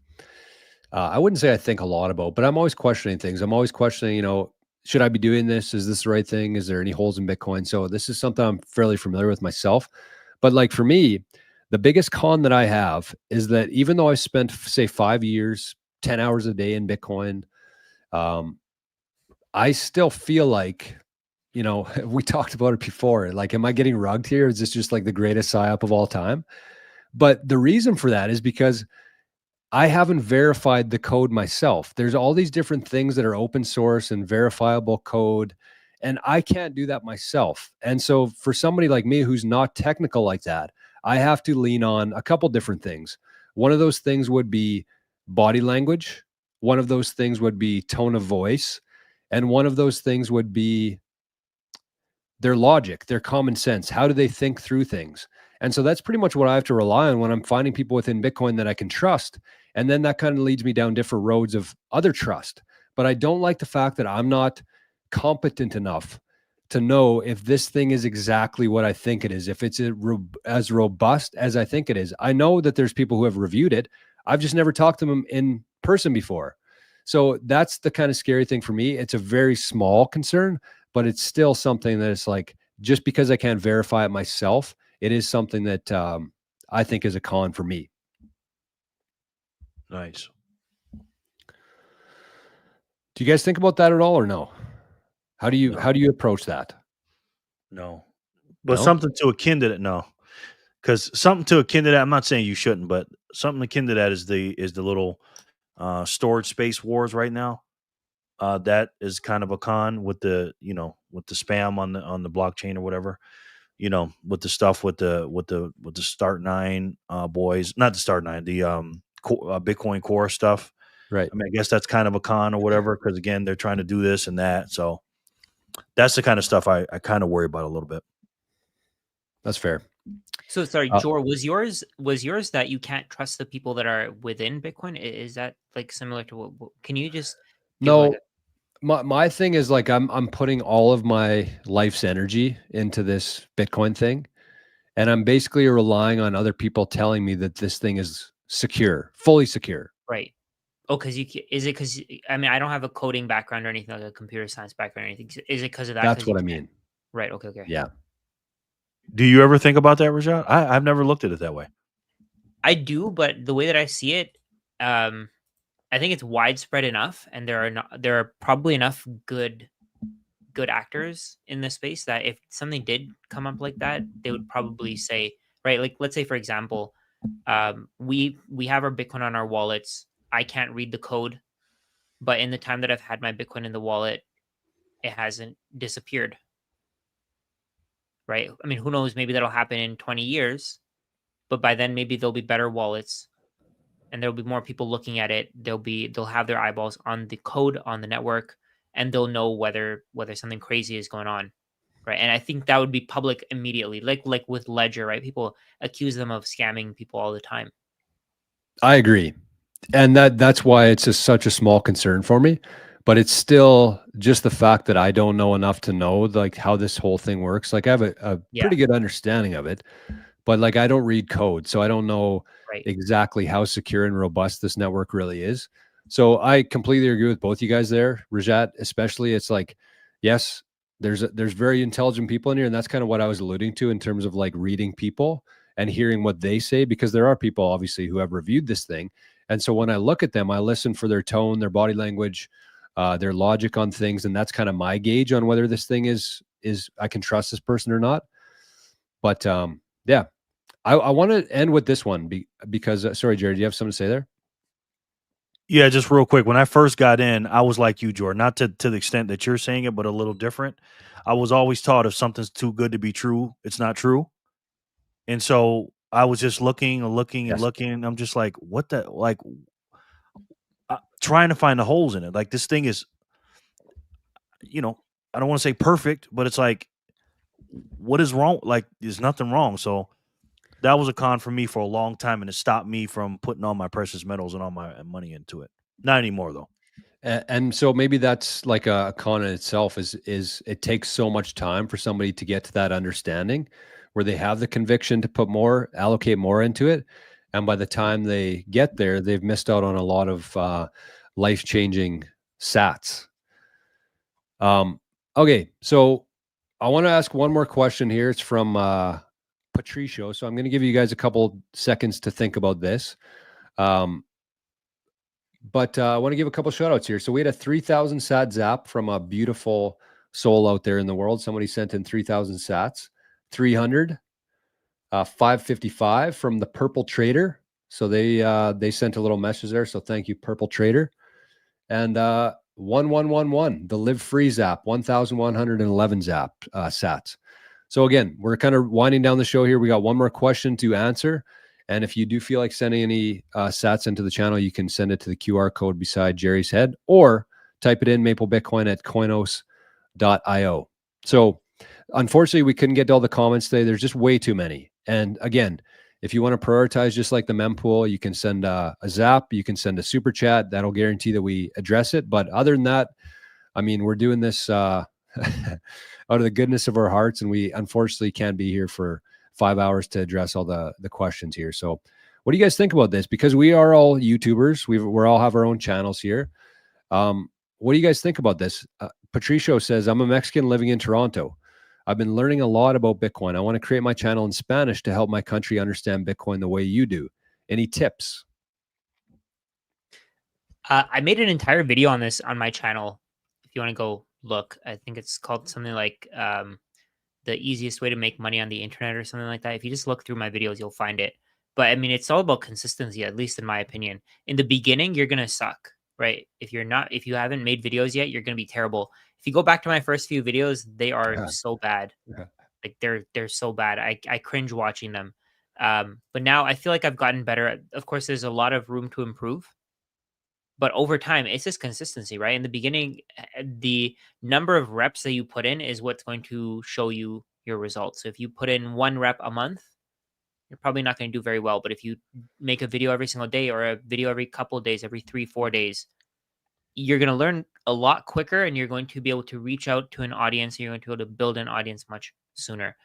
I wouldn't say I think a lot about, but I'm always questioning things. I'm always questioning, should I be doing this? Is this the right thing? Is there any holes in Bitcoin? So this is something I'm fairly familiar with myself. But like for me, the biggest con that I have is that even though I've spent, say, 5 years, 10 hours a day in Bitcoin, I still feel like, we talked about it before. Like, am I getting rugged here? Is this just like the greatest psyop of all time? But the reason for that is because I haven't verified the code myself. There's all these different things that are open source and verifiable code, and I can't do that myself. And so for somebody like me who's not technical like that, I have to lean on a couple different things. One of those things would be body language. One of those things would be tone of voice. And one of those things would be their logic, their common sense. How do they think through things? And so that's pretty much what I have to rely on when I'm finding people within Bitcoin that I can trust. And then that kind of leads me down different roads of other trust. But I don't like the fact that I'm not competent enough to know if this thing is exactly what I think it is, if it's as robust as I think it is. I know that there's people who have reviewed it. I've just never talked to them in person before. So that's the kind of scary thing for me. It's a very small concern, but it's still something that it's like, just because I can't verify it myself, it is something that I think is a con for me. Nice. Do you guys think about that at all, or no? How do you approach that? No, but No? something to akin to that. No, because something to akin to that. I'm not saying you shouldn't, but something akin to that is the little storage space wars right now. That is kind of a con with the with the spam on the blockchain or whatever. With the stuff with the Start Nine boys, not the Start Nine, the Bitcoin Core stuff. Right. I mean, I guess that's kind of a con or whatever because again, they're trying to do this and that. So that's the kind of stuff I kind of worry about a little bit. That's fair. So sorry, Jor, was yours that you can't trust the people that are within Bitcoin? Is that like similar to what can you just give No, like my thing is like I'm putting all of my life's energy into this Bitcoin thing, and I'm basically relying on other people telling me that this thing is secure, fully secure. right? Oh, because is it because I mean I don't have a coding background or anything like a computer science background or anything. Is it because of that? That's what I mean. Right. Okay. Yeah. Do you ever think about that, Rajat? I've never looked at it that way. I do, but the way that I see it, as I think it's widespread enough, and there are probably enough good actors in this space that if something did come up like that, they would probably say, right, like let's say for example, we have our Bitcoin on our wallets. I can't read the code, but in the time that I've had my Bitcoin in the wallet, it hasn't disappeared. Right? I mean, who knows? Maybe that'll happen in 20 years, but by then maybe there'll be better wallets and there'll be more people looking at it. They'll have their eyeballs on the code on the network, and they'll know whether something crazy is going on. Right. And I think that would be public immediately. Like with Ledger, right? People accuse them of scamming people all the time. I agree. And that's why it's just such a small concern for me. But it's still just the fact that I don't know enough to know like how this whole thing works. Like I have a Yeah. pretty good understanding of it, but like I don't read code, so I don't know Right. exactly how secure and robust this network really is. So I completely agree with both you guys there, Rajat, especially. It's like, yes, there's very intelligent people in here, and that's kind of what I was alluding to in terms of like reading people and hearing what they say, because there are people obviously who have reviewed this thing. And so when I look at them, I listen for their tone, their body language, their logic on things, and that's kind of my gauge on whether this thing is I can trust this person or not. But yeah, I want to end with this one because sorry, Jared, do you have something to say there? Yeah, just real quick. When I first got in, I was like you, Jordan, not to the extent that you're saying it, but a little different. I was always taught if something's too good to be true, it's not true. And so I was just looking and looking and Yes. looking. And I'm just like, what the, like, trying to find the holes in it. Like, this thing is, I don't want to say perfect, but it's like, what is wrong? Like, there's nothing wrong. So that was a con for me for a long time, and it stopped me from putting all my precious metals and all my money into it. Not anymore, though. And so maybe that's like a con in itself is it takes so much time for somebody to get to that understanding where they have the conviction to allocate more into it. And by the time they get there, they've missed out on a lot of life-changing sats. Okay, so I want to ask one more question here. It's from Patricio. So I'm going to give you guys a couple seconds to think about this. But I want to give a couple shout outs here. So we had a 3,000 sat zap from a beautiful soul out there in the world. Somebody sent in 3,000 sats, 300, 555 from the Purple Trader. So they sent a little message there. So thank you, Purple Trader. And 1111, the Live Free zap, 1,111 sats. So again, we're kind of winding down the show here. We got one more question to answer. And if you do feel like sending any sats into the channel, you can send it to the QR code beside Jerry's head or type it in Maple Bitcoin at coinos.io. So unfortunately, we couldn't get to all the comments today. There's just way too many. And again, if you want to prioritize just like the mempool, you can send a zap, you can send a super chat. That'll guarantee that we address it. But other than that, I mean, we're doing this out of the goodness of our hearts, and we unfortunately can't be here for 5 hours to address all the questions here. So what do you guys think about this? Because we are all YouTubers. We're all have our own channels here. What do you guys think about this? Patricio says, I'm a Mexican living in Toronto. I've been learning a lot about Bitcoin. I want to create my channel in Spanish to help my country understand Bitcoin the way you do. Any tips? I made an entire video on this on my channel. If you want to go look, I think it's called something like the easiest way to make money on the internet or something like that. If you just look through my videos, you'll find it. But I mean, it's all about consistency, at least in my opinion. In the beginning, you're gonna suck, right? If you haven't made videos yet, you're gonna be terrible. If you go back to my first few videos, they are so bad. Like they're so bad. I cringe watching them. But now I feel like I've gotten better. Of course, there's a lot of room to improve, but over time, it's just consistency, right? In the beginning, the number of reps that you put in is what's going to show you your results. So if you put in 1 rep a month, you're probably not going to do very well. But if you make a video every single day or a video every couple of days, every 3-4 days, you're going to learn a lot quicker, and you're going to be able to reach out to an audience. And you're going to be able to build an audience much sooner.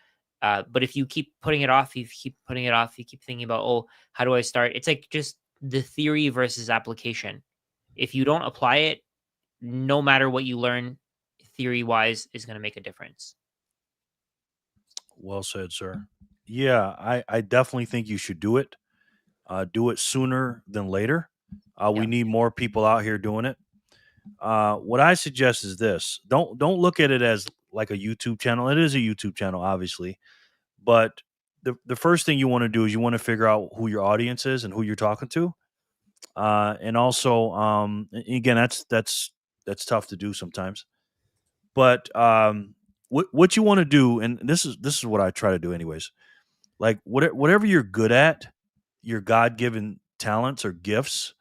But if you keep putting it off, you keep thinking about, oh, how do I start? It's like just the theory versus application. If you don't apply it, no matter what you learn theory wise is going to make a difference. Well said, sir. Yeah, I definitely think you should do it. Do it sooner than later. We Yeah. need more people out here doing it. What I suggest is this: don't look at it as like a YouTube channel. It is a YouTube channel, obviously, but the first thing you want to do is you want to figure out who your audience is and who you're talking to, and also, again, that's tough to do sometimes. But what you want to do, and this is what I try to do, anyways. Like whatever you're good at, your God given talents or gifts,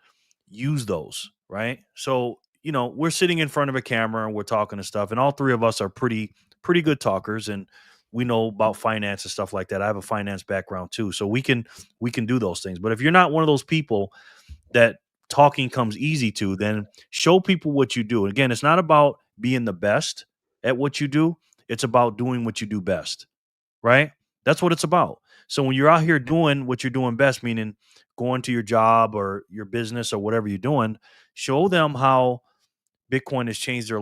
use those, right? So, we're sitting in front of a camera and we're talking and stuff, and all three of us are pretty good talkers, and we know about finance and stuff like that. I have a finance background too, so we can do those things. But if you're not one of those people that talking comes easy to, then show people what you do. Again, it's not about being the best at what you do, it's about doing what you do best, right? That's what it's about. So when you're out here doing what you're doing best, meaning going to your job or your business or whatever you're doing, show them how Bitcoin has changed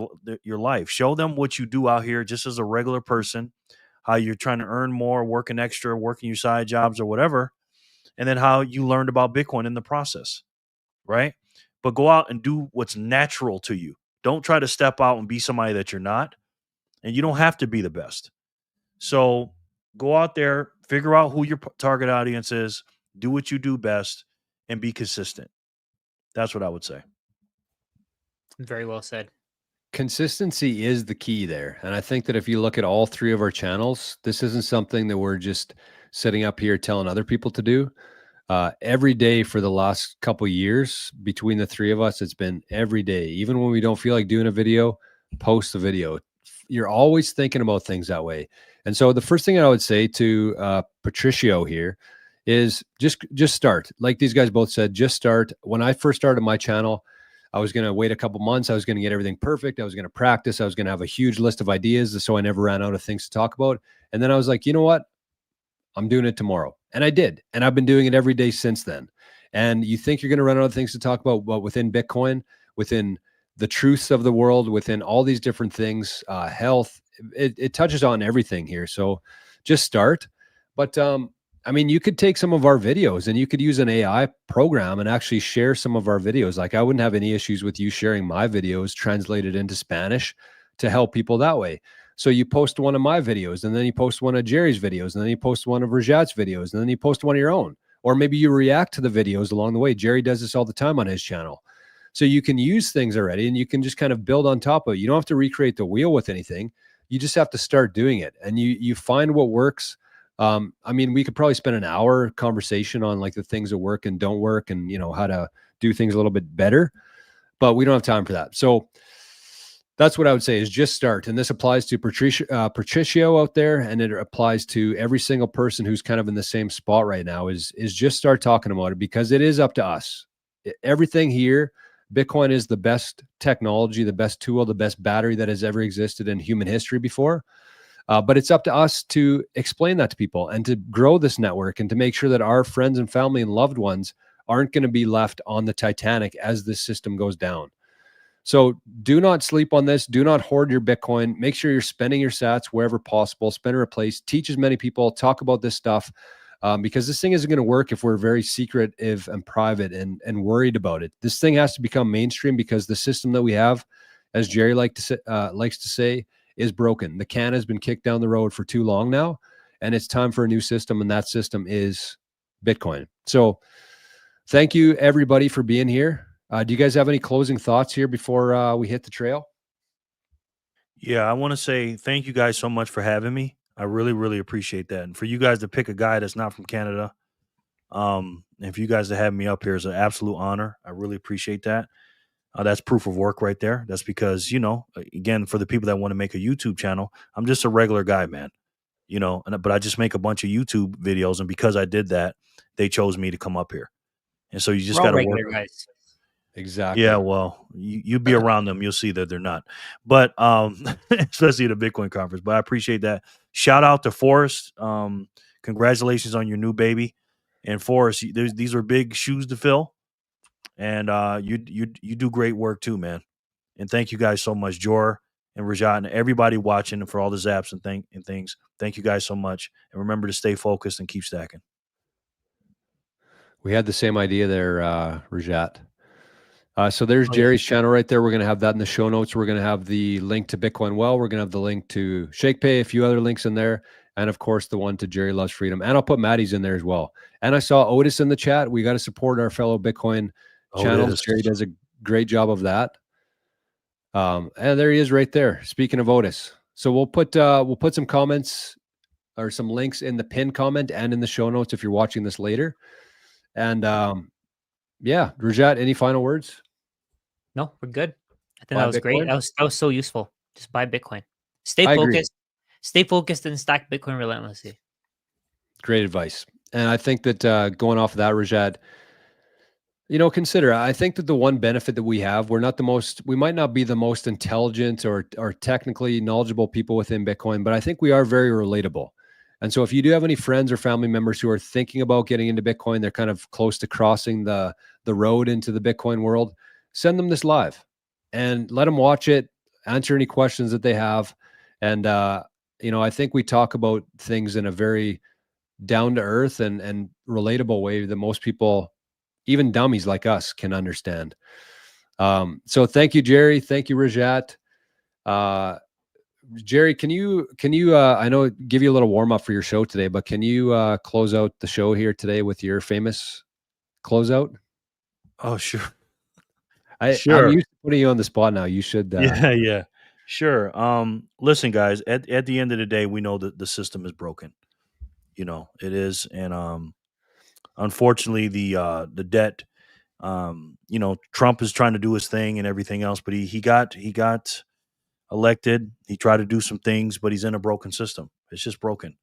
your life. Show them what you do out here just as a regular person, how you're trying to earn more, working extra, working your side jobs or whatever, and then how you learned about Bitcoin in the process, right? But go out and do what's natural to you. Don't try to step out and be somebody that you're not, and you don't have to be the best. So go out there, figure out who your target audience is, do what you do best, and be consistent. That's what I would say. Very well said. Consistency is the key there. And I think that if you look at all three of our channels, this isn't something that we're just sitting up here telling other people to do. Every day for the last couple of years between the three of us, it's been every day. Even when we don't feel like doing a video, post the video. You're always thinking about things that way. And so the first thing I would say to Patricio here is just start. Like these guys both said, just start. When I first started my channel, I was going to wait a couple months. I was going to get everything perfect. I was going to practice. I was going to have a huge list of ideas so I never ran out of things to talk about. And then I was like, you know what? I'm doing it tomorrow. And I did. And I've been doing it every day since then. And you think you're going to run out of things to talk about, but within Bitcoin, within the truths of the world, within all these different things, health, it touches on everything here. So just start. But I mean, you could take some of our videos and you could use an AI program and actually share some of our videos. Like I wouldn't have any issues with you sharing my videos translated into Spanish to help people that way. So you post one of my videos, and then you post one of Jerry's videos, and then you post one of Rajat's videos, and then you post one of your own. Or maybe you react to the videos along the way. Jerry does this all the time on his channel. So you can use things already, and you can just kind of build on top of it. You don't have to recreate the wheel with anything. You just have to start doing it, and you find what works. I mean, we could probably spend an hour conversation on like the things that work and don't work, and how to do things a little bit better, but we don't have time for that. So that's what I would say is just start. And this applies to Patricio out there, and it applies to every single person who's kind of in the same spot right now is just start talking about it, because it is up to us. Everything here, Bitcoin is the best technology, the best tool, the best battery that has ever existed in human history before. But it's up to us to explain that to people and to grow this network and to make sure that our friends and family and loved ones aren't going to be left on the Titanic as this system goes down. So do not sleep on this. Do not hoard your Bitcoin. Make sure you're spending your sats wherever possible. Spend or replace. Teach as many people. Talk about this stuff, because this thing isn't going to work if we're very secretive and private and worried about it. This thing has to become mainstream, because the system that we have, as Jerry likes to say, is broken. The can has been kicked down the road for too long now, and it's time for a new system, and that system is Bitcoin. So thank you, everybody, for being here. Do you guys have any closing thoughts here before we hit the trail? Yeah, I want to say thank you guys so much for having me. I really, really appreciate that. And for you guys to pick a guy that's not from Canada, and for you guys to have me up here is an absolute honor. I really appreciate that. That's proof of work right there. That's because, again, for the people that want to make a YouTube channel, I'm just a regular guy, man. But I just make a bunch of YouTube videos, and because I did that, they chose me to come up here. And so you just got to work. Guys. Exactly. Yeah, well, you be around them, you'll see that they're not. But especially at a Bitcoin conference. But I appreciate that. Shout out to Forrest. Congratulations on your new baby. And Forrest, these are big shoes to fill. And you do great work too, man. And thank you guys so much, Jor and Rajat, and everybody watching, and for all the zaps and things. Thank you guys so much. And remember to stay focused and keep stacking. We had the same idea there, Rajat. So there's Oh, yeah. Jerry's channel right there. We're going to have that in the show notes. We're going to have the link to Bitcoin Well. We're going to have the link to ShakePay, a few other links in there. And of course, the one to Jerry Loves Freedom. And I'll put Maddie's in there as well. And I saw Otis in the chat. We got to support our fellow Bitcoin channels. Otis. Jerry does a great job of that. And there he is right there. Speaking of Otis. So we'll put some comments or some links in the pinned comment and in the show notes if you're watching this later. And yeah, Rajat, any final words? No, we're good. I think Buy that was great. Bitcoin? That was so useful. Just buy Bitcoin. Stay I agree. focused. Stay focused and stack Bitcoin relentlessly. Great advice. And I think that going off of that, Rajat, consider, I think that the one benefit that we have, we might not be the most intelligent or technically knowledgeable people within Bitcoin, but I think we are very relatable. And so if you do have any friends or family members who are thinking about getting into Bitcoin, they're kind of close to crossing the road into the Bitcoin world, send them this live and let them watch it, answer any questions that they have. And, I think we talk about things in a very down to earth and relatable way that most people, even dummies like us, can understand. So thank you, Jerry. Thank you, Rajat. Jerry, can you I know give you a little warm up for your show today, but can you close out the show here today with your famous closeout? Oh, sure. I'm Sure. used to putting you on the spot now. You should. Yeah. Sure. Listen, guys, at the end of the day, we know that the system is broken. It is. And unfortunately, the debt, Trump is trying to do his thing and everything else, but he got elected. He tried to do some things, but he's in a broken system. It's just broken.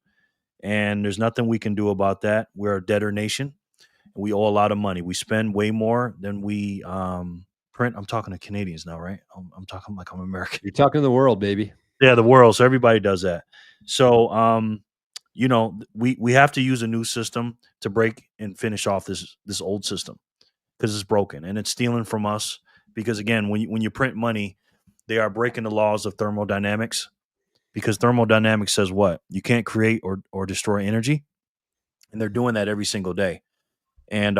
And there's nothing we can do about that. We're a debtor nation. We owe a lot of money. We spend way more than we print. I'm talking to Canadians now, right? I'm talking like I'm American. You're talking to the world, baby. Yeah, the world. So everybody does that. So we have to use a new system to break and finish off this old system because it's broken and it's stealing from us. Because again, when you print money, they are breaking the laws of thermodynamics. Because thermodynamics says what? You can't create or destroy energy, and they're doing that every single day. And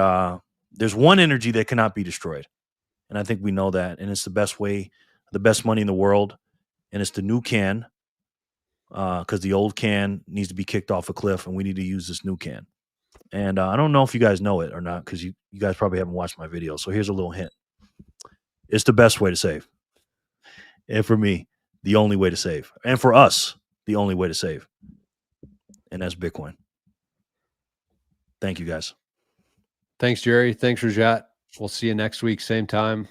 there's one energy that cannot be destroyed, and I think we know that. And it's the best money in the world, and it's the new can. Because the old can needs to be kicked off a cliff, and we need to use this new can. And I don't know if you guys know it or not, because you guys probably haven't watched my video. So here's a little hint: it's the best way to save, and for me, the only way to save, and for us, the only way to save, and that's Bitcoin. Thank you, guys. Thanks, Jerry. Thanks, Rajat. We'll see you next week, same time.